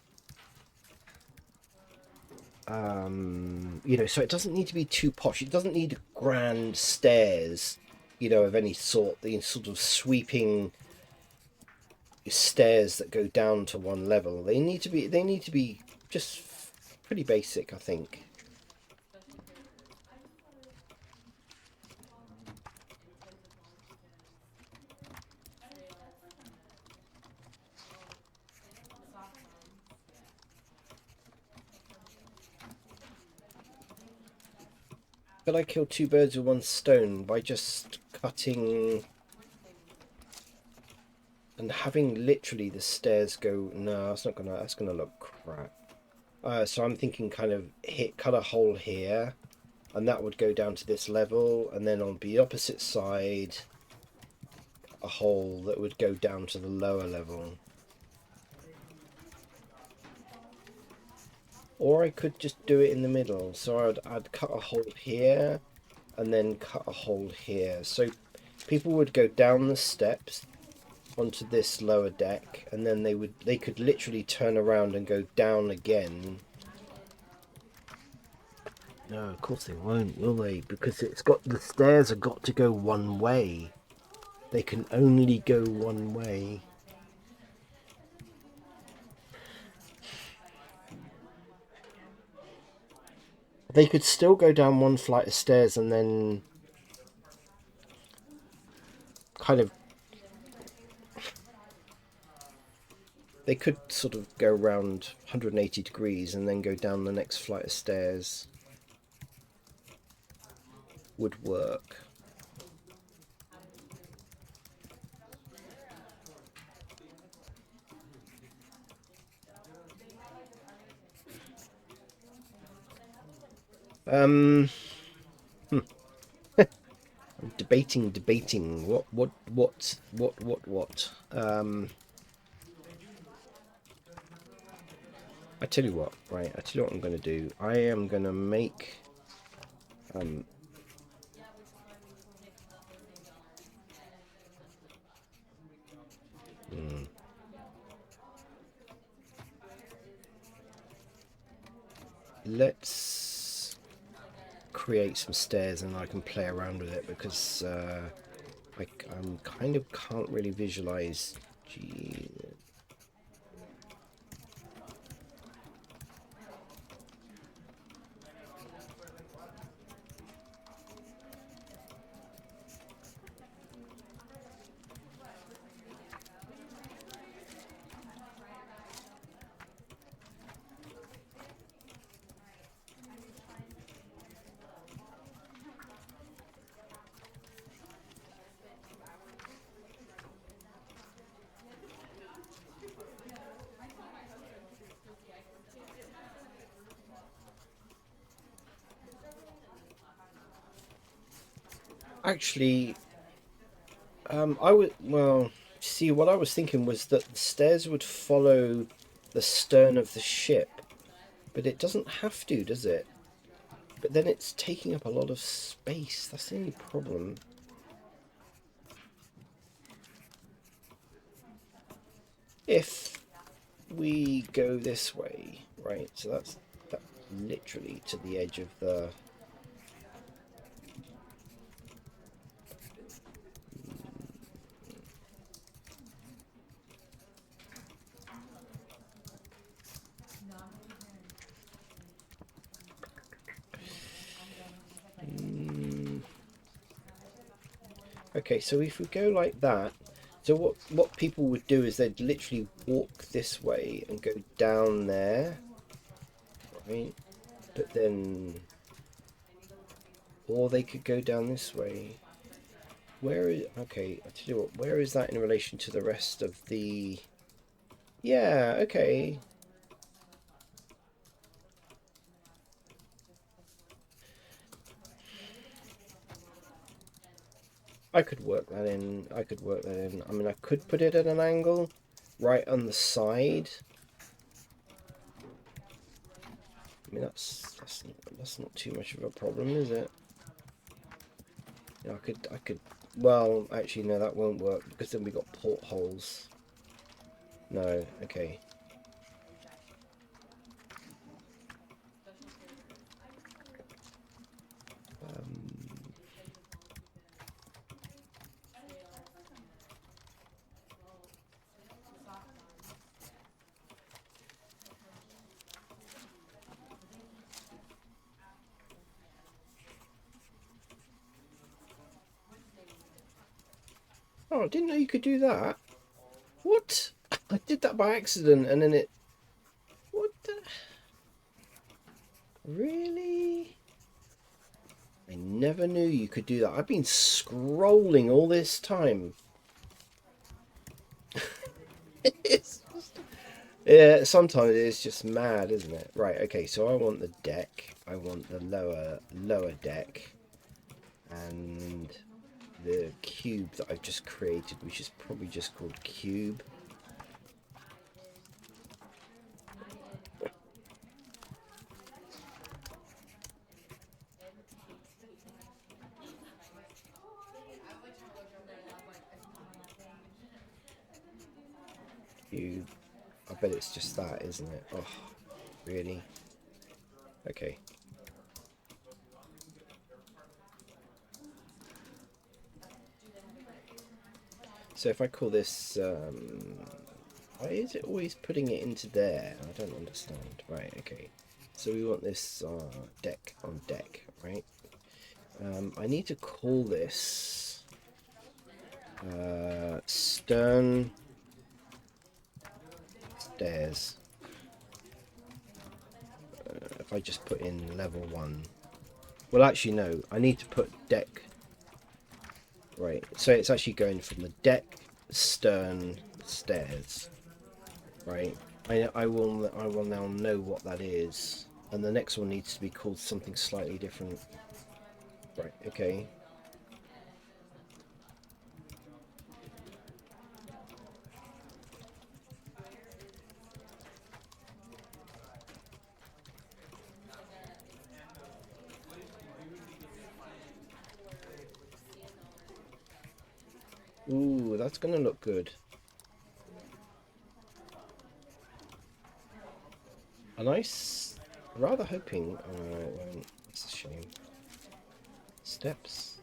so it doesn't need to be too posh. It doesn't need grand stairs, of any sort. The sort of sweeping stairs that go down to one level. They need to be just pretty basic, I think. But I kill two birds with one stone by just cutting and having literally the stairs go. No, that's not gonna. That's gonna look crap. So I'm thinking kind of cut a hole here, and that would go down to this level, and then on the opposite side, a hole that would go down to the lower level. Or I could just do it in the middle. So I'd cut a hole here, and then cut a hole here. So people would go down the steps onto this lower deck, and then they could literally turn around and go down again. No, of course they won't, will they? Because the stairs have got to go one way. They can only go one way. They could still go down one flight of stairs and then kind of they could sort of go around 180 degrees and then go down the next flight of stairs. Would work. I'm debating. What? I tell you what, right? I tell you what I'm going to do. I am going to make um. hmm, let's create some stairs and I can play around with it because I'm kind of can't really visualize. Gee. Actually, I would, well, see, what I was thinking was that the stairs would follow the stern of the ship, but it doesn't have to, does it? But then it's taking up a lot of space. That's the only problem. If we go this way, right? So that's literally to the edge of the. Okay, so if we go like that, so what people would do is they'd literally walk this way and go down there, right? But then, or they could go down this way. Where is, okay, I'll tell you what, where is that in relation to the rest of the, yeah, okay. I could work that in, I could work that in. I mean, I could put it at an angle right on the side. I mean, that's not too much of a problem, is it? Yeah, I could, well, actually, no, that won't work because then we got portholes. No, okay. Oh, I didn't know you could do that. What? I did that by accident and then it... What the... Really? I never knew you could do that. I've been scrolling all this time. It's just... Yeah, sometimes it's just mad, isn't it? Right, okay, so I want the deck. I want the lower deck. And the cube that I've just created, which is probably just called cube. Cube. I bet it's just that, isn't it? Oh, really? Okay. So if I call this, why is it always putting it into there? I don't understand. Right, okay. So we want this deck on deck, right? I need to call this stern stairs. If I just put in level 1. Well, actually, no. I need to put deck. Right, so it's actually going from the deck, stern, stairs. Right, I will now know what that is, and the next one needs to be called something slightly different. Right, okay. Ooh, that's gonna look good. A nice, rather hoping. It's a shame. Steps.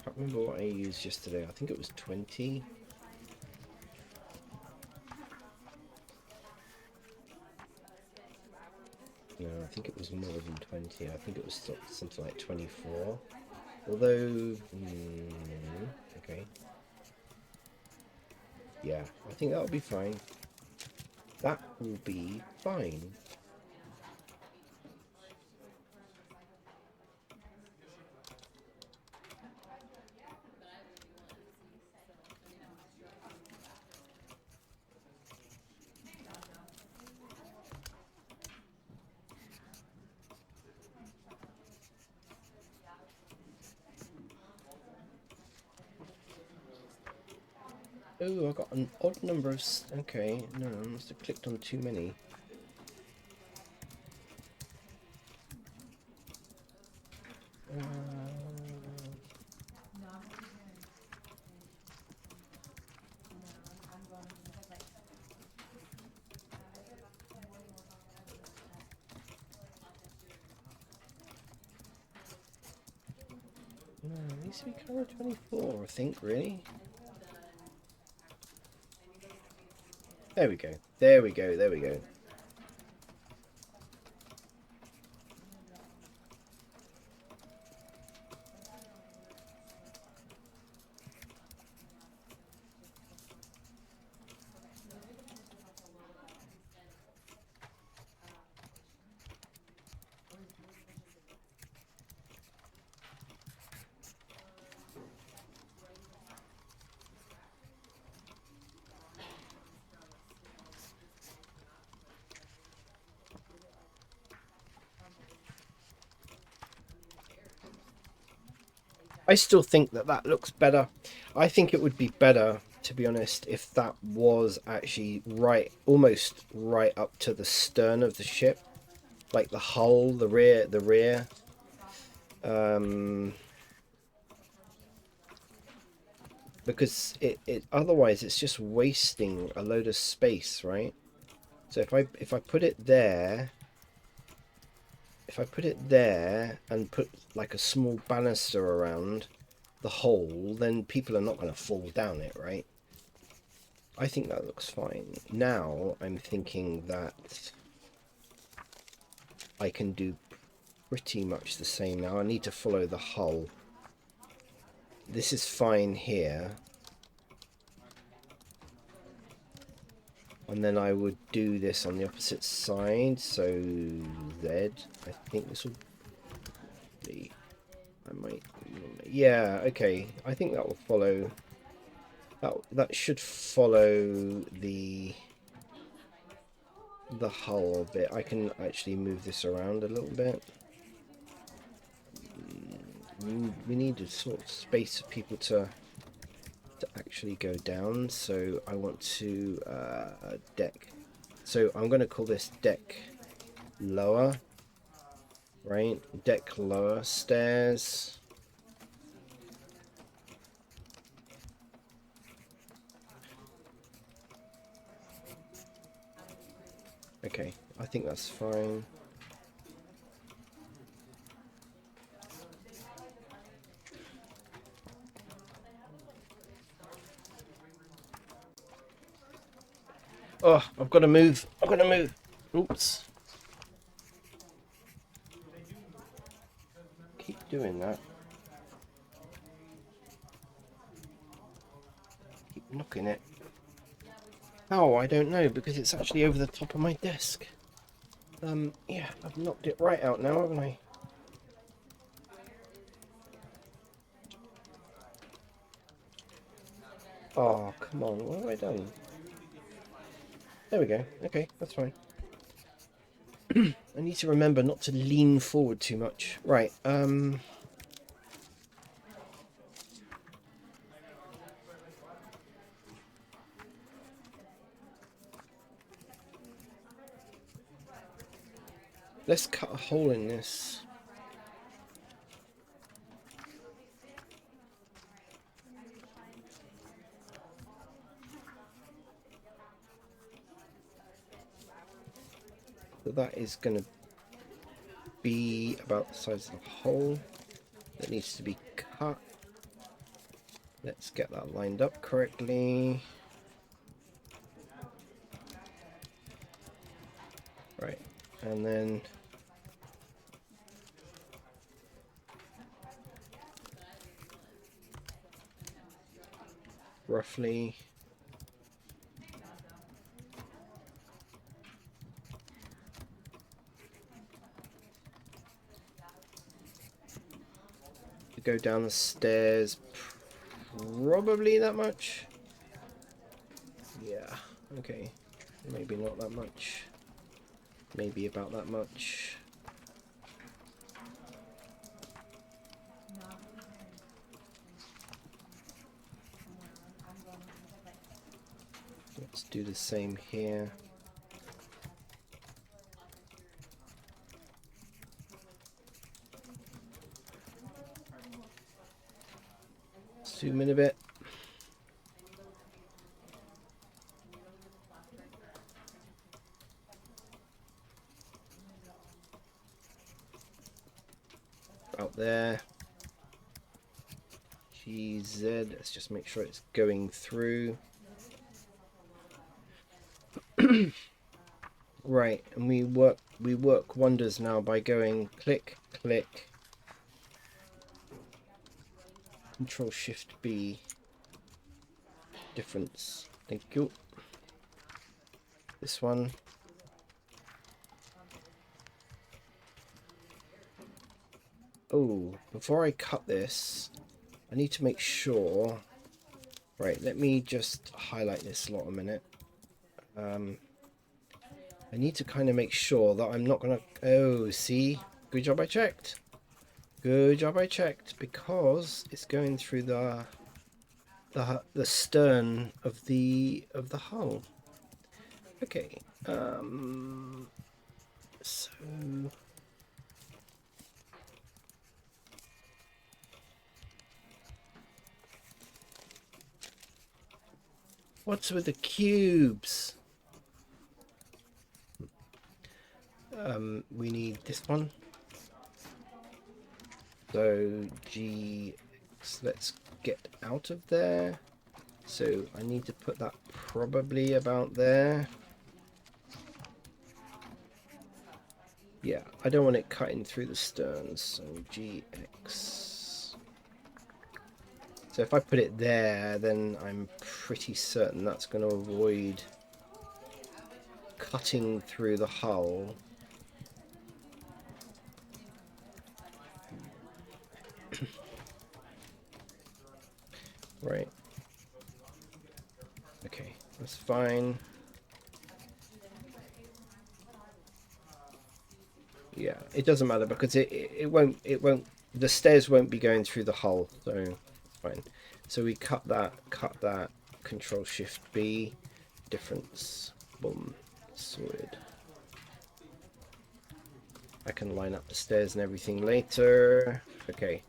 Can't remember what I used yesterday. I think it was 20. No, I think it was more than 20. I think it was something like 24. Although, okay. Yeah, I think that'll be fine. That will be fine. Oh, I got an odd number of... Okay, no, I must have clicked on too many. No, it needs to be color 24, I think, really. There we go. There we go. There we go. I still think that that looks better. I think it would be better, to be honest, if that was actually right, almost right up to the stern of the ship, like the hull, the rear. Because it otherwise it's just wasting a load of space, right? So if I put it there, if I put it there and put like a small banister around the hole, then people are not going to fall down it, right? I think that looks fine. Now I'm thinking that I can do pretty much the same now. I need to follow the hull. This is fine here. And then I would do this on the opposite side. So Z, I think this will be... I might... Yeah, okay. I think that will follow... That should follow the hull bit. I can actually move this around a little bit. We need a sort of space for people to actually go down, so I want to deck. So I'm going to call this deck lower, right? Deck lower, stairs. Okay, I think that's fine. Oh, I've got to move. I've got to move. Oops. Keep doing that. Keep knocking it. Oh, I don't know, because it's actually over the top of my desk. Yeah, I've knocked it right out now, haven't I? Oh, come on, what have I done? There we go. Okay, that's fine. I need to remember not to lean forward too much. Right, let's cut a hole in this. So that is going to be about the size of the hole that needs to be cut. Let's get that lined up correctly. Right, and then roughly to go down the stairs, probably that much. Yeah, okay, maybe not that much, maybe about that much. Let's do the same here. Zoom in a bit. Out there. GZ. Let's just make sure it's going through. Right, and we work wonders now by going click, click, Control Shift B. Difference. Thank you. This one. Oh, before I cut this, I need to make sure. Right, let me just highlight this a minute. I need to kind of make sure that I'm not gonna. Oh, see, good job I checked. Good job I checked, because it's going through the stern of the hull. Okay. So. What's with the cubes? We need this one. So G, let's get out of there. So I need to put that probably about there. Yeah, I don't want it cutting through the stern, so GX. So if I put it there, then I'm pretty certain that's going to avoid cutting through the hull. Right. Okay, that's fine. Yeah, it doesn't matter because it won't the stairs won't be going through the hull, so it's fine. So we cut that, Control Shift B, difference, boom, sorted. I can line up the stairs and everything later. Okay.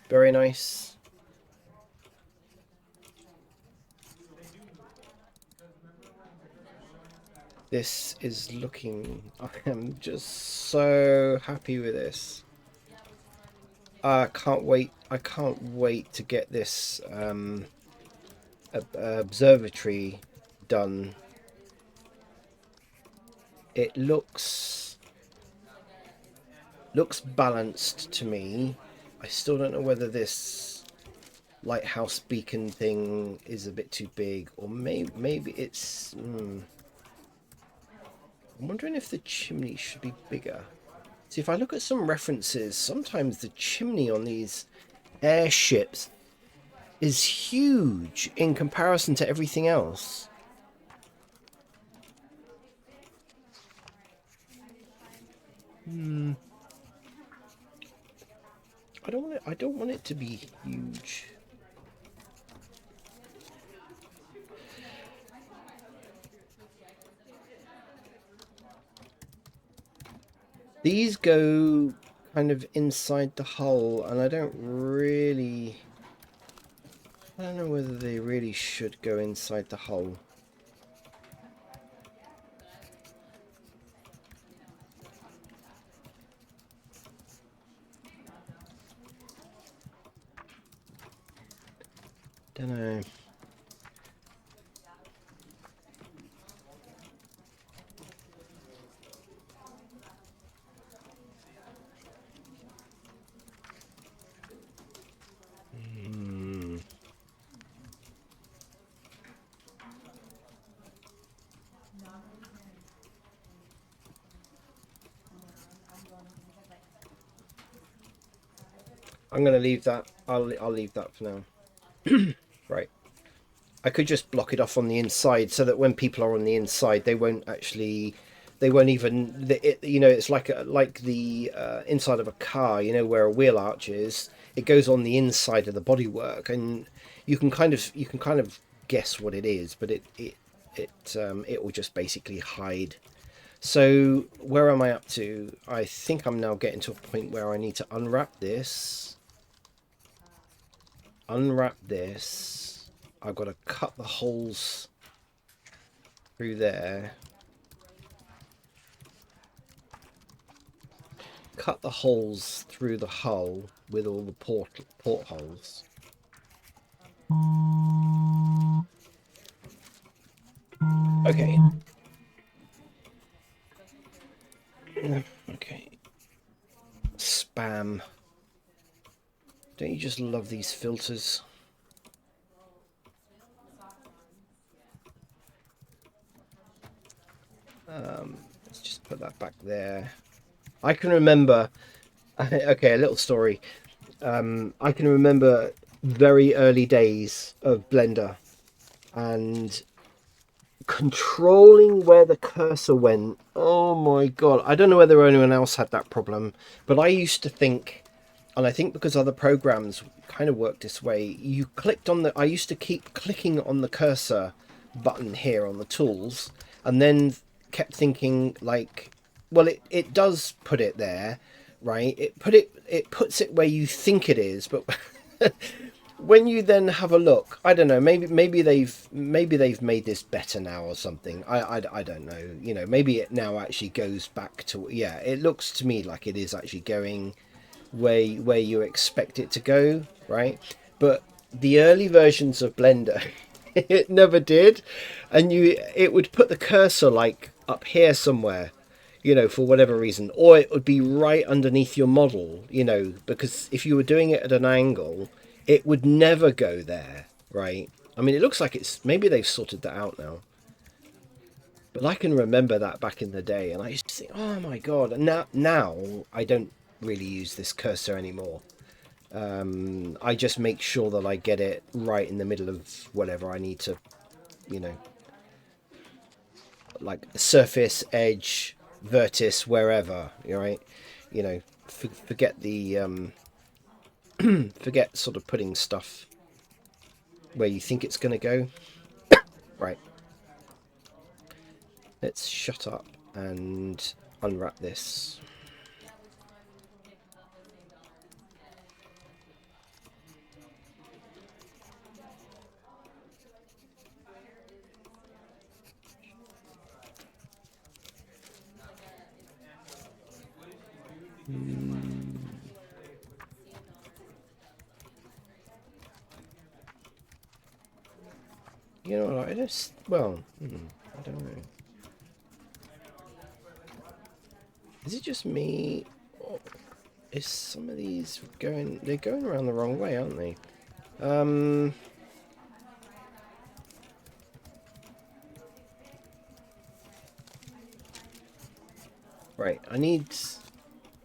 Very nice. This is looking... I am just so happy with this. I can't wait. I can't wait to get this observatory done. It looks balanced to me. I still don't know whether this lighthouse beacon thing is a bit too big, or maybe it's... I'm wondering if the chimney should be bigger. See, if I look at some references, sometimes the chimney on these airships is huge in comparison to everything else. I don't want it to be huge. These go kind of inside the hull, and I don't know whether they really should go inside the hull. Don't know. I'm going to leave that. I'll leave that for now. Right. I could just block it off on the inside so that when people are on the inside, they won't even. You know, it's like the inside of a car. You know, where a wheel arch is. it goes on the inside of the bodywork, and you can kind of guess what it is, but it will just basically hide. So where am I up to? I think I'm now getting to a point where I need to unwrap this. Unwrap this. I've got to cut the holes through there. Cut the holes through the hull with all the portholes. Okay. Okay. Spam. Don't you just love these filters? Let's just put that back there. I can remember. Okay, a little story. I can remember very early days of Blender and controlling where the cursor went. Oh my god. I don't know whether anyone else had that problem, but I used to think, and I think because other programs kind of work this way, you clicked on the, I used to keep clicking on the cursor button here on the tools, and then kept thinking like, well, it does put it there, right? It puts it where you think it is, but when you then have a look, I don't know, maybe they've made this better now or something. I don't know. You know, maybe it now actually goes back to, yeah, it looks to me like it is actually going where you expect it to go, right? But the early versions of Blender, it never did, and it would put the cursor like up here somewhere, you know, for whatever reason, or it would be right underneath your model, you know, because if you were doing it at an angle, it would never go there, right? I mean, it looks like it's, maybe they've sorted that out now, but I can remember that back in the day, and I used to think, oh my god. And now I don't really use this cursor anymore. I just make sure that I get it right in the middle of whatever I need to, you know, like surface, edge, vertex, wherever, right? You know, forget the forget sort of putting stuff where you think it's going to go. Right. Let's shut up and unwrap this. You know what? I just, well, I don't know. Is it just me? Or is some of these going? They're going around the wrong way, aren't they? Right. I need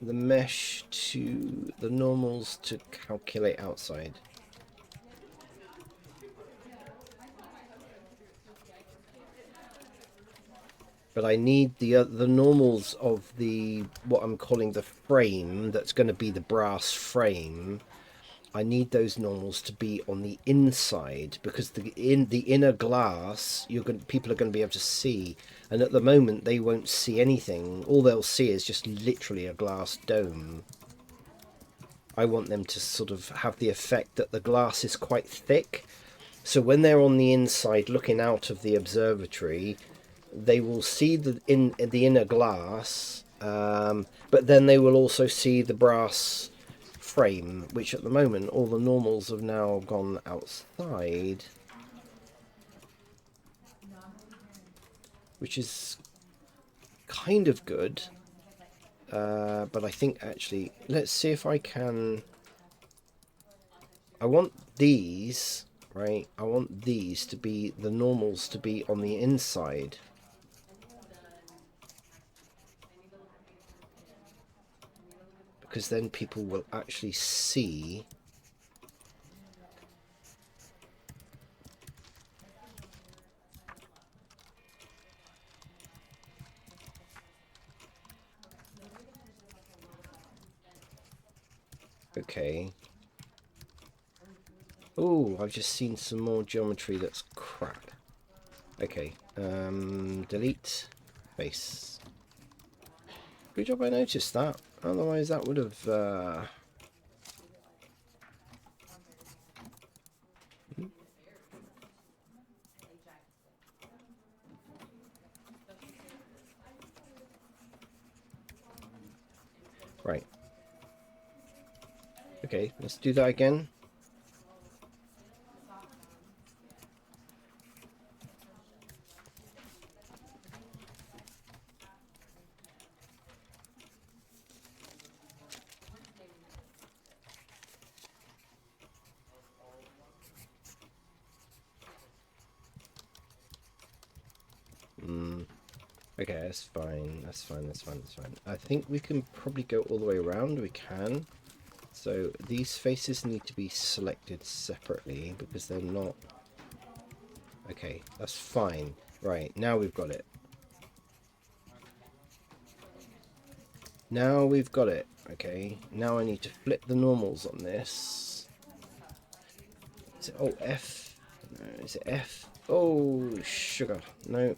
the mesh to the normals to calculate outside. But I need the normals of the, what I'm calling the frame, that's going to be the brass frame. I need those normals to be on the inside, because the inner glass, people are going to be able to see, and at the moment they won't see anything. All they'll see is just literally a glass dome. I want them to sort of have the effect that the glass is quite thick, so when they're on the inside looking out of the observatory, they will see the inner glass, but then they will also see the brass frame, which at the moment all the normals have now gone outside, which is kind of good. But I think actually, let's see if I can. I want these, right? I want these to be the normals to be on the inside. Because then people will actually see. Okay. Oh, I've just seen some more geometry that's crap. Okay, delete face. Good job I noticed that. Otherwise that would have... Right. Okay, let's do that again. Okay, that's fine. That's fine. That's fine. That's fine. I think we can probably go all the way around. We can. So these faces need to be selected separately because they're not... Okay, that's fine. Right, now we've got it. Now we've got it. Okay, now I need to flip the normals on this. Is it, oh, F? No, is it F? Oh, sugar. No.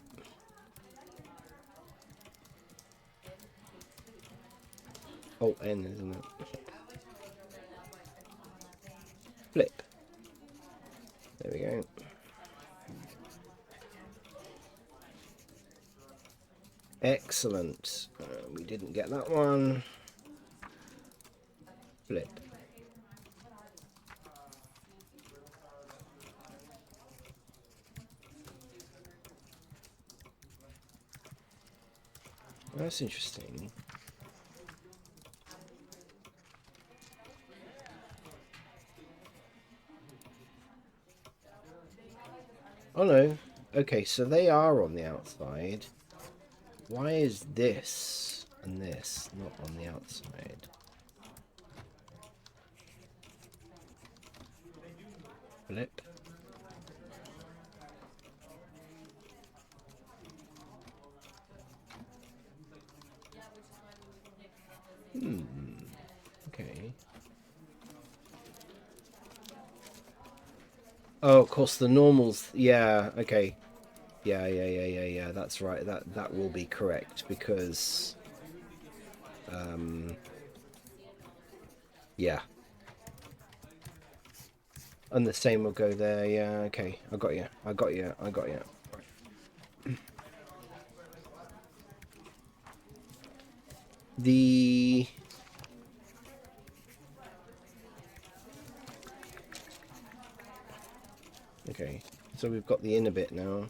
Alt N, isn't it? Flip. There we go. Excellent. We didn't get that one. Flip. That's interesting. Oh no. Okay, so they are on the outside. Why is this and this not on the outside? Flip. Okay. Oh, of course, the normals. Yeah, okay. Yeah. That's right. That will be correct because... yeah. And the same will go there. Yeah, okay. I got you. I got you. I got you. The... Okay. So we've got the inner bit now.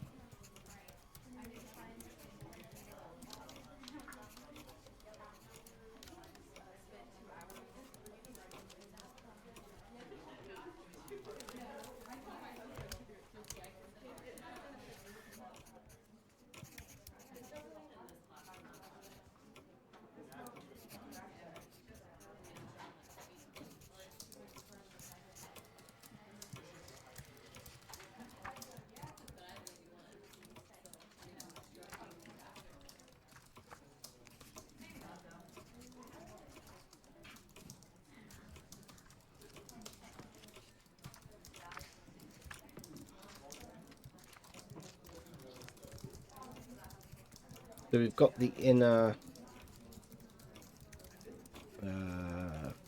So we've got the inner...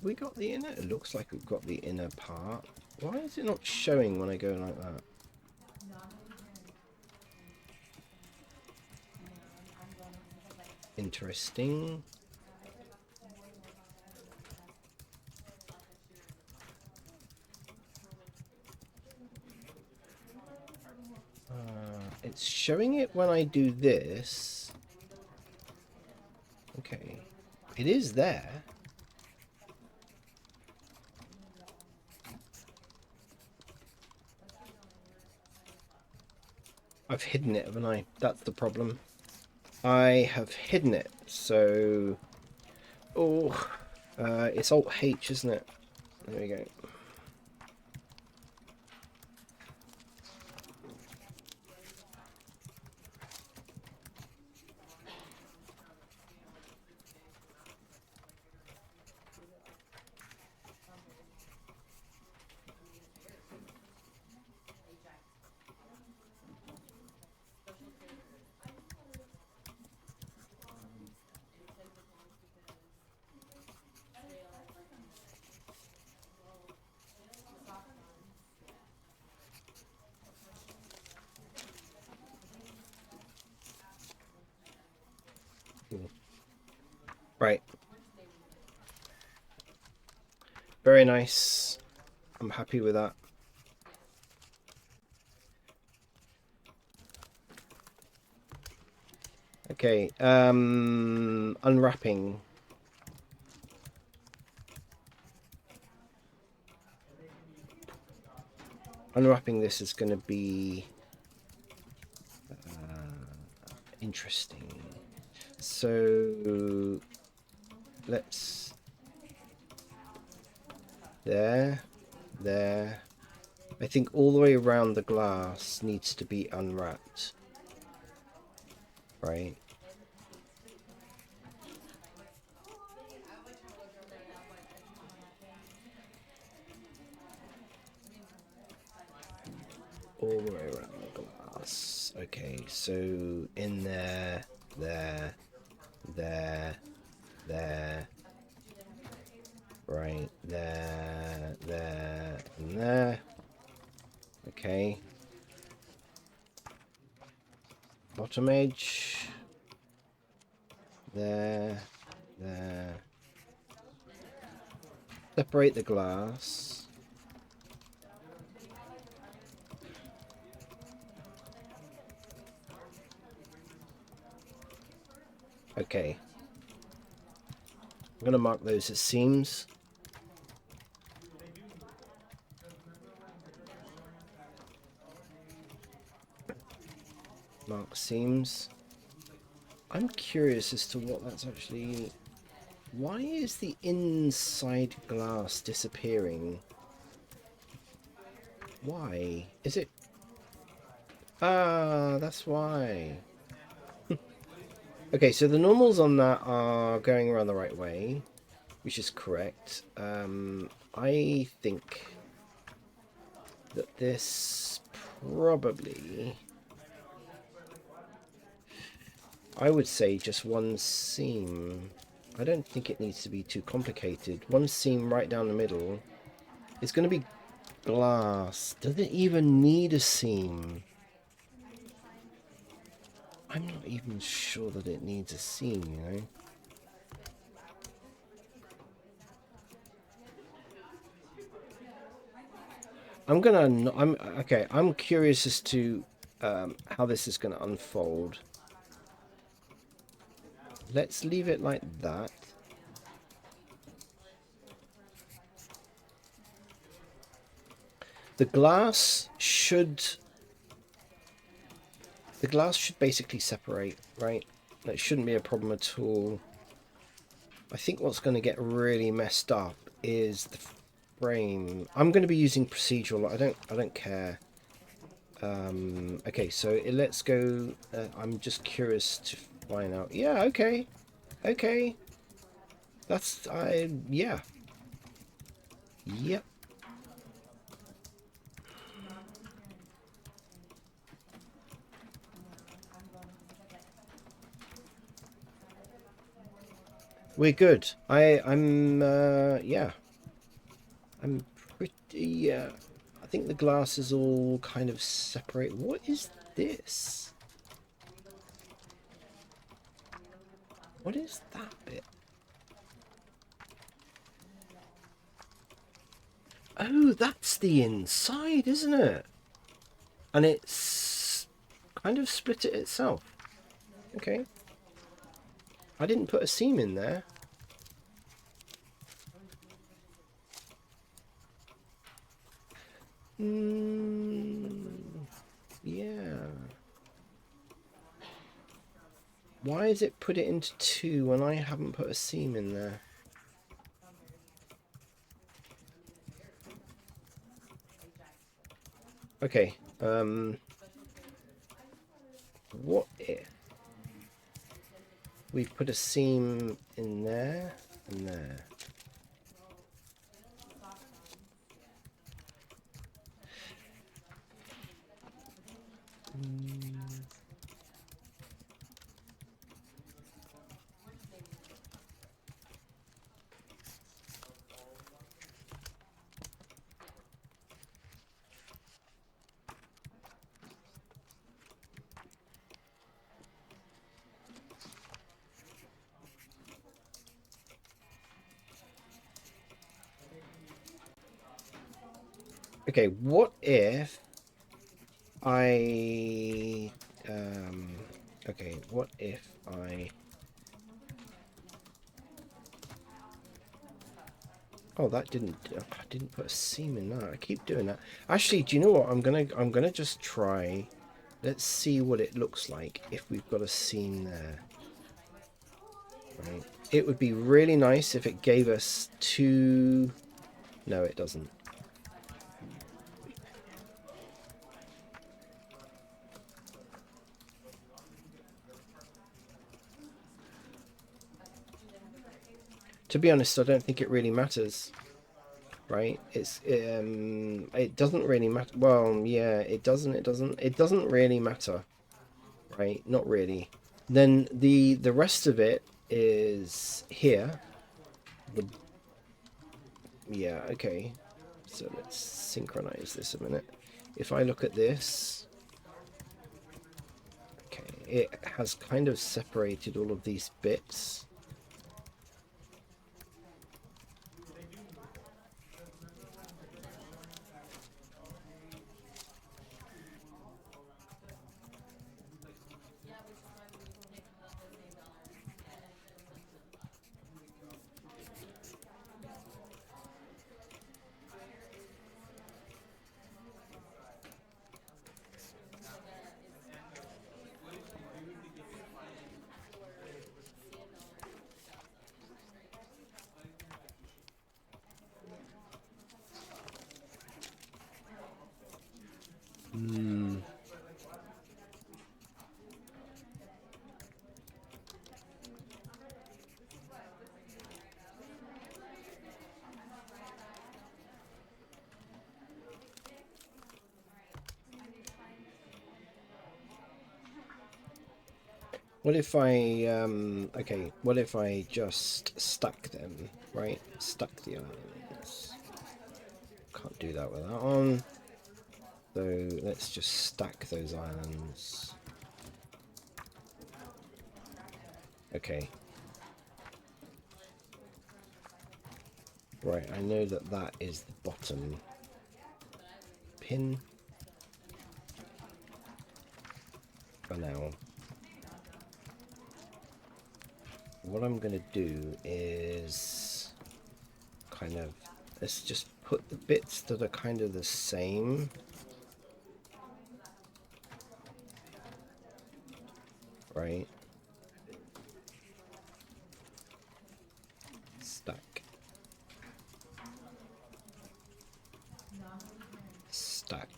we got the inner? It looks like we've got the inner part. Why is it not showing when I go like that? Interesting. It's showing it when I do this. Okay. It is there. I've hidden it, haven't I? That's the problem. I have hidden it, so... Oh, it's Alt H, isn't it? There we go. Right. Very nice. I'm happy with that. Okay, unwrapping. Unwrapping this is going to be interesting. So let's there. I think all the way around the glass needs to be unwrapped, right? All the way around the glass. Okay, so in there, there, right, there, and there. Okay. Bottom edge. There. Separate the glass. Okay. I'm going to mark those as seams. Mark seams. I'm curious as to what that's actually... Why is the inside glass disappearing? Why? Is it... Ah, that's why. Okay, so the normals on that are going around the right way, which is correct. I think that this probably... I would say just one seam. I don't think it needs to be too complicated. One seam right down the middle. It's going to be glass. Does it even need a seam? I'm not even sure that it needs a seam, you know? Okay, I'm curious as to how this is going to unfold. Let's leave it like that. The glass should basically separate, right? That shouldn't be a problem at all. I think what's going to get really messed up is the frame. I'm going to be using procedural. I don't care. Okay, so let's go. I'm just curious to find out. Yeah, okay. That's yeah. Yep. We're good. I'm yeah. I'm pretty I think the glass is all kind of separate. What is this? What is that bit? Oh, that's the inside, isn't it? And it's kind of split it itself. Okay. I didn't put a seam in there. Yeah. Why is it put it into two when I haven't put a seam in there? Okay. What if we put a seam in there and there? Okay, what if I... okay, what if I... Oh, that didn't... I didn't put a seam in that. I keep doing that. Actually, do you know what? I'm gonna just try. Let's see what it looks like if we've got a seam there. Right. It would be really nice if it gave us two... No, it doesn't. To be honest, I don't think it really matters. Right? It doesn't really matter. Well, yeah, it doesn't. It doesn't really matter. Right? Not really. Then the rest of it is here. The, yeah. Okay. So let's synchronize this a minute. If I look at this, okay, it has kind of separated all of these bits. Hmm. What if I, okay, what if I just stack them, right? Stack the islands. Can't do that with that on. So let's just stack those islands. Okay. Right, I know that that is the bottom pin for now. What I'm going to do is kind of, let's just put the bits that are kind of the same. Right. Stack. Stack.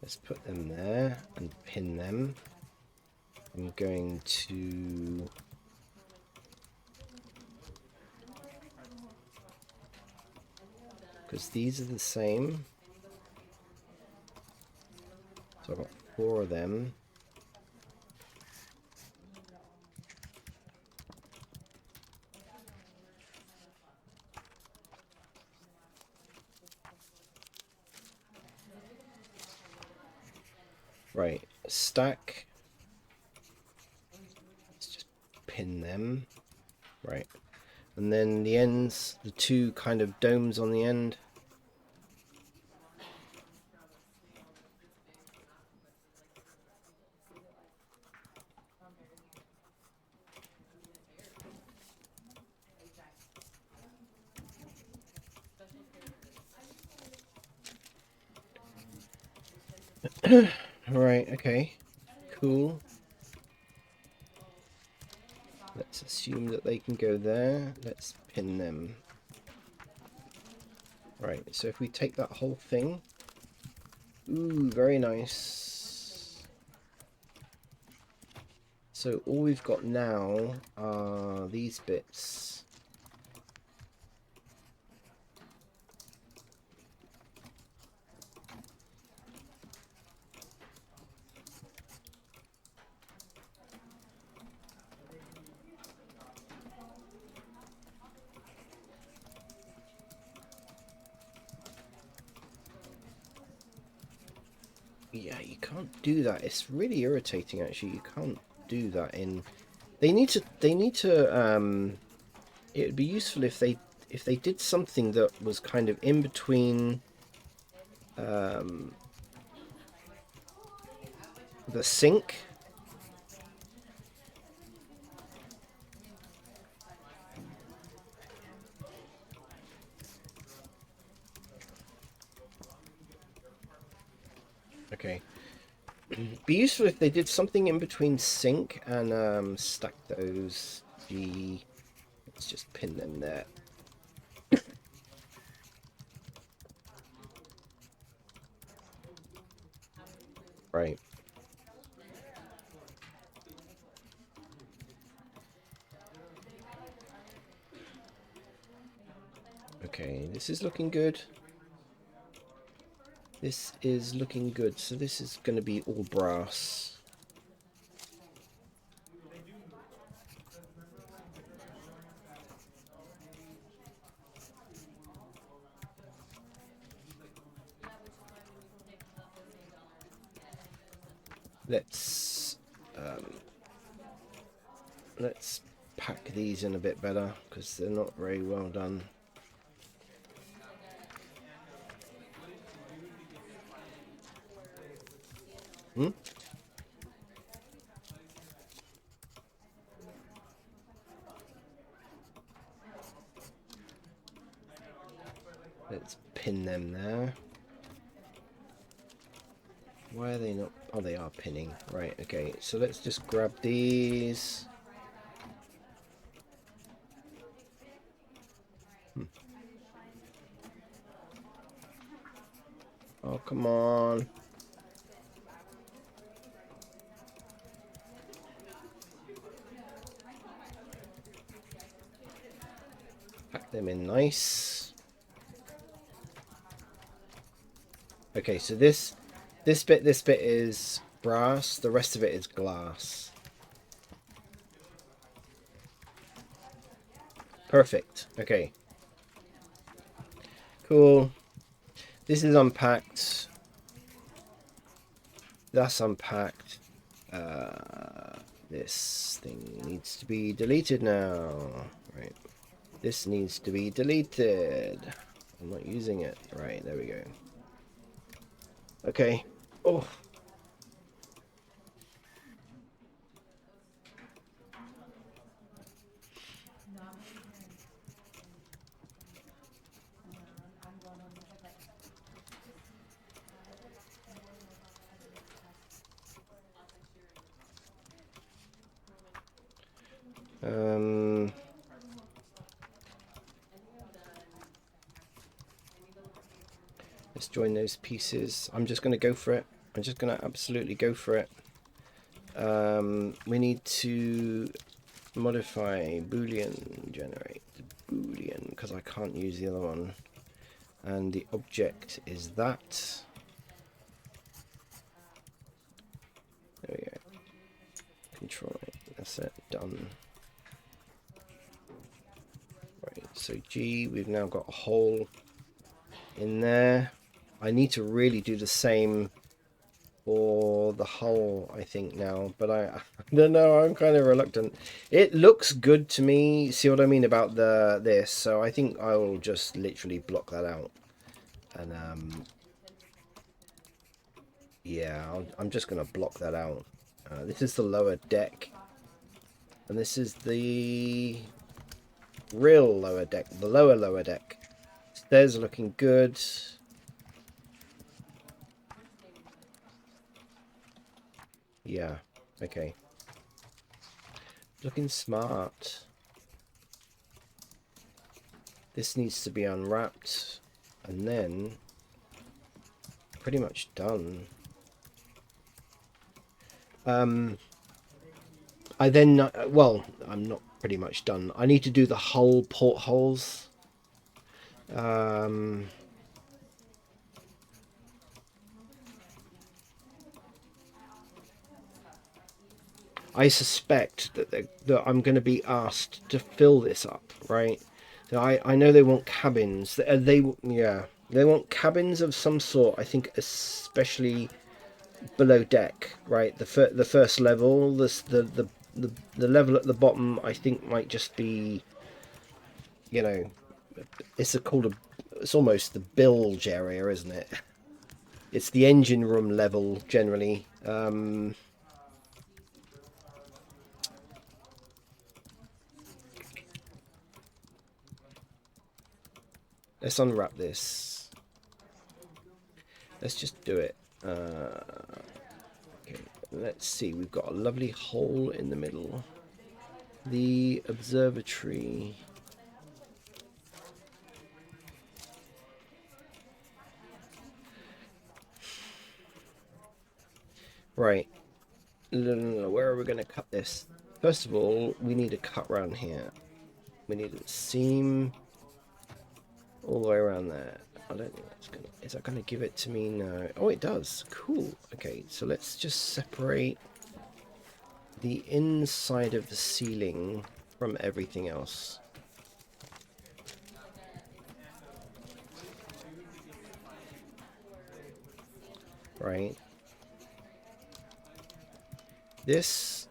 Let's put them there and pin them. I'm going to... because these are the same. So I've got 4 of them. Right, stack. Let's just pin them. Right. And then the ends, the 2 kind of domes on the end. Right, okay. Cool. Let's assume that they can go there. Let's pin them. Right, so if we take that whole thing... Ooh, very nice. So all we've got now are these bits. Yeah, you can't do that. It's really irritating actually. You can't do that in... They need to it would be useful if if they did something that was kind of in between the sink. Okay. Be useful if they did something in between sink and stack those. Let's just pin them there. Right. Okay, this is looking good. This is looking good. So this is going to be all brass. Let's pack these in a bit better because they're not very well done. Hmm? Let's pin them there. Why are they not? Oh, they are pinning. Right, okay. So let's just grab these. Oh, come on. Pack them in nice. Okay, so this bit is brass. The rest of it is glass. Perfect. Okay. Cool. This is unpacked. That's unpacked. This thing needs to be deleted now. Right. This needs to be deleted. I'm not using it. Right, there we go. Okay. Oh. Let's join those pieces. I'm just going to go for it. I'm just going to absolutely go for it. We need to modify Boolean, generate Boolean, because I can't use the other one. And the object is that. There we go. Control it. That's it. Done. Right. So G, we've now got a hole in there. I need to really do the same for the hull, I think, now, but I don't know. I'm kind of reluctant. It looks good to me. See what I mean about this? So I think I will just literally block that out. And yeah, I'm just gonna block that out. This is the lower deck, and this is the real lower deck, the lower deck. Stairs are looking good. Yeah, okay. Looking smart. This needs to be unwrapped, and then pretty much done. I then, well, I'm not pretty much done. I need to do the whole portholes. I suspect that I'm going to be asked to fill this up, right? So I know they want cabins. They want cabins of some sort. I think especially below deck, right? The first level, the level at the bottom, I think might just be, you know, it's almost the bilge area, isn't it? It's the engine room level generally. Let's unwrap this. Let's just do it. Okay, let's see. We've got a lovely hole in the middle. The observatory. Right. Where are we going to cut this? First of all, we need to cut around here. We need a seam all the way around there. I don't think that's gonna... Is that gonna give it to me? No. Oh, it does. Cool. Okay, so let's just separate the inside of the ceiling from everything else. Right. This...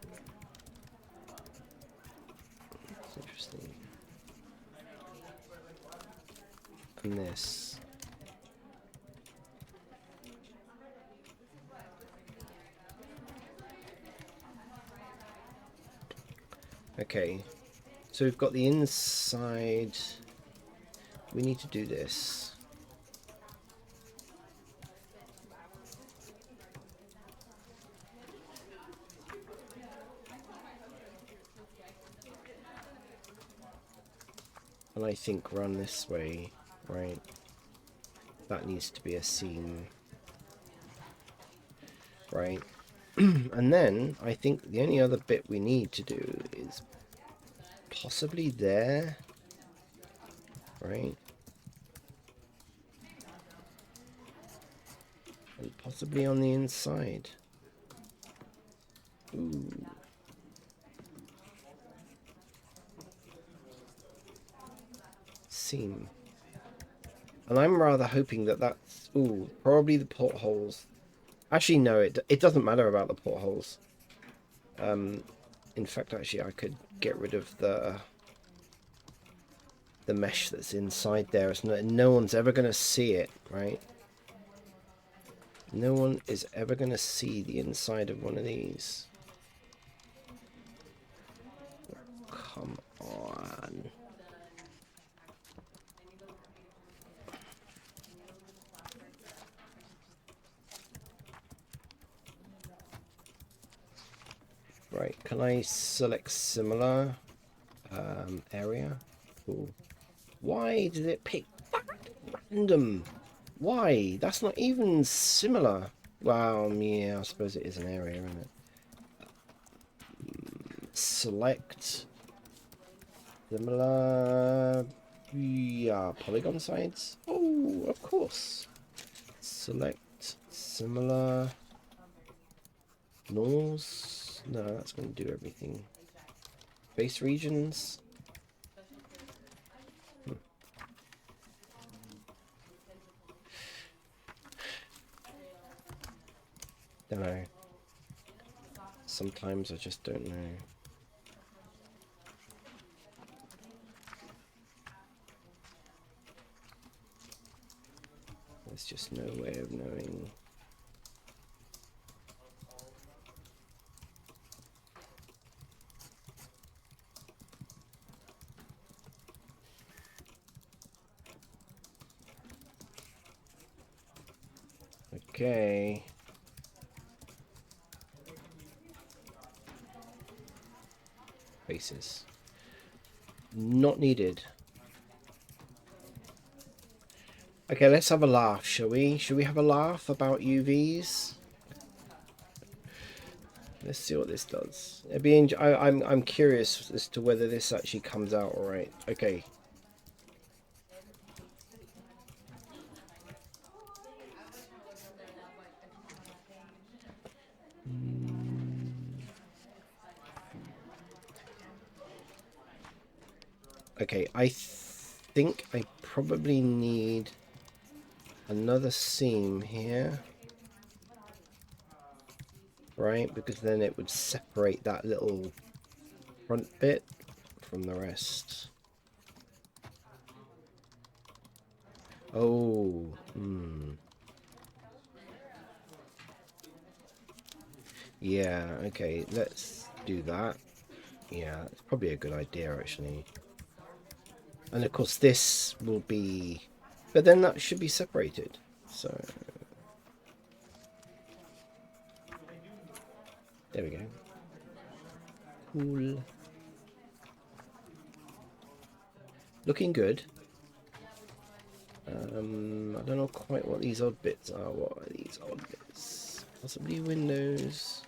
That's interesting. And this. Okay, so we've got the inside. We need to do this. And I think run this way, right? That needs to be a seam. Right. And then I think the only other bit we need to do is possibly there, right? And possibly on the inside. Ooh. Seam. And I'm rather hoping that that's... Ooh, probably the portholes. Actually, no, it doesn't matter about the portholes. In fact, actually, I could get rid of the mesh that's inside there. It's no one's ever going to see it, right? No one is ever going to see the inside of one of these. Come on. Right, can I select similar area? Cool. Why did it pick that random? Why? That's not even similar. Well, yeah, I suppose it is an area, isn't it? Select similar, yeah, polygon sides. Oh, of course. Select similar nose. No, that's going to do everything. Base regions. Don't know. Sometimes I just don't know. There's just no way of knowing. Okay. Bases. Not needed. Okay, let's have a laugh, shall we? Shall we have a laugh about UVs? Let's see what this does. I'm curious as to whether this actually comes out all right. Okay. Okay, I think I probably need another seam here. Right, because then it would separate that little front bit from the rest. Oh, yeah, okay, let's do that. Yeah, it's probably a good idea, actually. And of course, this will be... But then that should be separated. So, there we go. Cool. Looking good. I don't know quite what these odd bits are. What are these odd bits? Possibly windows.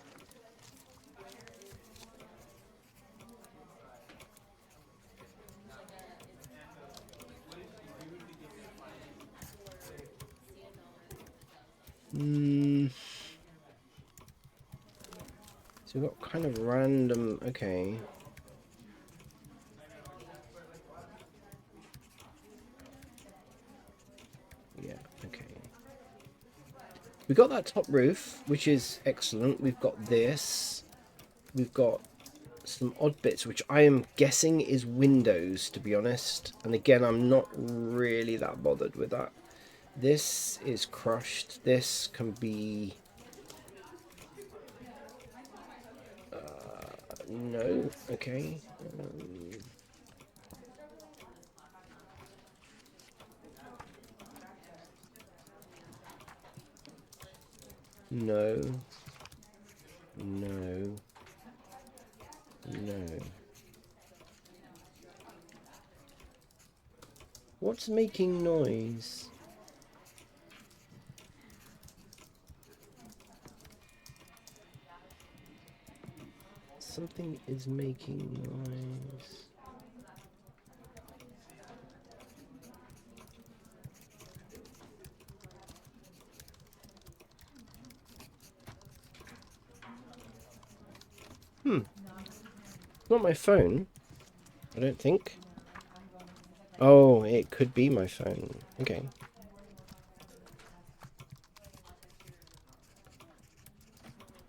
So we've got kind of random... Okay. Yeah, okay. We got that top roof, which is excellent. We've got this. We've got some odd bits, which I am guessing is windows, to be honest. And again, I'm not really that bothered with that. This is crushed. This can be... no. Okay. No. No. No. What's making noise? Something is making noise. Not my phone, I don't think. Oh, it could be my phone. Okay.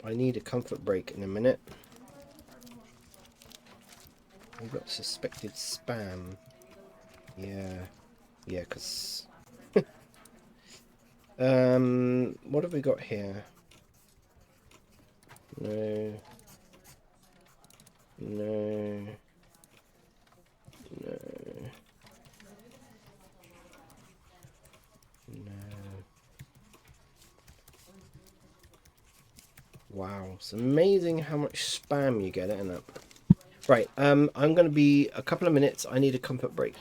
I need a comfort break in a minute. We've got suspected spam. Yeah. Yeah, because... what have we got here? No. No. No. No. Wow, it's amazing how much spam you get, isn't it? Right, I'm going to be a couple of minutes. I need a comfort break.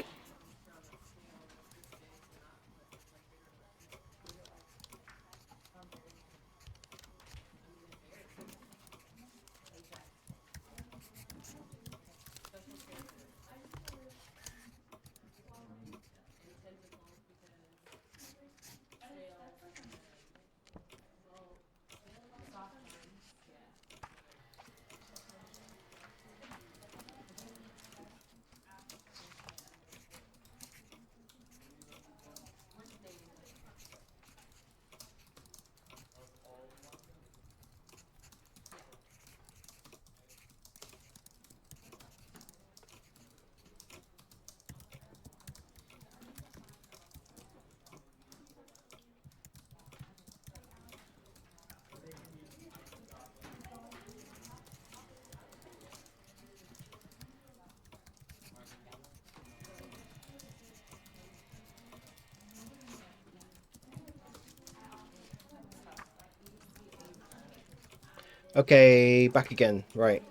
Okay, back again. Right.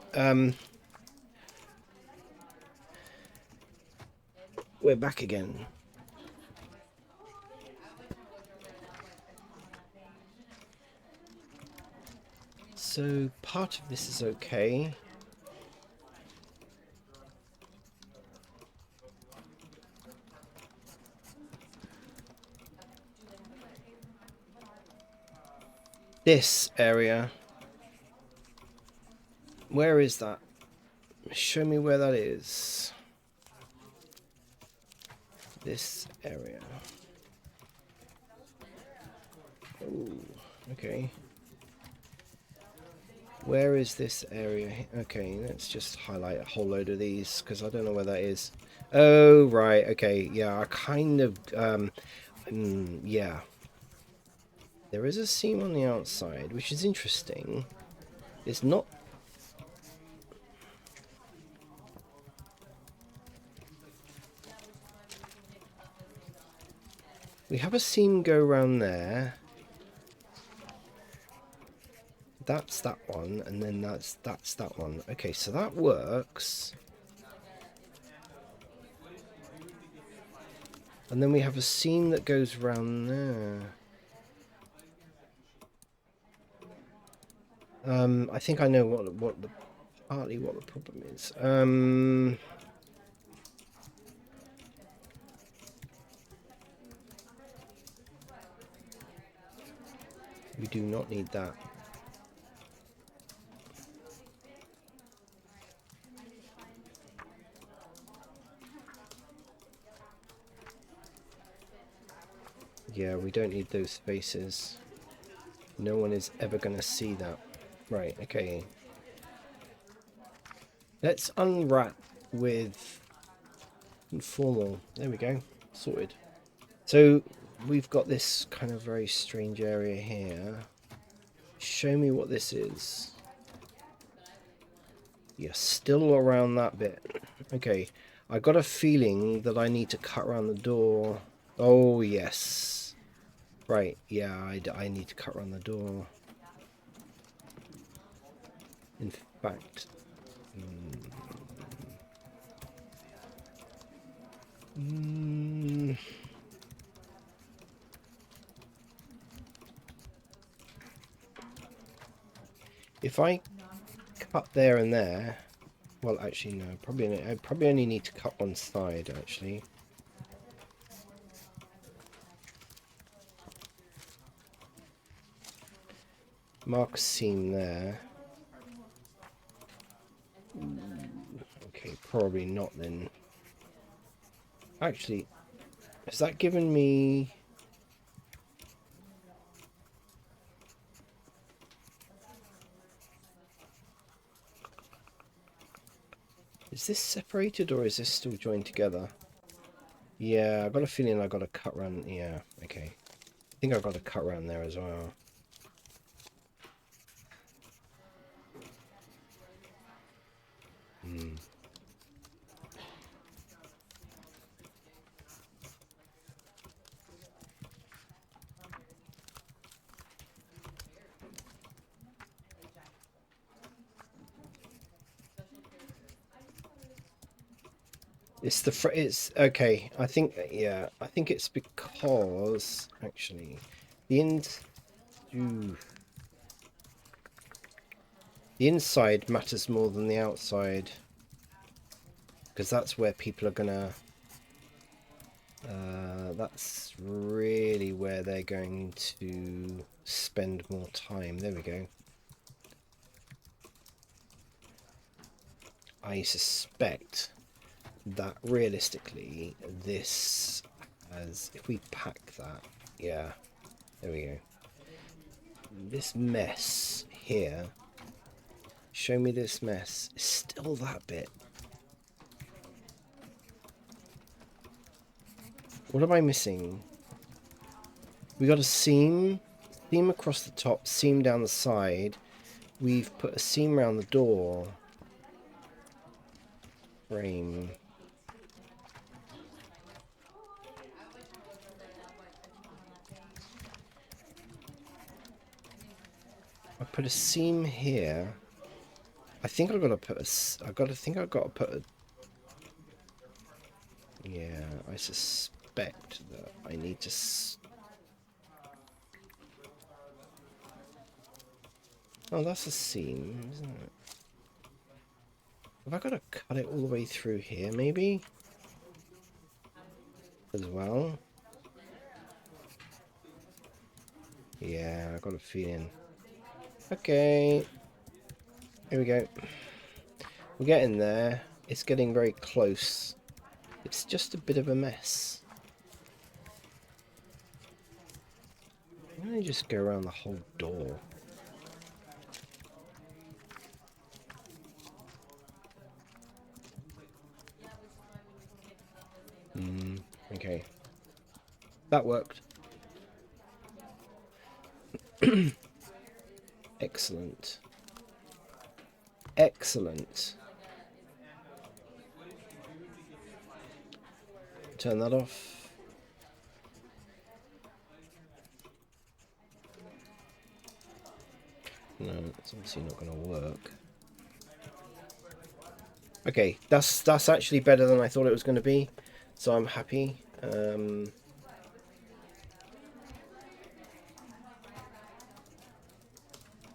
We're back again. So part of this is okay. This area. Where is that? Show me where that is. This area. Oh, okay. Where is this area? Okay, let's just highlight a whole load of these because I don't know where that is. Oh, right. Okay. Yeah, I kind of... Yeah. There is a seam on the outside, which is interesting. It's not... We have a seam go around there. That's that one, and then that's that one. Okay, so that works. And then we have a seam that goes around there. I think I know partly what the problem is. We do not need that. Yeah, we don't need those spaces. No one is ever going to see that. Right, okay. Let's unwrap with informal. There we go. Sorted. So we've got this kind of very strange area here. Show me what this is. Yeah, still around that bit. Okay, I got a feeling that I need to cut around the door. Oh, yes. Right, yeah, I need to cut around the door. In fact... if I cut there and there... Well, actually, no. I probably only need to cut one side, actually. Mark a seam there. Okay, probably not then. Actually, has that given me... Is this separated or is this still joined together? Yeah, I've got a feeling I've got to cut around... Yeah, okay. I think I've got to cut around there as well. It's okay. I think, yeah, I think it's because actually the inside matters more than the outside, because that's where people are gonna that's really where they're going to spend more time. There we go. I suspect that realistically this has, if we pack that, yeah, there we go, this mess here, show me this mess, is still that bit. What am I missing? We got a seam across the top, seam down the side. We've put a seam around the door frame. I put a seam here. I think I've got to put a... Yeah, I suspect that I need to... Oh, that's a seam, isn't it? Have I got to cut it all the way through here, maybe? As well? Yeah, I got a feeling. Okay. Here we go. We're getting there. It's getting very close. It's just a bit of a mess. Why don't I just go around the whole door? Okay. That worked. Excellent. Excellent. Turn that off. No, it's obviously not going to work. Okay, that's actually better than I thought it was going to be, so I'm happy.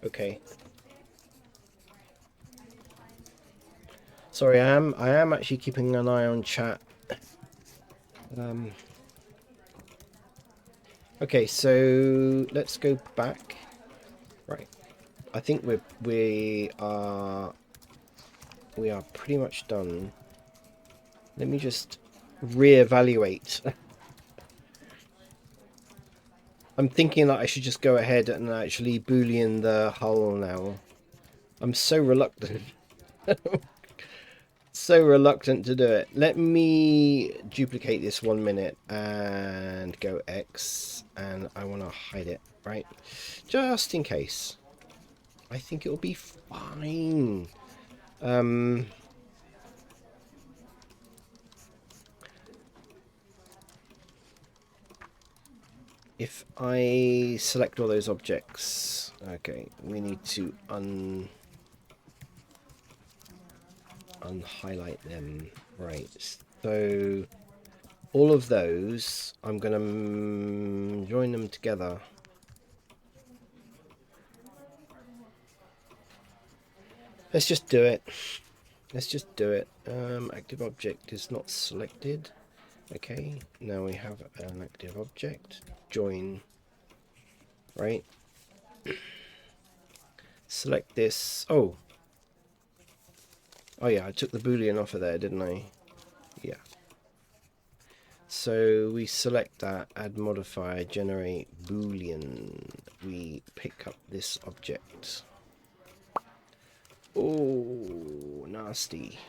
Okay. Sorry, I am actually keeping an eye on chat. Okay, so let's go back. Right. I think we are pretty much done. Let me just reevaluate. I'm thinking that I should just go ahead and actually boolean the hull now. I'm so reluctant. So reluctant to do it. Let me duplicate this 1 minute and go X, and I want to hide it, right? Just in case. I think it'll be fine. If I select all those objects, okay, we need to unhighlight them, right? So all of those, I'm gonna join them together. Let's just do it. Let's just do it. Active object is not selected. Okay, now we have an active object. Join. Right. Select this. Oh. Oh yeah, I took the boolean off of there, didn't I? Yeah. So we select that, add modifier, generate boolean. We pick up this object. Oh, nasty.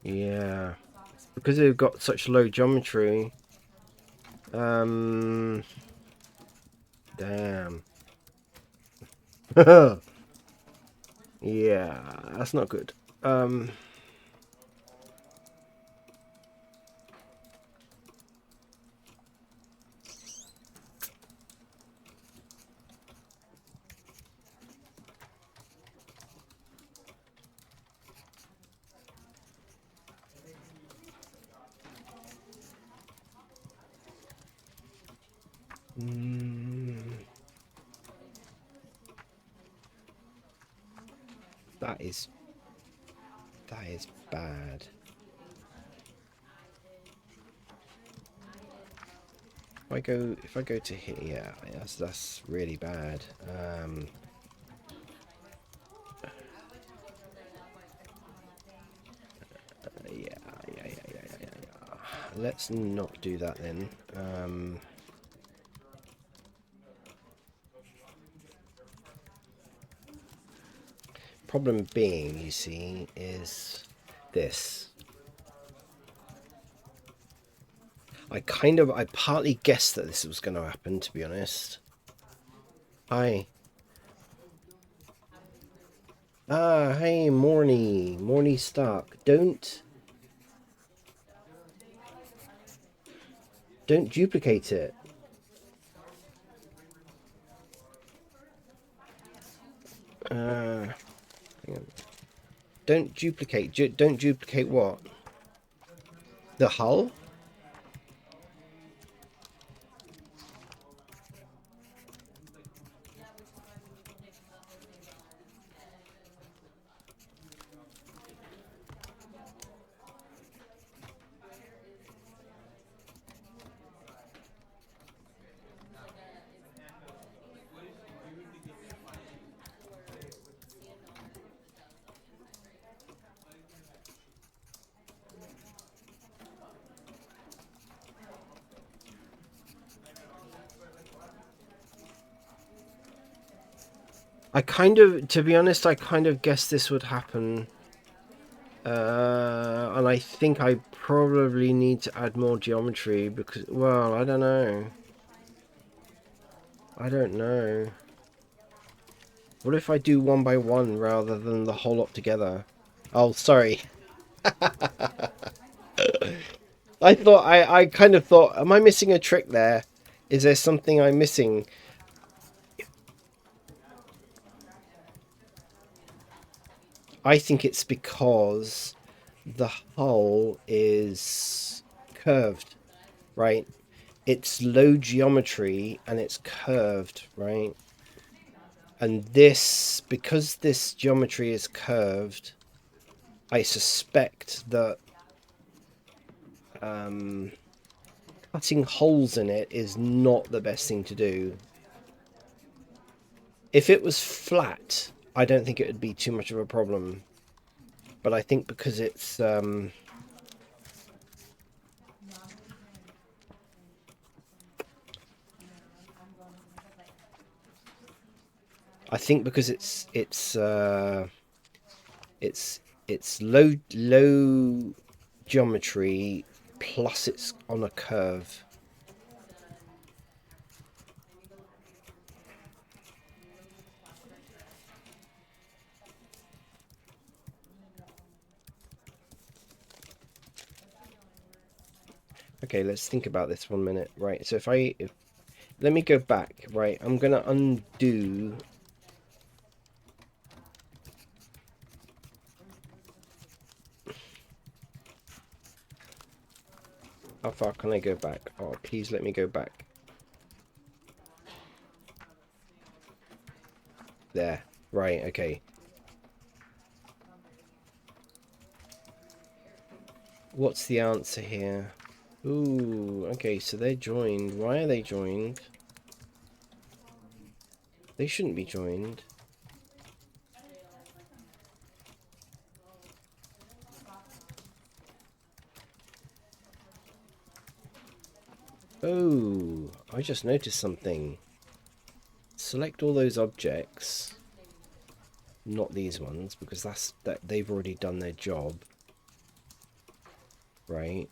Yeah, because they've got such low geometry. Damn. Yeah, that's not good. That is bad. If I go to here, yeah, that's really bad. Yeah. Let's not do that then. Problem being, you see, is this. I partly guessed that this was going to happen, to be honest. Hi. Ah, hey, Morny Stark. Don't duplicate it. Hang on. Don't duplicate. Don't duplicate what? The hull? I kind of, to be honest, I kind of guessed this would happen. And I think I probably need to add more geometry because, well, I don't know. I don't know. What if I do one by one rather than the whole lot together? Oh, sorry. I kind of thought, am I missing a trick there? Is there something I'm missing? I think it's because the hull is curved, right? It's low geometry and it's curved, right? And this, because this geometry is curved, I suspect that cutting holes in it is not the best thing to do. If it was flat, I don't think it would be too much of a problem. But I think because it's I think because it's low geometry plus it's on a curve. Okay, let's think about this 1 minute. Right, so let me go back. Right, I'm gonna undo. How far can I go back? Oh, please let me go back. There. Right, okay. What's the answer here? Ooh, okay, so they're joined. Why are they joined? They shouldn't be joined. Oh, I just noticed something. Select all those objects. Not these ones, because that they've already done their job. Right.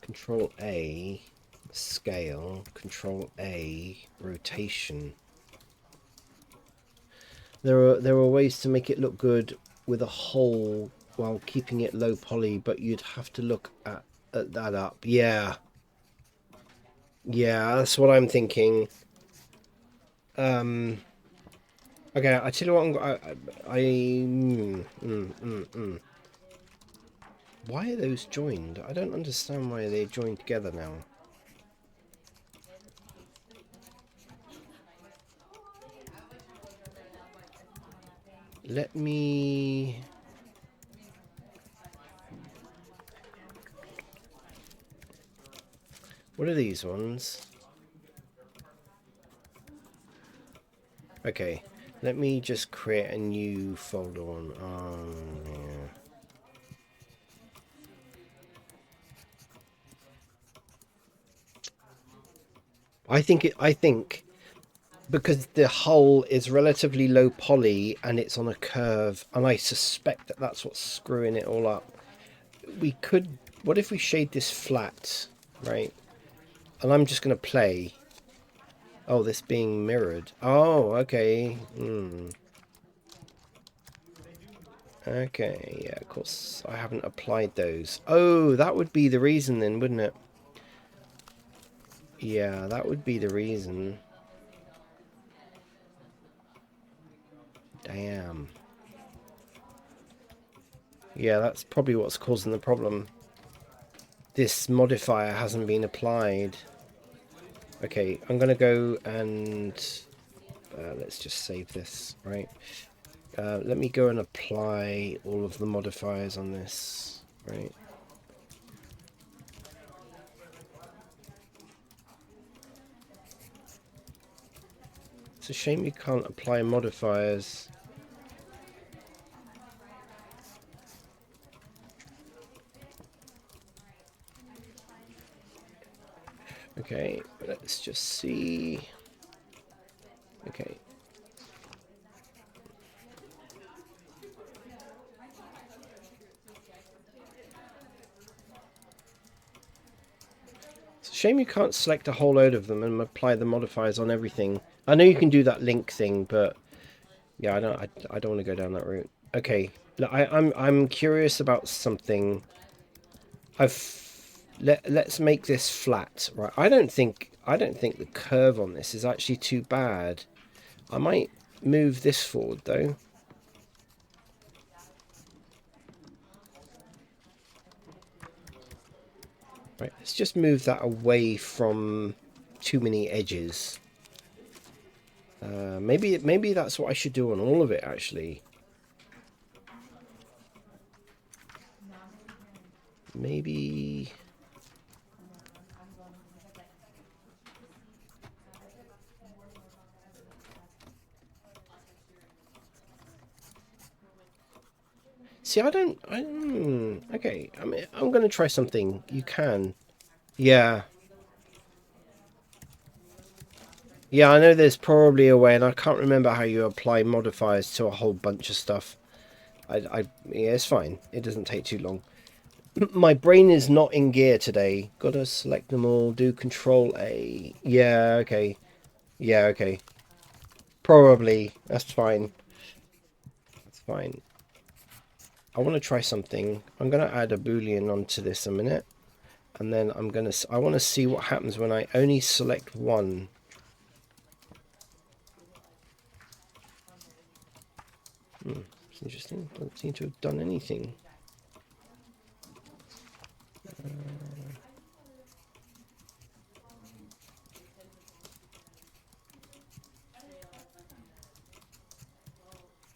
Control A, scale. Control A, rotation. There are ways to make it look good with a hole while keeping it low poly, but you'd have to look at that up. Yeah. Yeah, that's what I'm thinking. Okay, I tell you what, Why are those joined? I don't understand why they're joined together now. Let me... What are these ones? Okay, let me just create a new folder one. Yeah. I think because the hull is relatively low poly and it's on a curve, and I suspect that that's what's screwing it all up. We could... What if we shade this flat, right? And I'm just going to play. Oh, this being mirrored. Oh, okay. Okay, yeah, of course. I haven't applied those. Oh, that would be the reason then, wouldn't it? Yeah, that would be the reason. Damn. Yeah, that's probably what's causing the problem. This modifier hasn't been applied. Okay, I'm going to go and... let's just save this, right? Let me go and apply all of the modifiers on this, right? It's a shame you can't apply modifiers. Okay, let's just see. Okay, Shame you can't select a whole load of them and apply the modifiers on everything. I know you can do that link thing, but yeah, I don't want to go down that route. Okay, look, I'm curious about something. Let's make this flat, right? I don't think the curve on this is actually too bad. I might move this forward though. Right, let's just move that away from too many edges. Maybe that's what I should do on all of it actually. Maybe. See, okay, I'm going to try something. You can. Yeah. Yeah, I know there's probably a way, and I can't remember how you apply modifiers to a whole bunch of stuff. Yeah, it's fine. It doesn't take too long. My brain is not in gear today. Gotta select them all, do Control A. Yeah, okay. Yeah, okay. Probably. That's fine. That's fine. I want to try something. I'm going to add a boolean onto this a minute. And then I want to see what happens when I only select one. It's interesting. Doesn't seem to have done anything.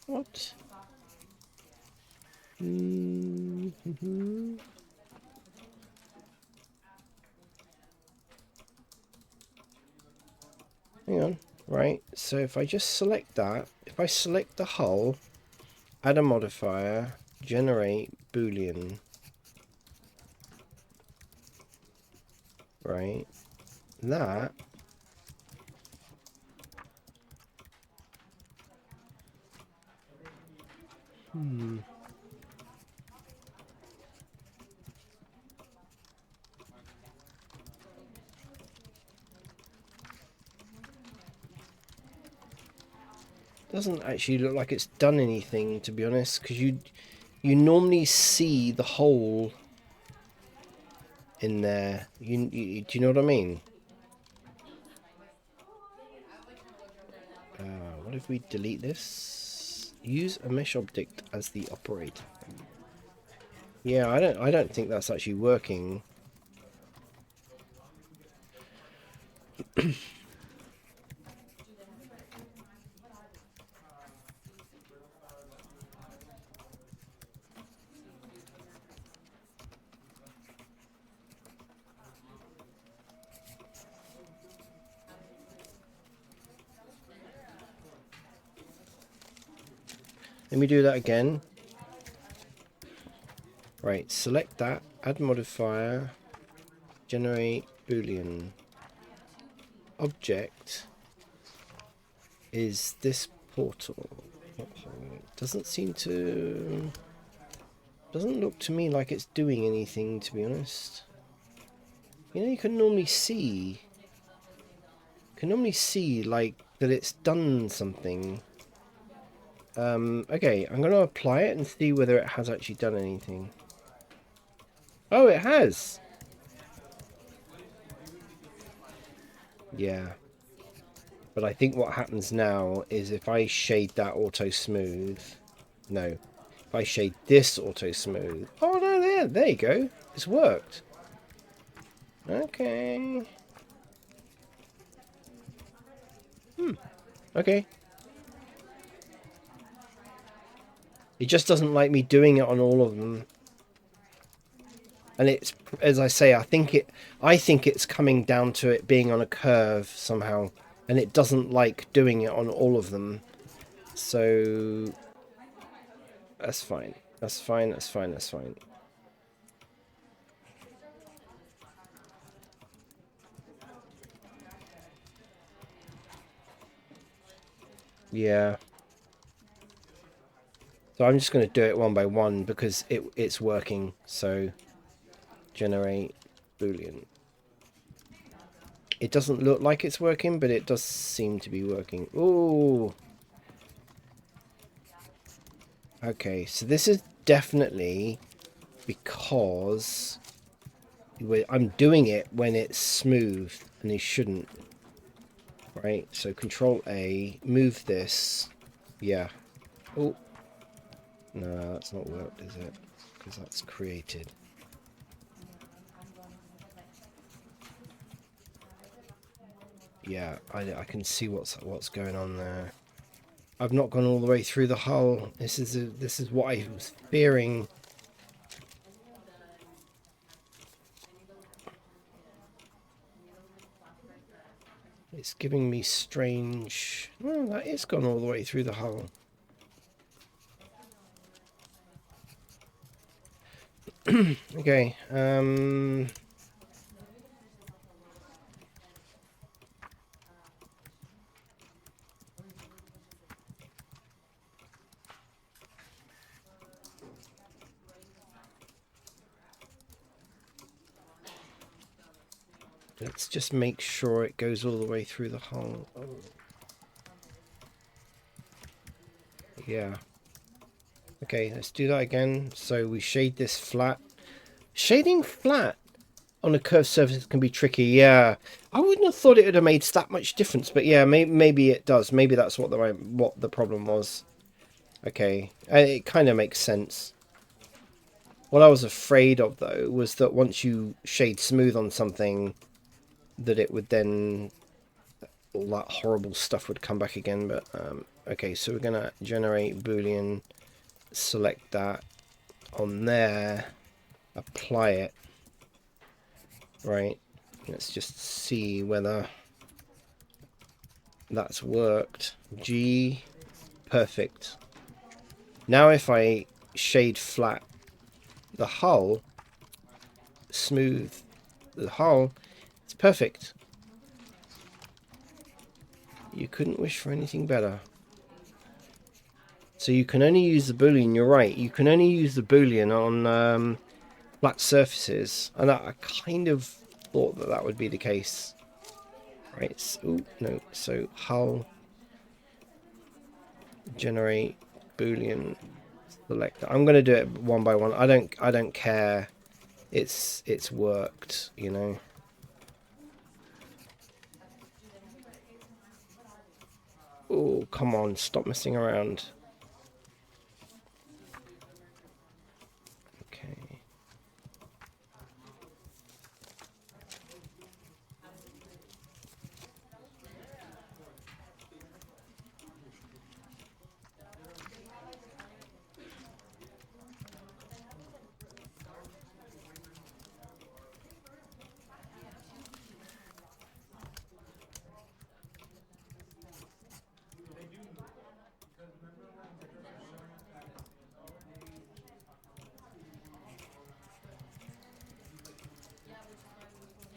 What? Hang on. Right. So if I just select that, if I select the hull, add a modifier, generate boolean. Right. That. Doesn't actually look like it's done anything, to be honest, because you normally see the hole in there. Do you know what I mean? What if we delete this? Use a mesh object as the operator. Yeah, I don't think that's actually working. Let me do that again. Right, select that, add modifier, generate boolean. Object is this portal. Doesn't seem to... Doesn't look to me like it's doing anything, to be honest. You know, you can normally see... like, that it's done something. Okay, I'm going to apply it and see whether it has actually done anything. Oh, it has! Yeah. But I think what happens now is if I shade that auto smooth... No. If I shade this auto smooth... Oh, no, there you go. It's worked. Okay. Okay. It just doesn't like me doing it on all of them. And it's, as I say, I think it's coming down to it being on a curve somehow. And it doesn't like doing it on all of them. So that's fine. That's fine, that's fine, that's fine. Yeah. So I'm just going to do it one by one because it's working. So generate boolean. It doesn't look like it's working, but it does seem to be working. Ooh. Okay, so this is definitely because I'm doing it when it's smooth, and you shouldn't. Right, so Control A, move this. Yeah. Oh. No, that's not worked, is it? Because that's created. Yeah, I can see what's going on there. I've not gone all the way through the hull. This is what I was fearing. It's giving me strange... Well, that is gone all the way through the hull. Okay, let's just make sure it goes all the way through the hull. Oh. Yeah. Okay, let's do that again. So we shade this flat. Shading flat on a curved surface can be tricky. Yeah, I wouldn't have thought it would have made that much difference, but yeah, maybe it does. Maybe that's what the problem was. Okay, it kind of makes sense. What I was afraid of though was that once you shade smooth on something, that it would then all that horrible stuff would come back again. But okay, so we're gonna generate Boolean, select that on there, apply it. Right, let's just see whether that's worked. G, perfect. Now if I shade flat the hull, smooth the hull, it's perfect. You couldn't wish for anything better. So you can only use the Boolean, you're right, you can only use the Boolean on flat surfaces, and I kind of thought that would be the case. Right, oh no, so hull, generate Boolean, select. I'm going to do it one by one. I don't care. It's worked, you know. Oh, come on, stop messing around. Okay.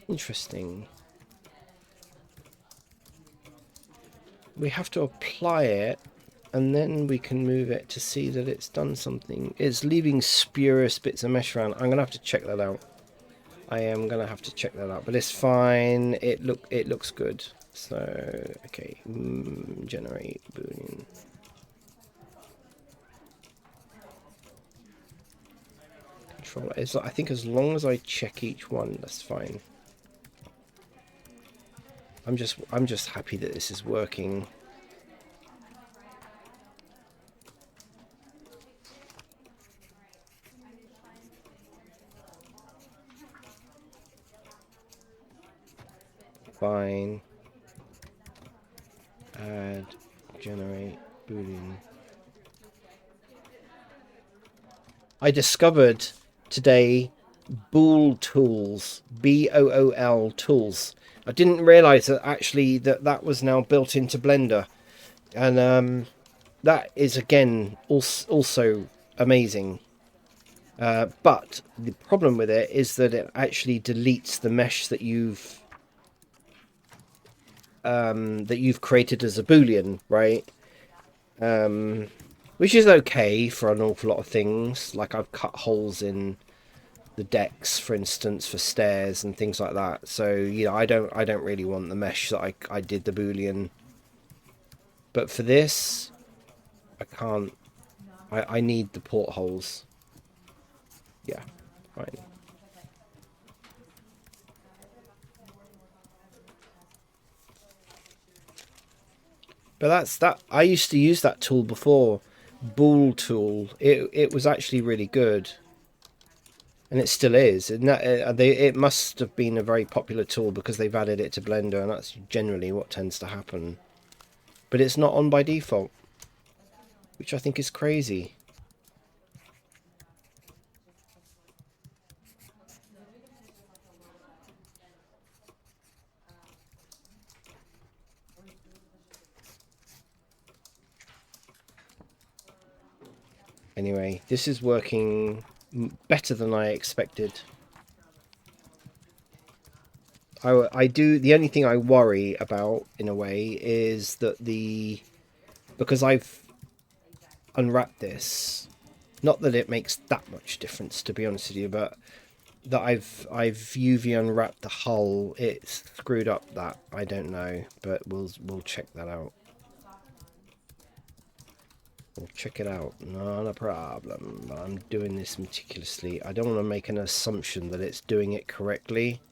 Interesting. We have to apply it, and then we can move it to see that it's done something. It's leaving spurious bits of mesh around. I'm gonna have to check that out. I am gonna have to check that out, but it's fine. It looks good. So okay, generate Boolean. Control. I think as long as I check each one, that's fine. I'm just happy that this is working. Fine. Add, generate, Boolean. I discovered today Bool tools, Bool tools. I didn't realize that actually that was now built into Blender, and that is again also amazing. But the problem with it is that it actually deletes the mesh that you've created as a Boolean, right? Which is okay for an awful lot of things. Like I've cut holes in the decks, for instance, for stairs and things like that. So you know, I don't really want the mesh that I did the Boolean. But for this, I can't. I need the portholes. Yeah, fine. But that's that. I used to use that tool before, Bool tool. It was actually really good, and it still is. And that, it must have been a very popular tool because they've added it to Blender, and that's generally what tends to happen. But it's not on by default, which I think is crazy. Anyway, this is working better than I expected. I do. The only thing I worry about, in a way, is that because I've unwrapped this, not that it makes that much difference, to be honest with you, but that I've UV unwrapped the hull. It's screwed up that. I don't know, but we'll check that out. We'll check it out. Not a problem. But I'm doing this meticulously. I don't want to make an assumption that it's doing it correctly,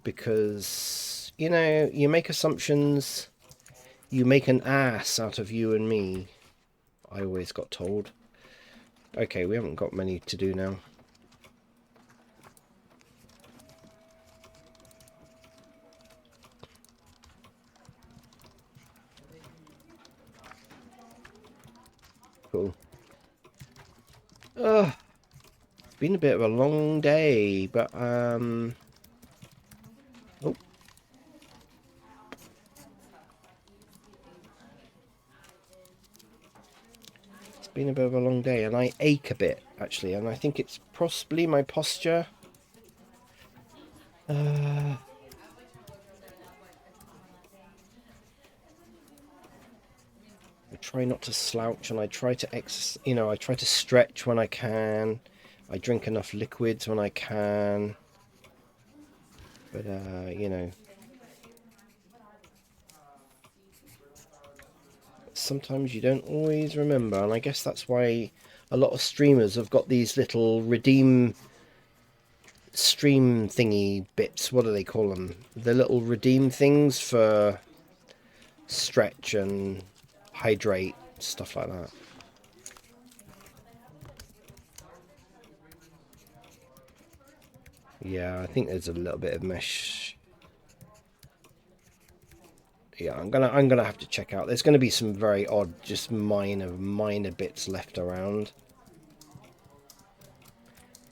because you know, you make assumptions, you make an ass out of you and me. I always got told. Okay, we haven't got many to do now. Cool. Ugh. It's been a bit of a long day, but oh. It's been a bit of a long day, and I ache a bit, actually, and I think it's possibly my posture. I try not to slouch, and I try to I try to stretch when I can. I drink enough liquids when I can. But you know, sometimes you don't always remember, and I guess that's why a lot of streamers have got these little redeem stream thingy bits. What do they call them? The little redeem things for stretch and hydrate, stuff like that. Yeah, I think there's a little bit of mesh. Yeah, I'm gonna have to check out. There's gonna be some very odd, just minor bits left around.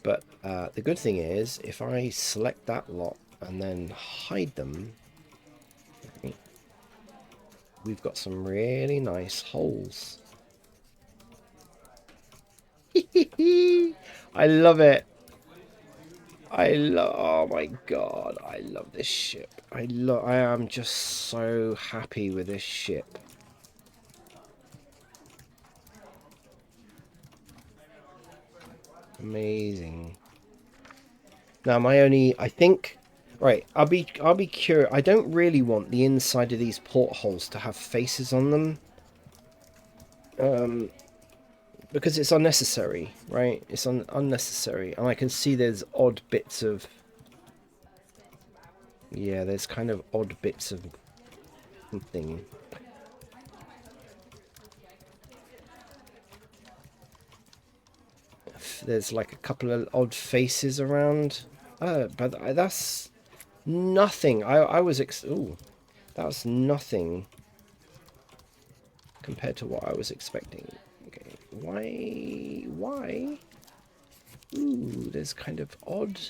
But the good thing is, if I select that lot and then hide them, we've got some really nice holes. I love it. Oh my god, I love this ship. I am just so happy with this ship. Amazing. Now I think, right, I'll be curious. I don't really want the inside of these portholes to have faces on them. Because it's unnecessary, right? It's unnecessary, and I can see there's odd bits of. Yeah, there's kind of odd bits of something. There's like a couple of odd faces around. But that's nothing. I was ooh, that was nothing compared to what I was expecting. Okay, why? Ooh, there's kind of odd.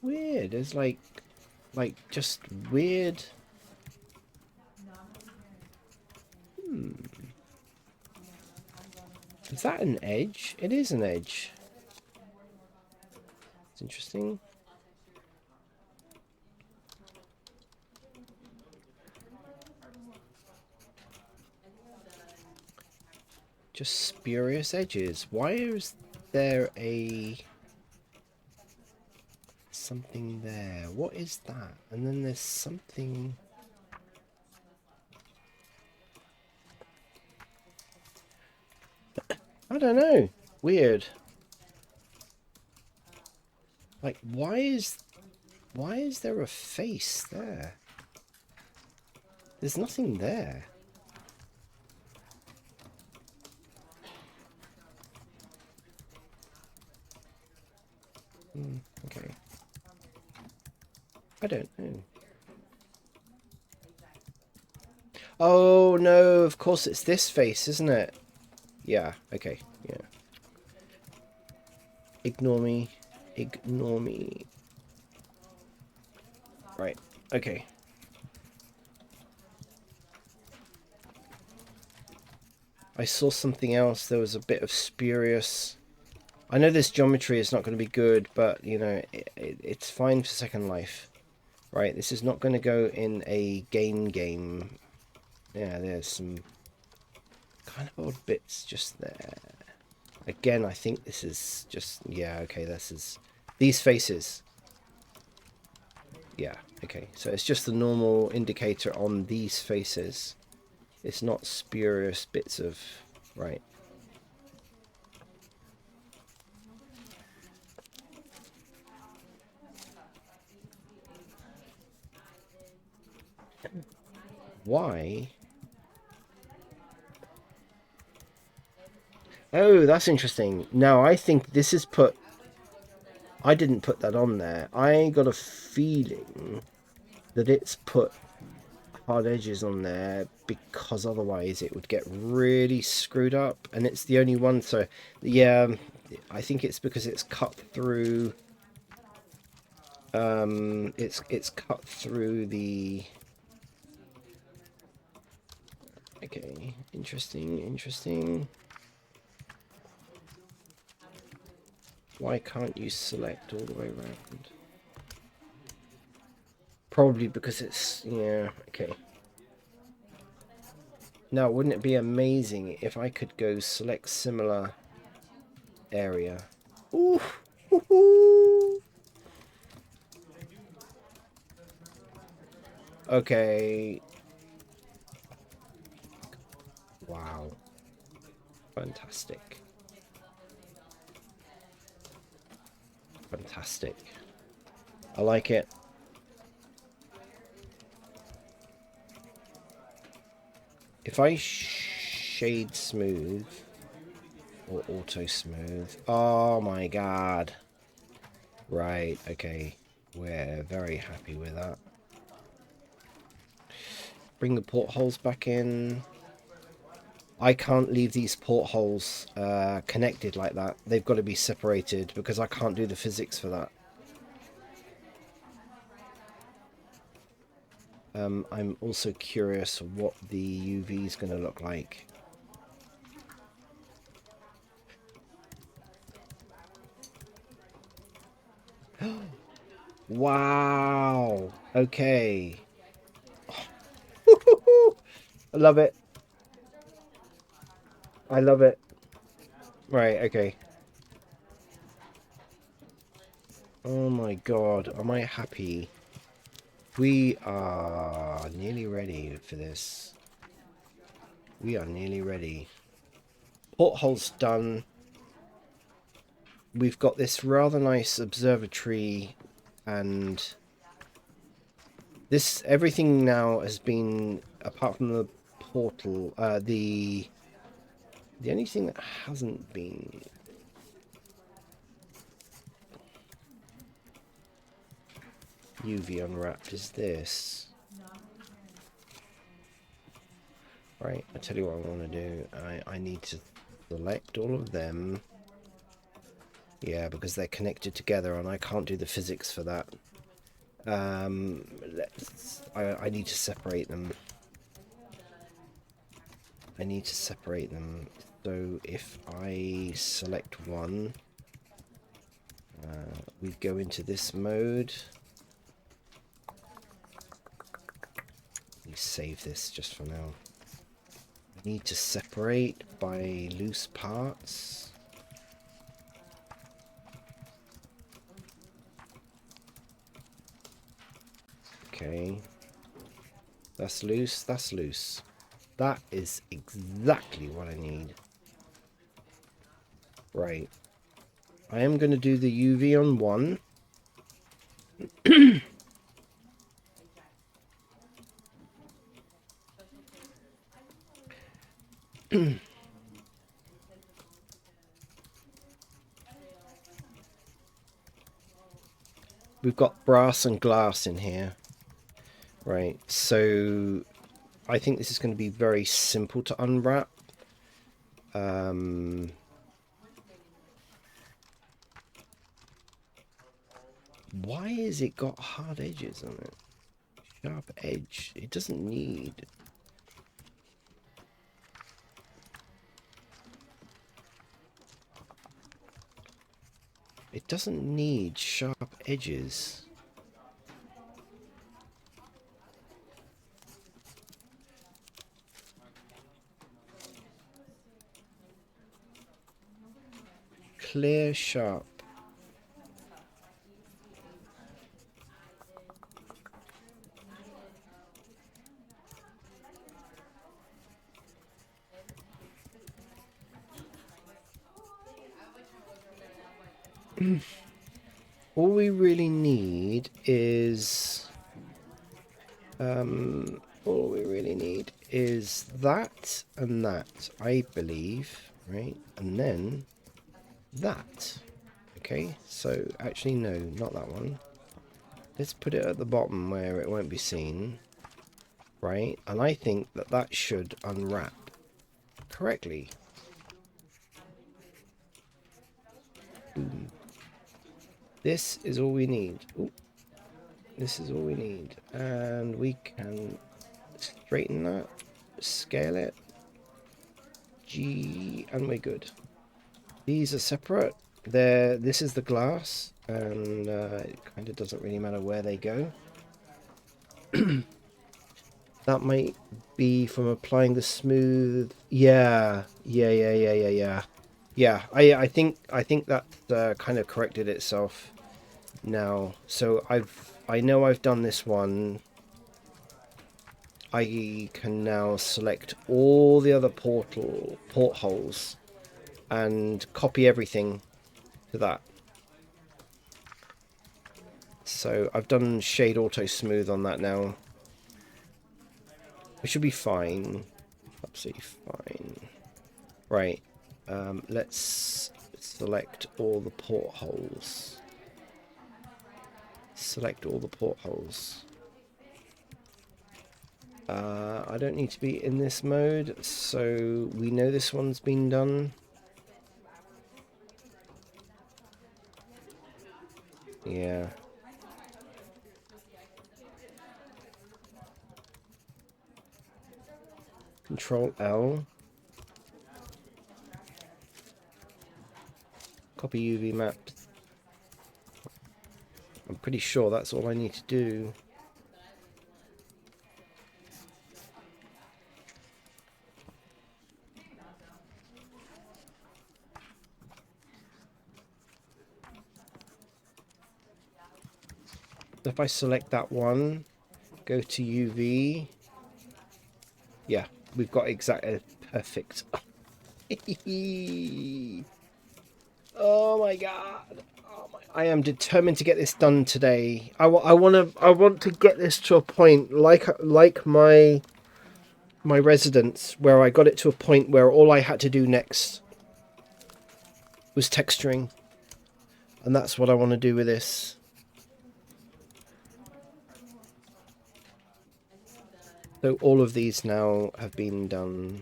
Weird. There's like just weird. Is that an edge? It is an edge. It's interesting. Just spurious edges. Why is there a something there? What is that? And then there's something. I don't know. Weird. Like, why is there a face there? There's nothing there. Okay. I don't know. Oh no, of course it's this face, isn't it? Yeah, okay, yeah. Ignore me. Ignore me. Right, okay. I saw something else. There was a bit of spurious. I know this geometry is not going to be good, but, you know, it's fine for Second Life. Right, this is not going to go in a game. Yeah, there's some kind of odd bits just there. Again, I think this is just... Yeah, okay, this is... These faces. Yeah, okay. So it's just the normal indicator on these faces. It's not spurious bits of... Right. Why? Oh, that's interesting. Now, I think this is put... I didn't put that on there. I got a feeling that it's put hard edges on there because otherwise it would get really screwed up. And it's the only one, so... Yeah, I think it's because it's cut through... It's cut through the... Okay, interesting. Why can't you select all the way around? Probably because it's... Yeah, okay. Now, wouldn't it be amazing if I could go select similar area? Ooh! Okay. Wow. Fantastic. Fantastic. I like it. If I shade smooth or auto smooth, oh my god. Right, okay. We're very happy with that. Bring the portholes back in. I can't leave these portholes connected like that. They've got to be separated because I can't do the physics for that. I'm also curious what the UV is going to look like. Wow. Okay. I love it. I love it. Right, okay. Oh my god, am I happy? We are nearly ready for this. We are nearly ready. Porthole's done. We've got this rather nice observatory, and this everything now has been, apart from the portal, the only thing that hasn't been UV unwrapped is this. Right, I tell you what I want to do. I need to select all of them. Yeah, because they're connected together and I can't do the physics for that. I need to separate them. I need to separate them. So if I select one, we go into this mode. We save this just for now. We need to separate by loose parts. Okay. That's loose, that's loose. That is exactly what I need. Right. I am going to do the UV on one. We've got brass and glass in here. Right, so I think this is going to be very simple to unwrap. Why has it got hard edges on it? Sharp edge. It doesn't need. It doesn't need sharp edges. Clear, sharp. All we really need is that and that, I believe, right? And then that. Okay, so actually no, not that one. Let's put it at the bottom where it won't be seen, right? And I think that that should unwrap correctly. Boom. This is all we need. Ooh. This is all we need. And we can straighten that, scale it, G, and we're good. These are separate. This is the glass, and it kind of doesn't really matter where they go. That might be from applying the smooth. Yeah. I think that kind of corrected itself now. So I know I've done this one. I can now select all the other portholes and copy everything to that. So I've done shade auto smooth on that now. It should be fine. Absolutely fine. Right. Let's select all the portholes. Select all the portholes. I don't need to be in this mode, so we know this one's been done. Yeah. Control L. Copy UV map. I'm pretty sure that's all I need to do. If I select that one, go to UV. Yeah, we've got exactly perfect. Oh my god. I am determined to get this done today. I want to get this to a point like my residence, where I got it to a point where all I had to do next was texturing. And that's what I want to do with this. So all of these now have been done.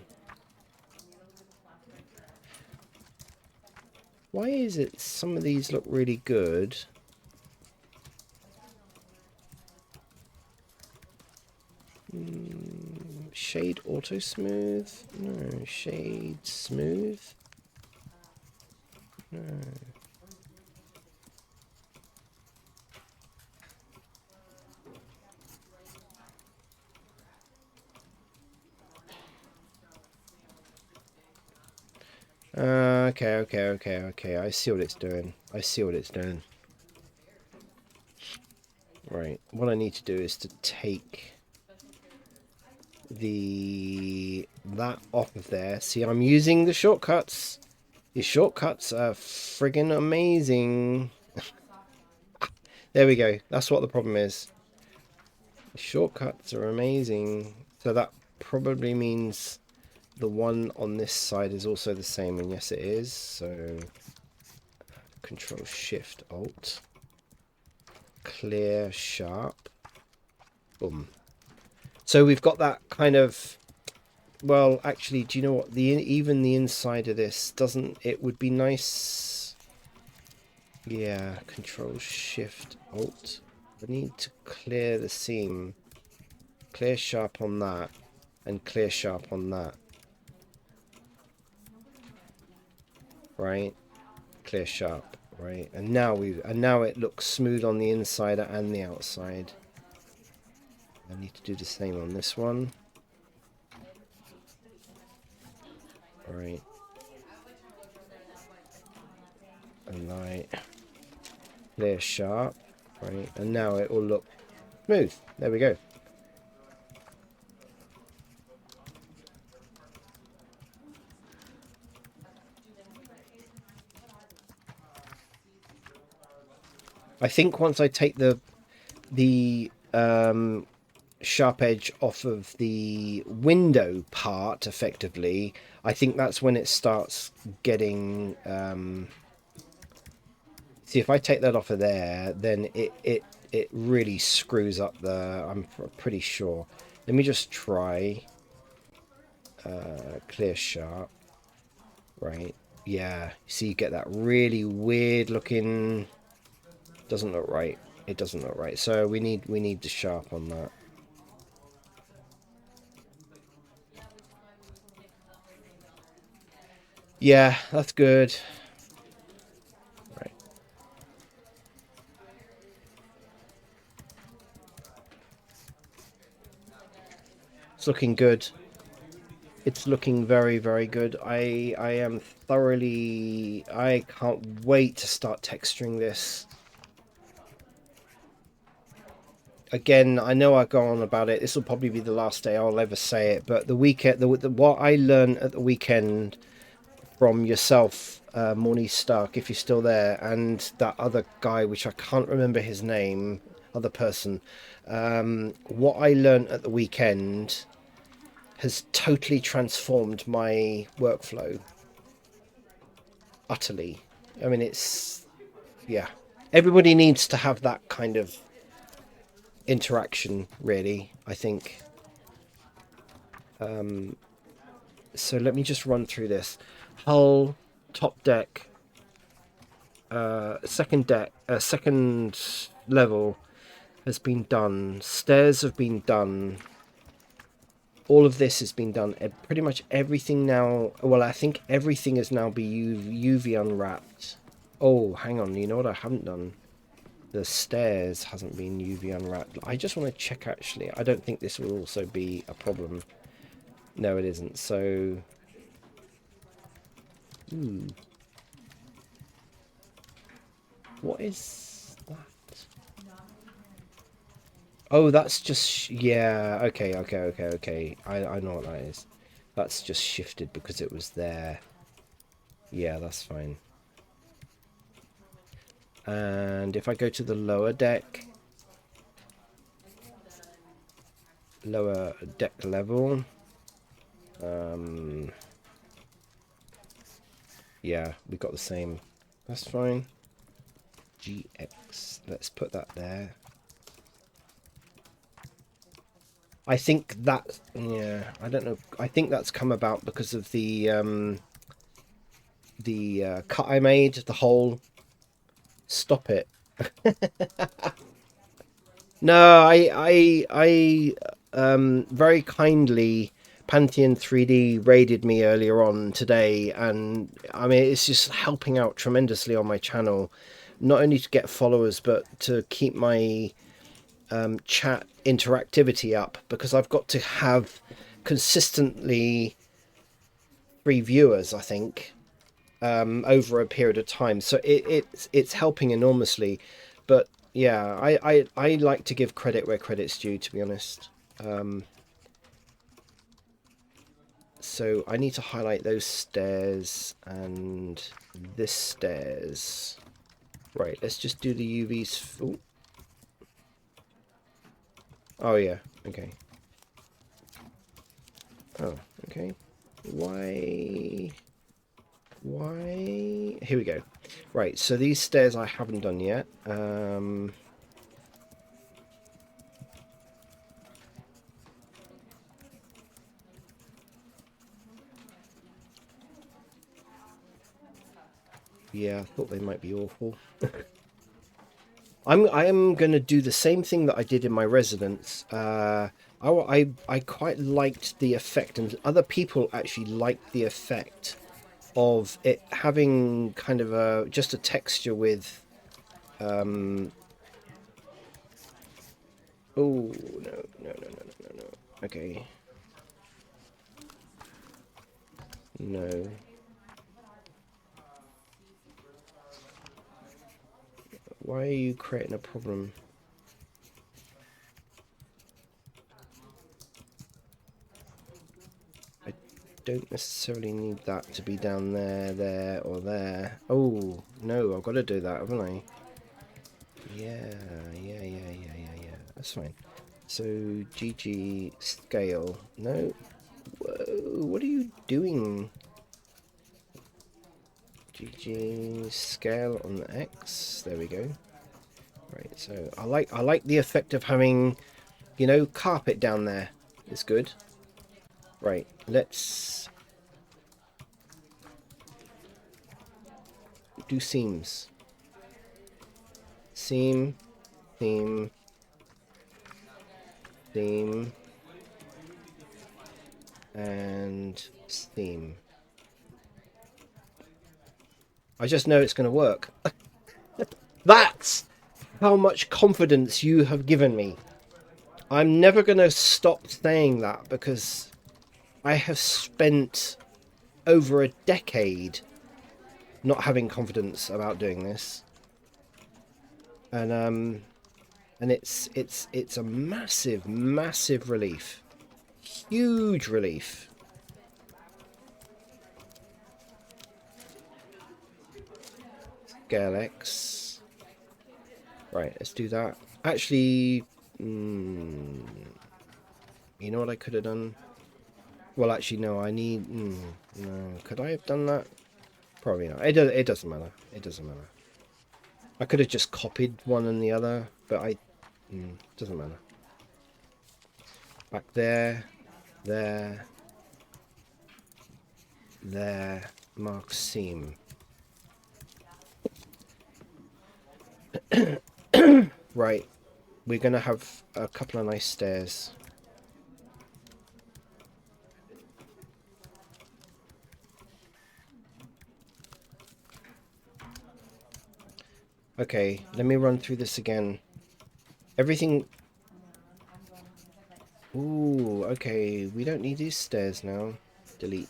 Why is it some of these look really good? Shade auto smooth? No. Shade smooth? No. Okay. I see what it's doing. Right. What I need to do is to take that off of there. See, I'm using the shortcuts. The shortcuts are friggin' amazing. There we go. That's what the problem is. The shortcuts are amazing. So that probably means the one on this side is also the same, and yes it is. So Control Shift Alt, clear sharp, boom. So we've got that kind of, well, actually, do you know what, even the inside of this doesn't, it would be nice, yeah, Control Shift Alt. I need to clear the seam, clear sharp on that, and clear sharp on that. Right, clear sharp, right, and now it looks smooth on the inside and the outside. I need to do the same on this one. Right, and right, clear sharp, right, and now it will look smooth. There we go. I think once I take the sharp edge off of the window part, effectively, I think that's when it starts getting. See, if I take that off of there, then it really screws up the. I'm pretty sure. Let me just try. Clear sharp. Right. Yeah. See, you get that really weird looking. Doesn't look right. It doesn't look right. So we need the sharp on that. Yeah, that's good. Right. It's looking good. It's looking very, very good. I am thoroughly. I can't wait to start texturing this. Again, I know I go on about it. This will probably be the last day I'll ever say it. But the weekend, what I learned at the weekend from yourself, Morny Stark, if you're still there, and that other guy, which I can't remember his name, other person. What I learned at the weekend has totally transformed my workflow. Utterly. I mean, it's, yeah. Everybody needs to have that kind of interaction, really, I think. So let me just run through this. Hull, top deck, second level has been done. Stairs have been done. All of this has been done. Pretty much everything now. Well, I think everything has now been UV unwrapped. Oh, hang on. You know what I haven't done? The stairs hasn't been UV unwrapped. I just want to check, actually. I don't think this will also be a problem. No, it isn't. So... What is that? Oh, that's just... Yeah, okay. I know what that is. That's just shifted because it was there. Yeah, that's fine. And if I go to the lower deck... Lower deck level... yeah, we got the same. That's fine. GX. Let's put that there. I think that, yeah, I don't know. I think that's come about because of the cut I made, the hole. Stop it. No, very kindly, Pantheon 3D raided me earlier on today, and I mean it's just helping out tremendously on my channel, not only to get followers but to keep my chat interactivity up, because I've got to have consistently 3 viewers, I think, over a period of time. So it's helping enormously. But yeah, I like to give credit where credit's due, to be honest. So I need to highlight those stairs and this stairs. Right, let's just do the UVs. Ooh. Oh yeah, okay. Oh, okay. Why? Here we go. Right, so these stairs I haven't done yet. Yeah, I thought they might be awful. I am going to do the same thing that I did in my residence. I quite liked the effect, and other people actually liked the effect of it having kind of just a texture with. Oh no no no no no no no. Okay. No. Why are you creating a problem? I don't necessarily need that to be down there, there, or there. Oh, no, I've got to do that, haven't I? Yeah. That's fine. So, GG scale. No. Whoa, what are you doing? GG scale on the X. There we go. Right, so I like the effect of having, you know, carpet down there. It's good. Right, let's do seams. Seam, theme, theme, and theme. I just know it's going to work. That's how much confidence you have given me. I'm never going to stop saying that, because I have spent over a decade not having confidence about doing this, and it's a massive relief, huge relief. Scale X. Right, let's do that. Actually, you know what I could have done? Well, actually, no. I need. No, could I have done that? Probably not. It doesn't matter. It doesn't matter. I could have just copied one and the other, but doesn't matter. Back there, there, there. Mark seam. Right, we're gonna have a couple of nice stairs. Okay, let me run through this again. Everything. Ooh, okay, we don't need these stairs now. Delete.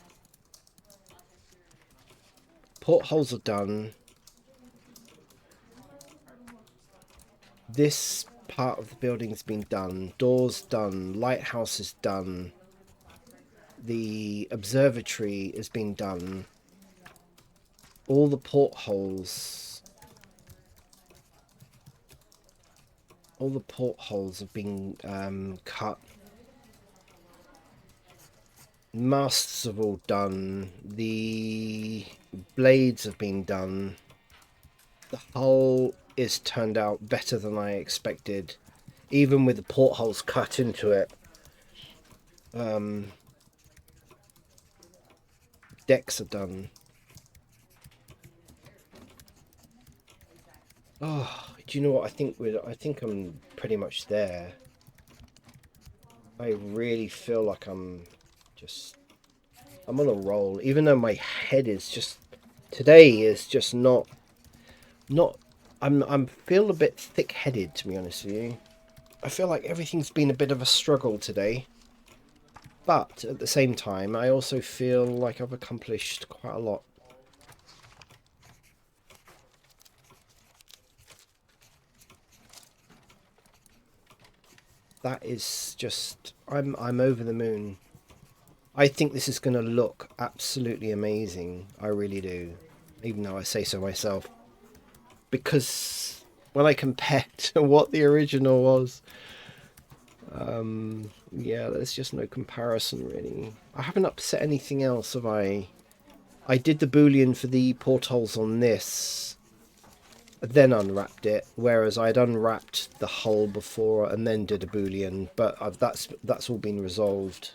Portholes are done. This part of the building's been done. Doors done. Lighthouse is done. The observatory has been done. All the portholes. All the portholes have been cut. Masts have all done. The blades have been done. The hull is turned out better than I expected, even with the portholes cut into it. Decks are done. Oh, do you know what? I think I'm pretty much there. I really feel like I'm on a roll, even though my head is just today is just not. I'm feel a bit thick-headed, to be honest with you. I feel like everything's been a bit of a struggle today, but at the same time, I also feel like I've accomplished quite a lot. That is just I'm over the moon. I think this is going to look absolutely amazing. I really do, even though I say so myself. Because when I compare to what the original was, yeah, there's just no comparison really. I haven't upset anything else, have I? I did the boolean for the portholes on this, then unwrapped it, whereas I'd unwrapped the hull before and then did a boolean, but that's all been resolved.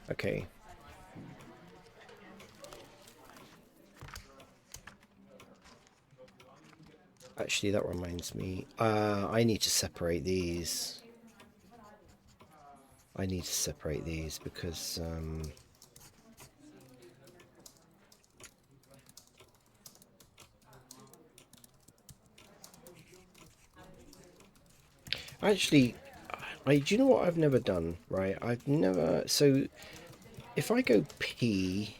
Okay. Actually, that reminds me. I need to separate these. I need to separate these because actually, do you know what I've never done? Right, I've never. So if I go P,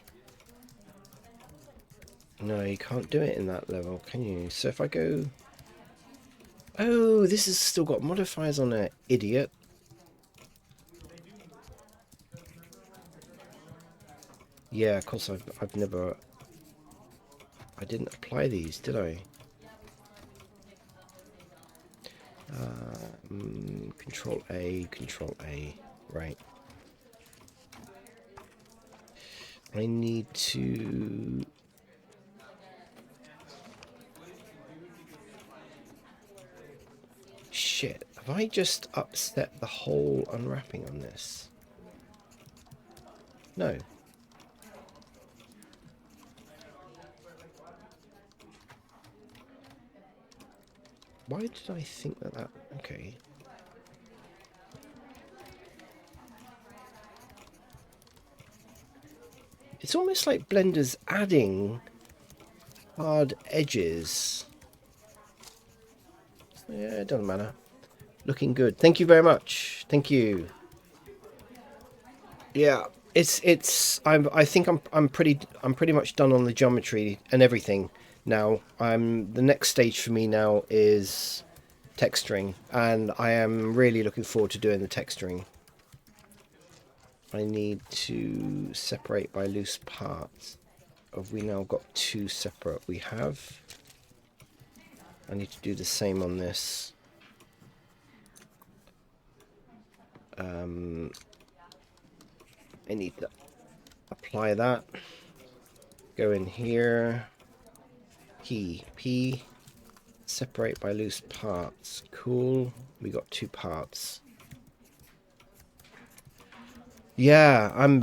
no, you can't do it in that level, can you? So if I go, oh, this has still got modifiers on it, idiot. Yeah, of course I've never. I didn't apply these, did I? Control A, Control A, right. I need to. Shit, have I just upset the whole unwrapping on this? No. Why did I think that? Okay. It's almost like Blender's adding hard edges. Yeah, it doesn't matter. Looking good. Thank you very much. Thank you. Yeah, I think I'm pretty much done on the geometry and everything now. The next stage for me now is texturing, and I am really looking forward to doing the texturing. I need to separate by loose parts. Have we now got two separate? We have. I need to do the same on this. I need to apply that. Go in here. P. Separate by loose parts. Cool. We got two parts. Yeah, I'm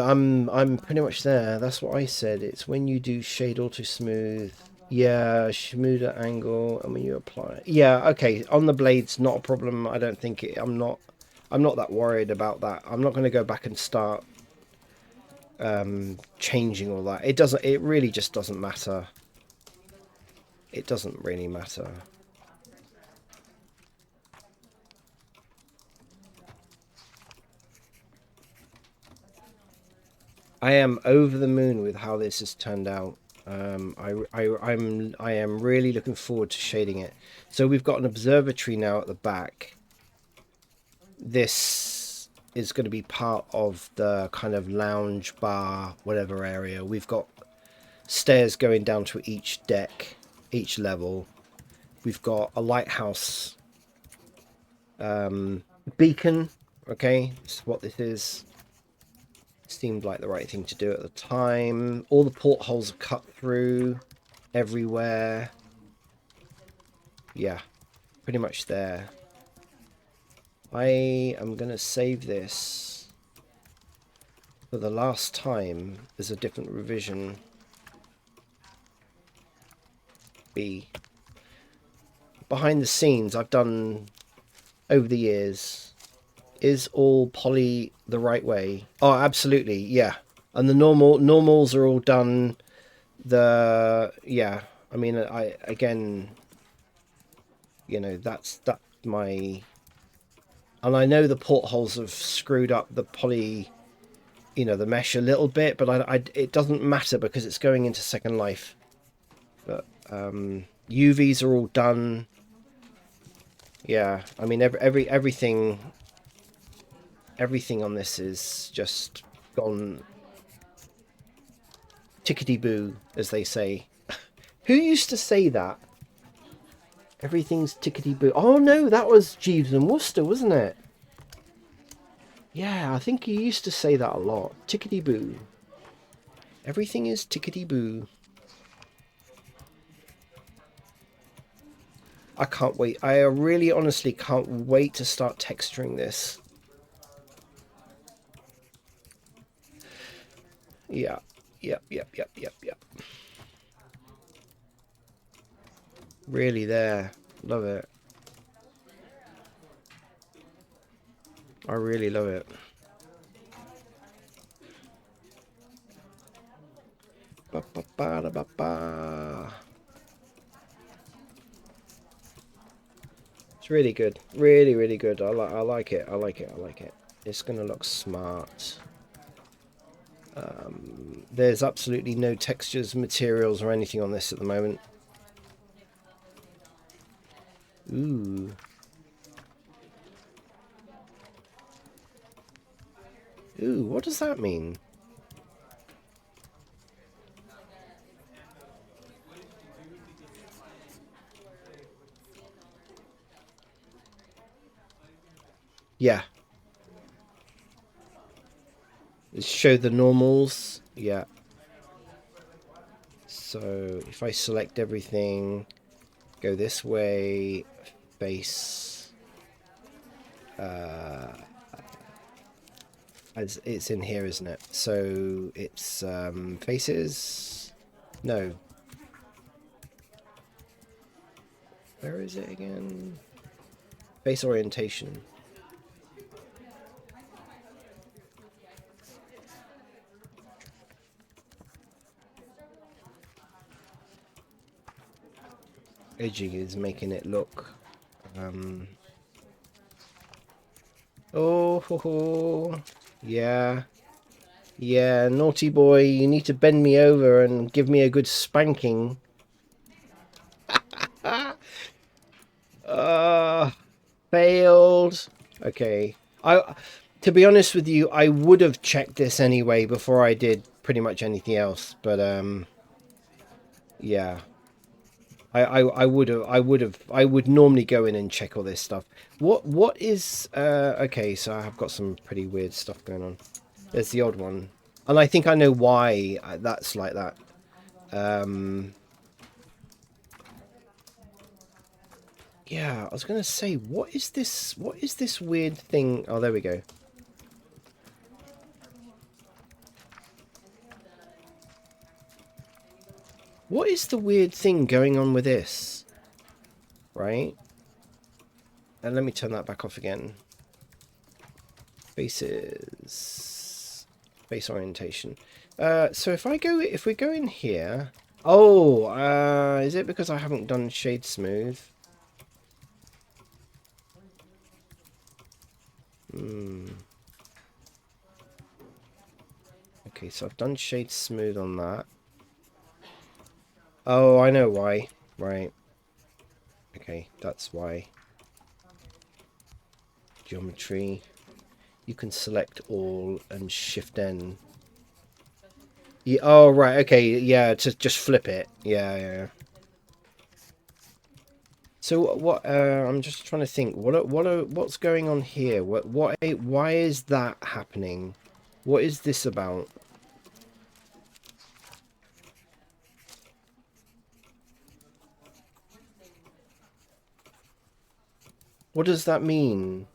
pretty much there. That's what I said. It's when you do shade auto smooth. Yeah, smoother angle, and when you apply it. Yeah, okay. On the blades, not a problem. I don't think it. I'm not that worried about that. I'm not going to go back and start changing all that. It doesn't. It really just doesn't matter. It doesn't really matter. I am over the moon with how this has turned out. I am really looking forward to shading it. So we've got an observatory now at the back. This is going to be part of the kind of lounge bar, whatever area. We've got stairs going down to each deck, each level. We've got a lighthouse beacon. Okay, this is what this is. Seemed like the right thing to do at the time. All the portholes are cut through everywhere. Yeah, pretty much there. I am going to save this for the last time. There's a different revision. B. behind the scenes I've done over the years. Is all poly the right way? Oh, absolutely, yeah. And the normals are all done. Yeah. I mean, I again, that's my. And I know the portholes have screwed up the poly, the mesh a little bit, but it doesn't matter because it's going into Second Life. But UVs are all done. Yeah, I mean everything on this is just gone tickety boo, as they say. Who used to say that? Everything's tickety boo. Oh no, that was Jeeves and Wooster, wasn't it? Yeah, I think he used to say that a lot. Tickety boo. Everything is tickety boo. I can't wait. I really honestly can't wait to start texturing this. Yeah. Yep. Really there. Love it. I really love it. Ba, ba, ba, da, ba, ba. It's really good. Really good. I like it. I like it. It's gonna look smart. There's absolutely no textures, materials, or anything on this at the moment. Ooh. Ooh, what does that mean? Yeah. Show the normals. Yeah. So if I select everything, go this way, face. As it's in here, isn't it? So it's faces. No. Where is it again? Face orientation. Edging is making it look. Oh, ho, ho. Yeah. Yeah, naughty boy, you need to bend me over and give me a good spanking. Failed. Okay. To be honest with you, I would have checked this anyway before I did pretty much anything else, but yeah. I would normally go in and check all this stuff. What is okay, so I've got some pretty weird stuff going on. There's the odd one. And I think I know why that's like that. Yeah, I was gonna say, what is this weird thing? Oh, there we go. What is the weird thing going on with this? Right? And let me turn that back off again. Faces. Face orientation. So if we go in here. Oh, is it because I haven't done shade smooth? Okay, so I've done shade smooth on that. Oh, I know why. Right. Okay, that's why. Geometry. You can select all and shift N. Yeah, oh, right. Okay, yeah, to just flip it. Yeah. So what? I'm just trying to think. What's going on here? Why is that happening? What is this about? What does that mean?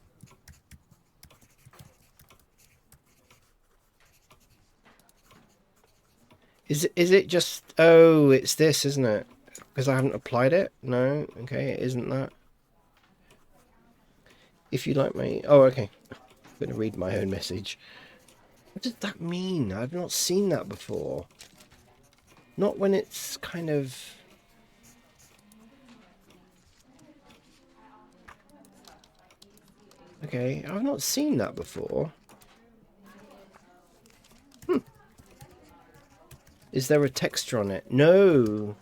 Is it just? Oh, it's this, isn't it? Because I haven't applied it? No? Okay, it isn't that. If you like my... Oh, okay. I'm going to read my own message. What does that mean? I've not seen that before. Not when it's kind of... Okay, I've not seen that before. Is there a texture on it? No.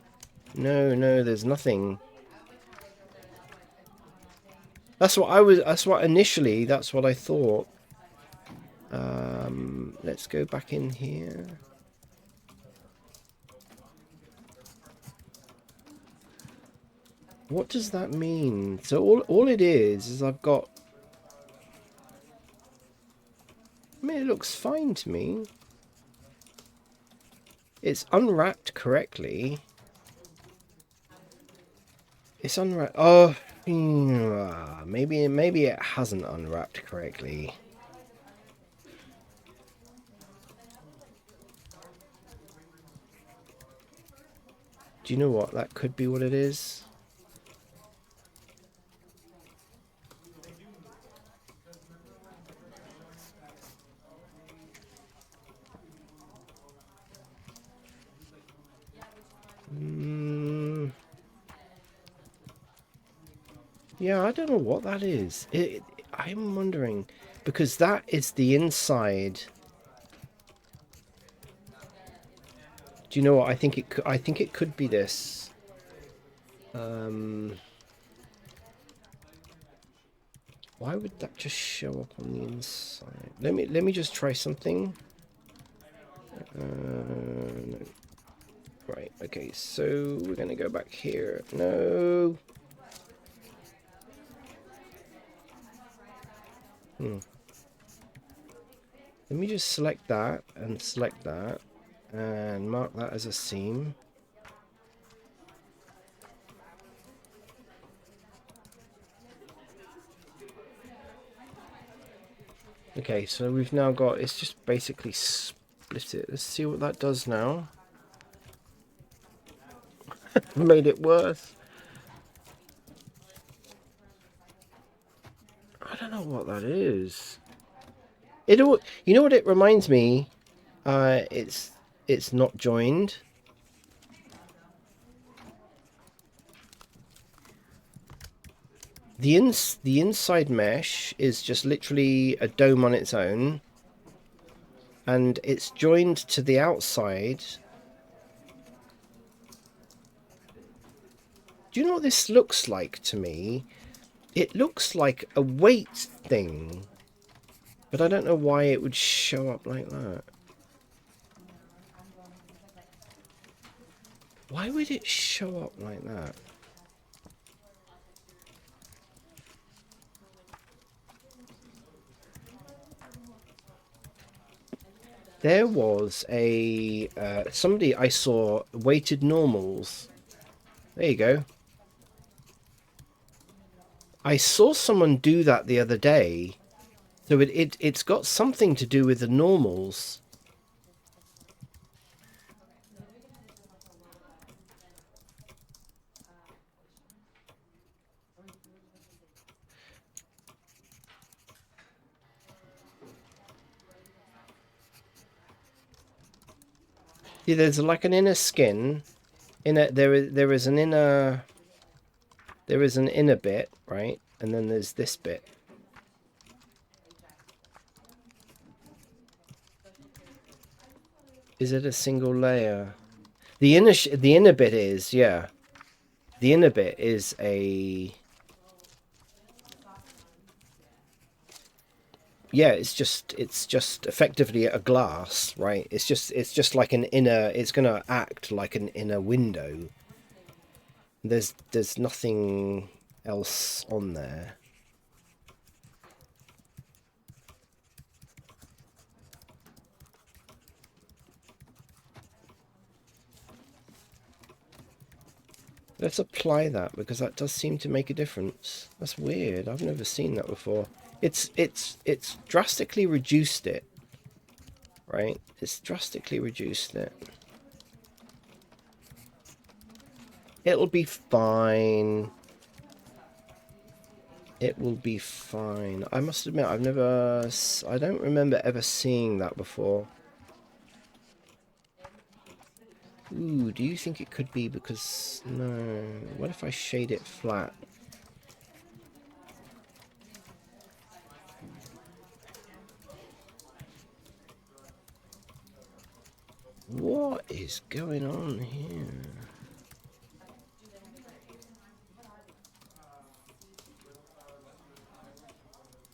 No, there's nothing. That's what I was... That's what initially... That's what I thought. Let's go back in here. What does that mean? So all it is I've got... I mean, it looks fine to me. It's unwrapped correctly. It's unwrapped... Oh, maybe it hasn't unwrapped correctly. Do you know what? That could be what it is. Yeah, I don't know what that is. I'm wondering, because that is the inside. Do you know what? I think it could be this. Why would that just show up on the inside? Let me just try something. No. Right. Okay. So we're gonna go back here. No. Let me just select that and select that and mark that as a seam. Okay, so we've now got, it's just basically split it. Let's see what that does now. Made it worse. I don't know what that is. It all, you know what it reminds me? It's not joined. The inside mesh is just literally a dome on its own, and it's joined to the outside. Do you know what this looks like to me? It looks like a weight thing, but I don't know why it would show up like that. Why would it show up like that? There was a somebody I saw weighted normals. There you go. I saw someone do that the other day. So it's got something to do with the normals. Yeah, there's like an inner skin. There is an inner bit, right? And then there's this bit. Is it a single layer? The inner bit is, yeah. The inner bit is a... Yeah, it's just effectively a glass, right? It's just like an inner... It's going to act like an inner window. There's nothing else on there. Let's apply that, because that does seem to make a difference. That's weird. I've never seen that before. It's drastically reduced it. Right? It's drastically reduced it. It'll be fine. It will be fine. I must admit, I don't remember ever seeing that before. Ooh, do you think it could be because... No. What if I shade it flat? What is going on here?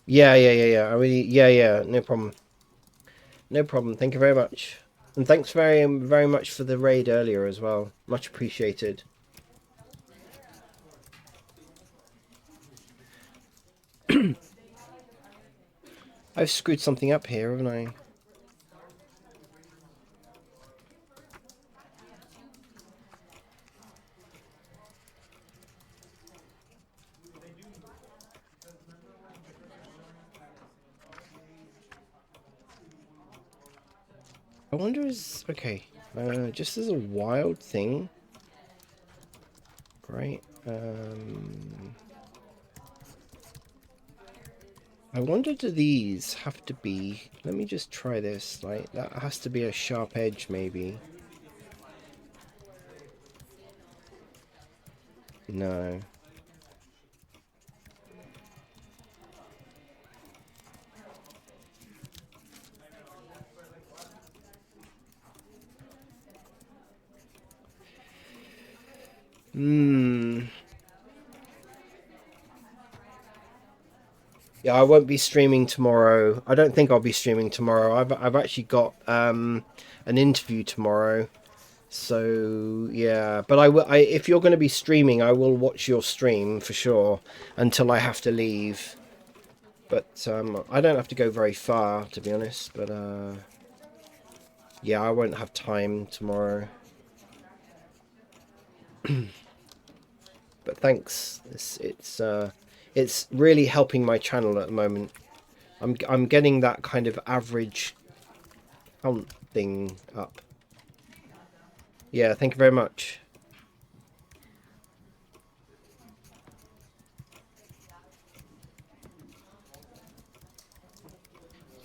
Yeah. I mean, yeah. No problem. No problem. Thank you very much. And thanks very much for the raid earlier as well. Much appreciated. I've screwed something up here, haven't I? I wonder is... Okay. Just as a wild thing. Right. I wonder, do these have to be... Let me just try this. Like, that has to be a sharp edge, maybe. No. Hmm. Yeah, I won't be streaming tomorrow. I don't think I'll be streaming tomorrow. I've actually got an interview tomorrow. So yeah, but if you're going to be streaming, I will watch your stream for sure until I have to leave. But I don't have to go very far, to be honest. But yeah, I won't have time tomorrow. But thanks. It's really helping my channel at the moment. I'm getting that kind of average count thing up. Yeah, thank you very much.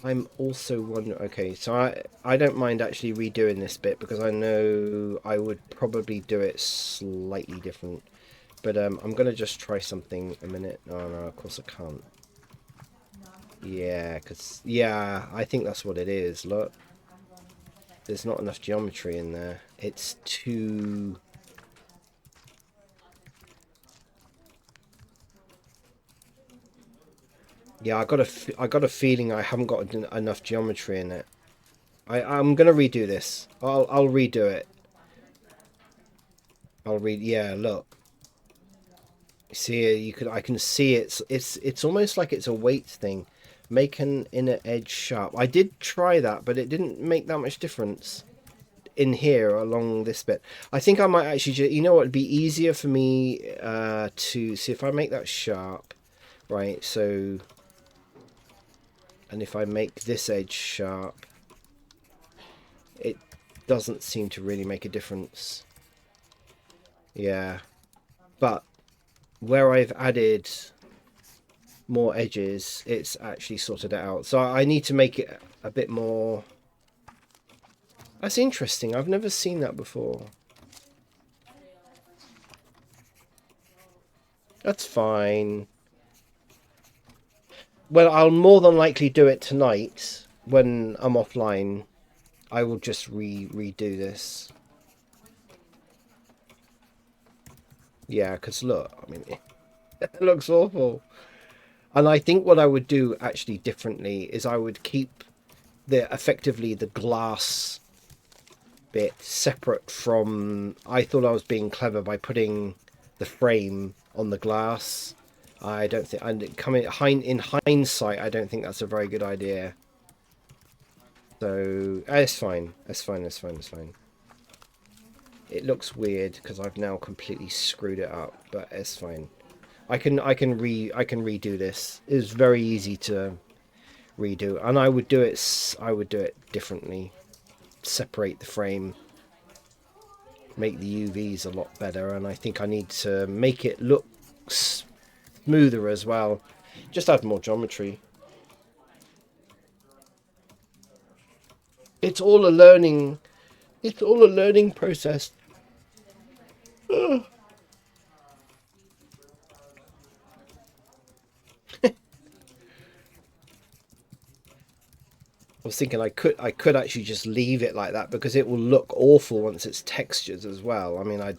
I'm also wondering... Okay, so I don't mind actually redoing this bit because I know I would probably do it slightly different. But I'm going to just try something a minute. Oh, no, of course I can't. Yeah, because... Yeah, I think that's what it is. Look. There's not enough geometry in there. It's too... Yeah, I got a feeling I haven't got enough geometry in it. I'm gonna redo this. I'll redo it. Yeah, look. See, I can see it's almost like it's a weight thing. Make an inner edge sharp. I did try that, but it didn't make that much difference in here along this bit. I think I might actually just, you know what, it'd be easier for me to see if I make that sharp, right? So, and if I make this edge sharp, it doesn't seem to really make a difference. Yeah, but where I've added more edges, it's actually sorted it out. So I need to make it a bit more... That's interesting. I've never seen that before. That's fine. Well, I'll more than likely do it tonight when I'm offline. I will just redo this. Yeah, because look, I mean, it looks awful. And I think what I would do actually differently is I would keep effectively the glass bit separate from... I thought I was being clever by putting the frame on the glass. I don't think... And in hindsight, I don't think that's a very good idea. So, it's fine. It's fine. It looks weird because I've now completely screwed it up, but it's fine. I can redo this. It's very easy to redo, and I would do it differently. Separate the frame. make the UVs a lot better, and I think I need to make it look smoother as well. Just add more geometry. It's all a learning. It's all a learning process. I was thinking I could actually just leave it like that because it will look awful once it's textured as well. I mean, I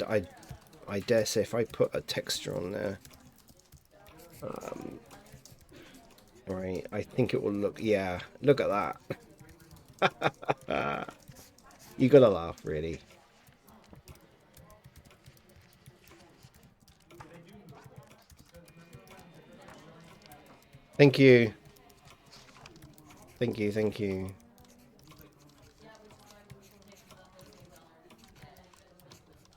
dare say if I put a texture on there, right, I think it will look, yeah, look at that. You gotta laugh, really. Thank you. Thank you, thank you.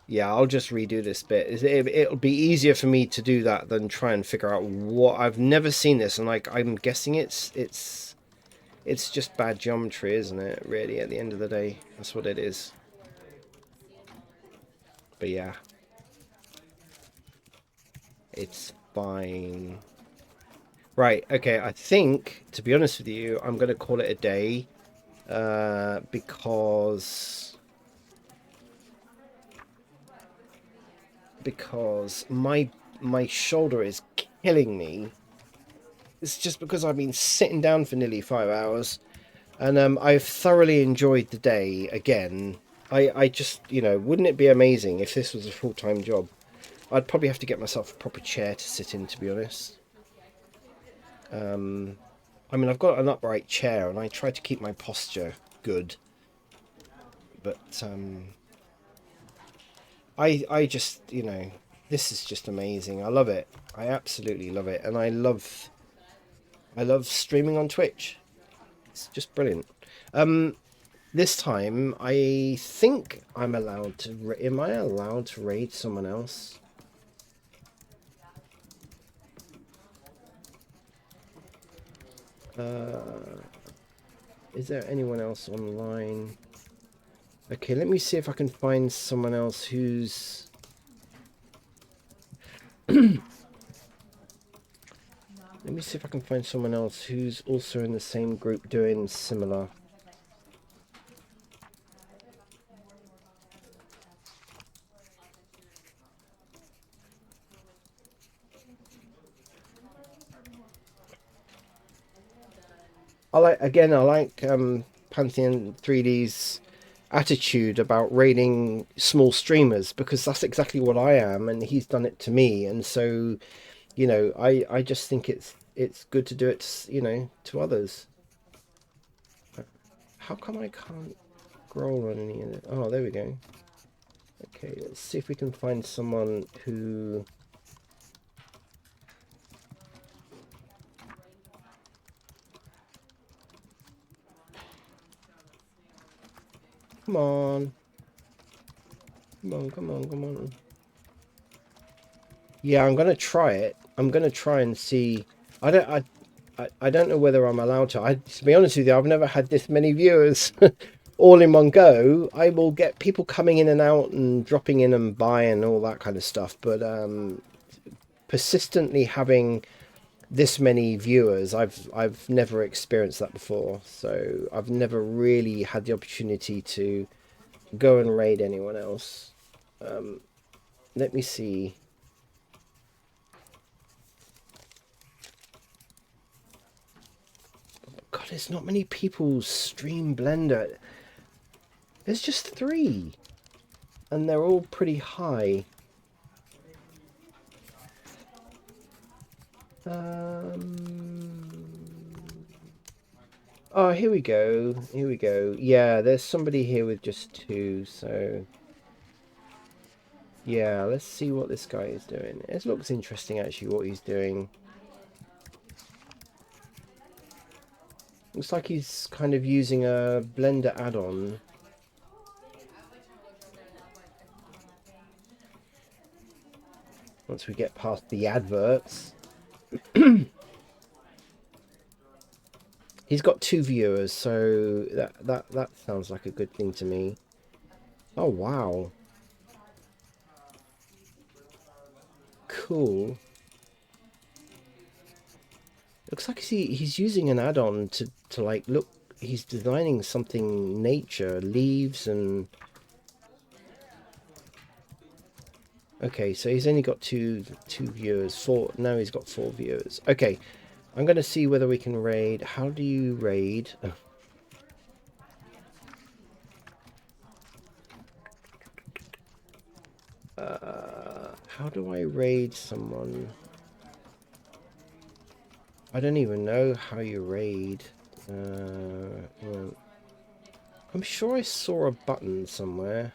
Yeah, I'll just redo this bit. It'll be easier for me to do that than try and figure out what. I've never seen this, and like I'm guessing it's just bad geometry, isn't it? Really, at the end of the day, that's what it is. But yeah, it's fine. Right, okay, I think, to be honest with you, I'm going to call it a day, because my shoulder is killing me. It's just because I've been sitting down for nearly 5 hours, and I've thoroughly enjoyed the day again. I just, wouldn't it be amazing if this was a full-time job? I'd probably have to get myself a proper chair to sit in, to be honest. I mean, I've got an upright chair, and I try to keep my posture good. But I just, this is just amazing. I love it. I absolutely love it, and I love streaming on Twitch. It's just brilliant. This time I think I'm allowed to. Am I allowed to raid someone else? Is there anyone else online? Okay, let me see if I can find someone else who's... Let me see if I can find someone else who's also in the same group doing similar. I like Pantheon 3D's attitude about raiding small streamers, because that's exactly what I am, and he's done it to me, and so I just think it's good to do it to others. How come I can't scroll on any of it? Oh, there we go. Okay, let's see if we can find someone who... Come on. Come on. Yeah, I'm gonna try it. I'm gonna try and see. I don't know whether I'm allowed to. To be honest with you, I've never had this many viewers all in one go. I will get people coming in and out and dropping in and buying all that kind of stuff, but persistently having this many viewers, I've never experienced that before. So I've never really had the opportunity to go and raid anyone else. Let me see. God, there's not many people stream Blender. There's just 3. And they're all pretty high. Oh, here we go. Yeah, there's somebody here with just 2, so... Yeah, let's see what this guy is doing. It looks interesting, actually, what he's doing. Looks like he's kind of using a Blender add-on. Once we get past the adverts. He's got 2 viewers, so that sounds like a good thing to me. Oh, wow. cool. Looks like he's using an add-on to like look. He's designing something nature, leaves and. Okay, so he's only got two viewers. Four. Now he's got 4 viewers. Okay, I'm gonna see whether we can raid. How do you raid? How do I raid someone? I don't even know how you raid. Well, I'm sure I saw a button somewhere.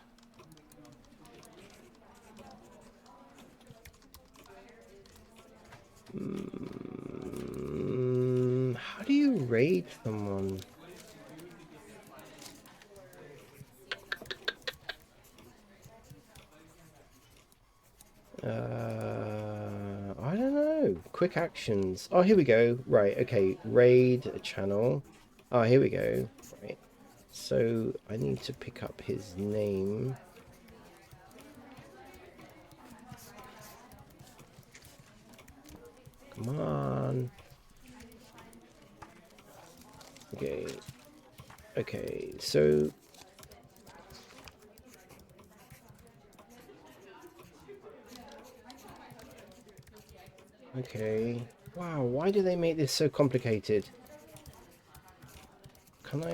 How do you raid someone? I don't know. Quick actions. Oh, here we go. Right, okay. Raid a channel. Oh, here we go. Right. So I need to pick up his name. Come on. Okay. Okay, so okay. Wow, why do they make this so complicated? Can I...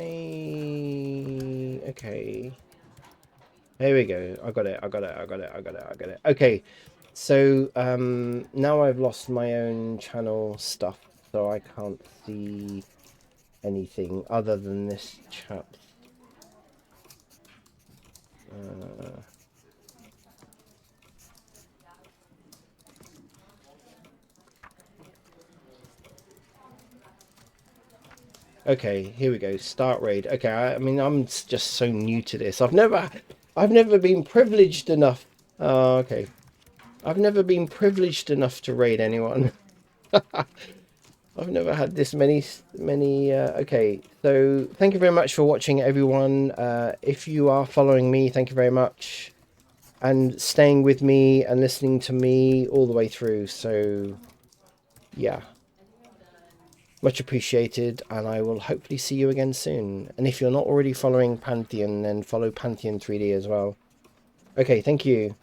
Okay. There we go. I got it. I got it. I got it. I got it. I got it. Okay. So now I've lost my own channel stuff, so I can't see anything other than this chap. Okay, here we go. Start raid. Okay, I mean I'm just so new to this. I've never been privileged enough. Okay. I've never been privileged enough to raid anyone. I've never had this many. Okay, so thank you very much for watching, everyone. If you are following me, thank you very much, and staying with me and listening to me all the way through. So, yeah, much appreciated, and I will hopefully see you again soon. And if you're not already following Pantheon, then follow Pantheon 3D as well. Okay, thank you.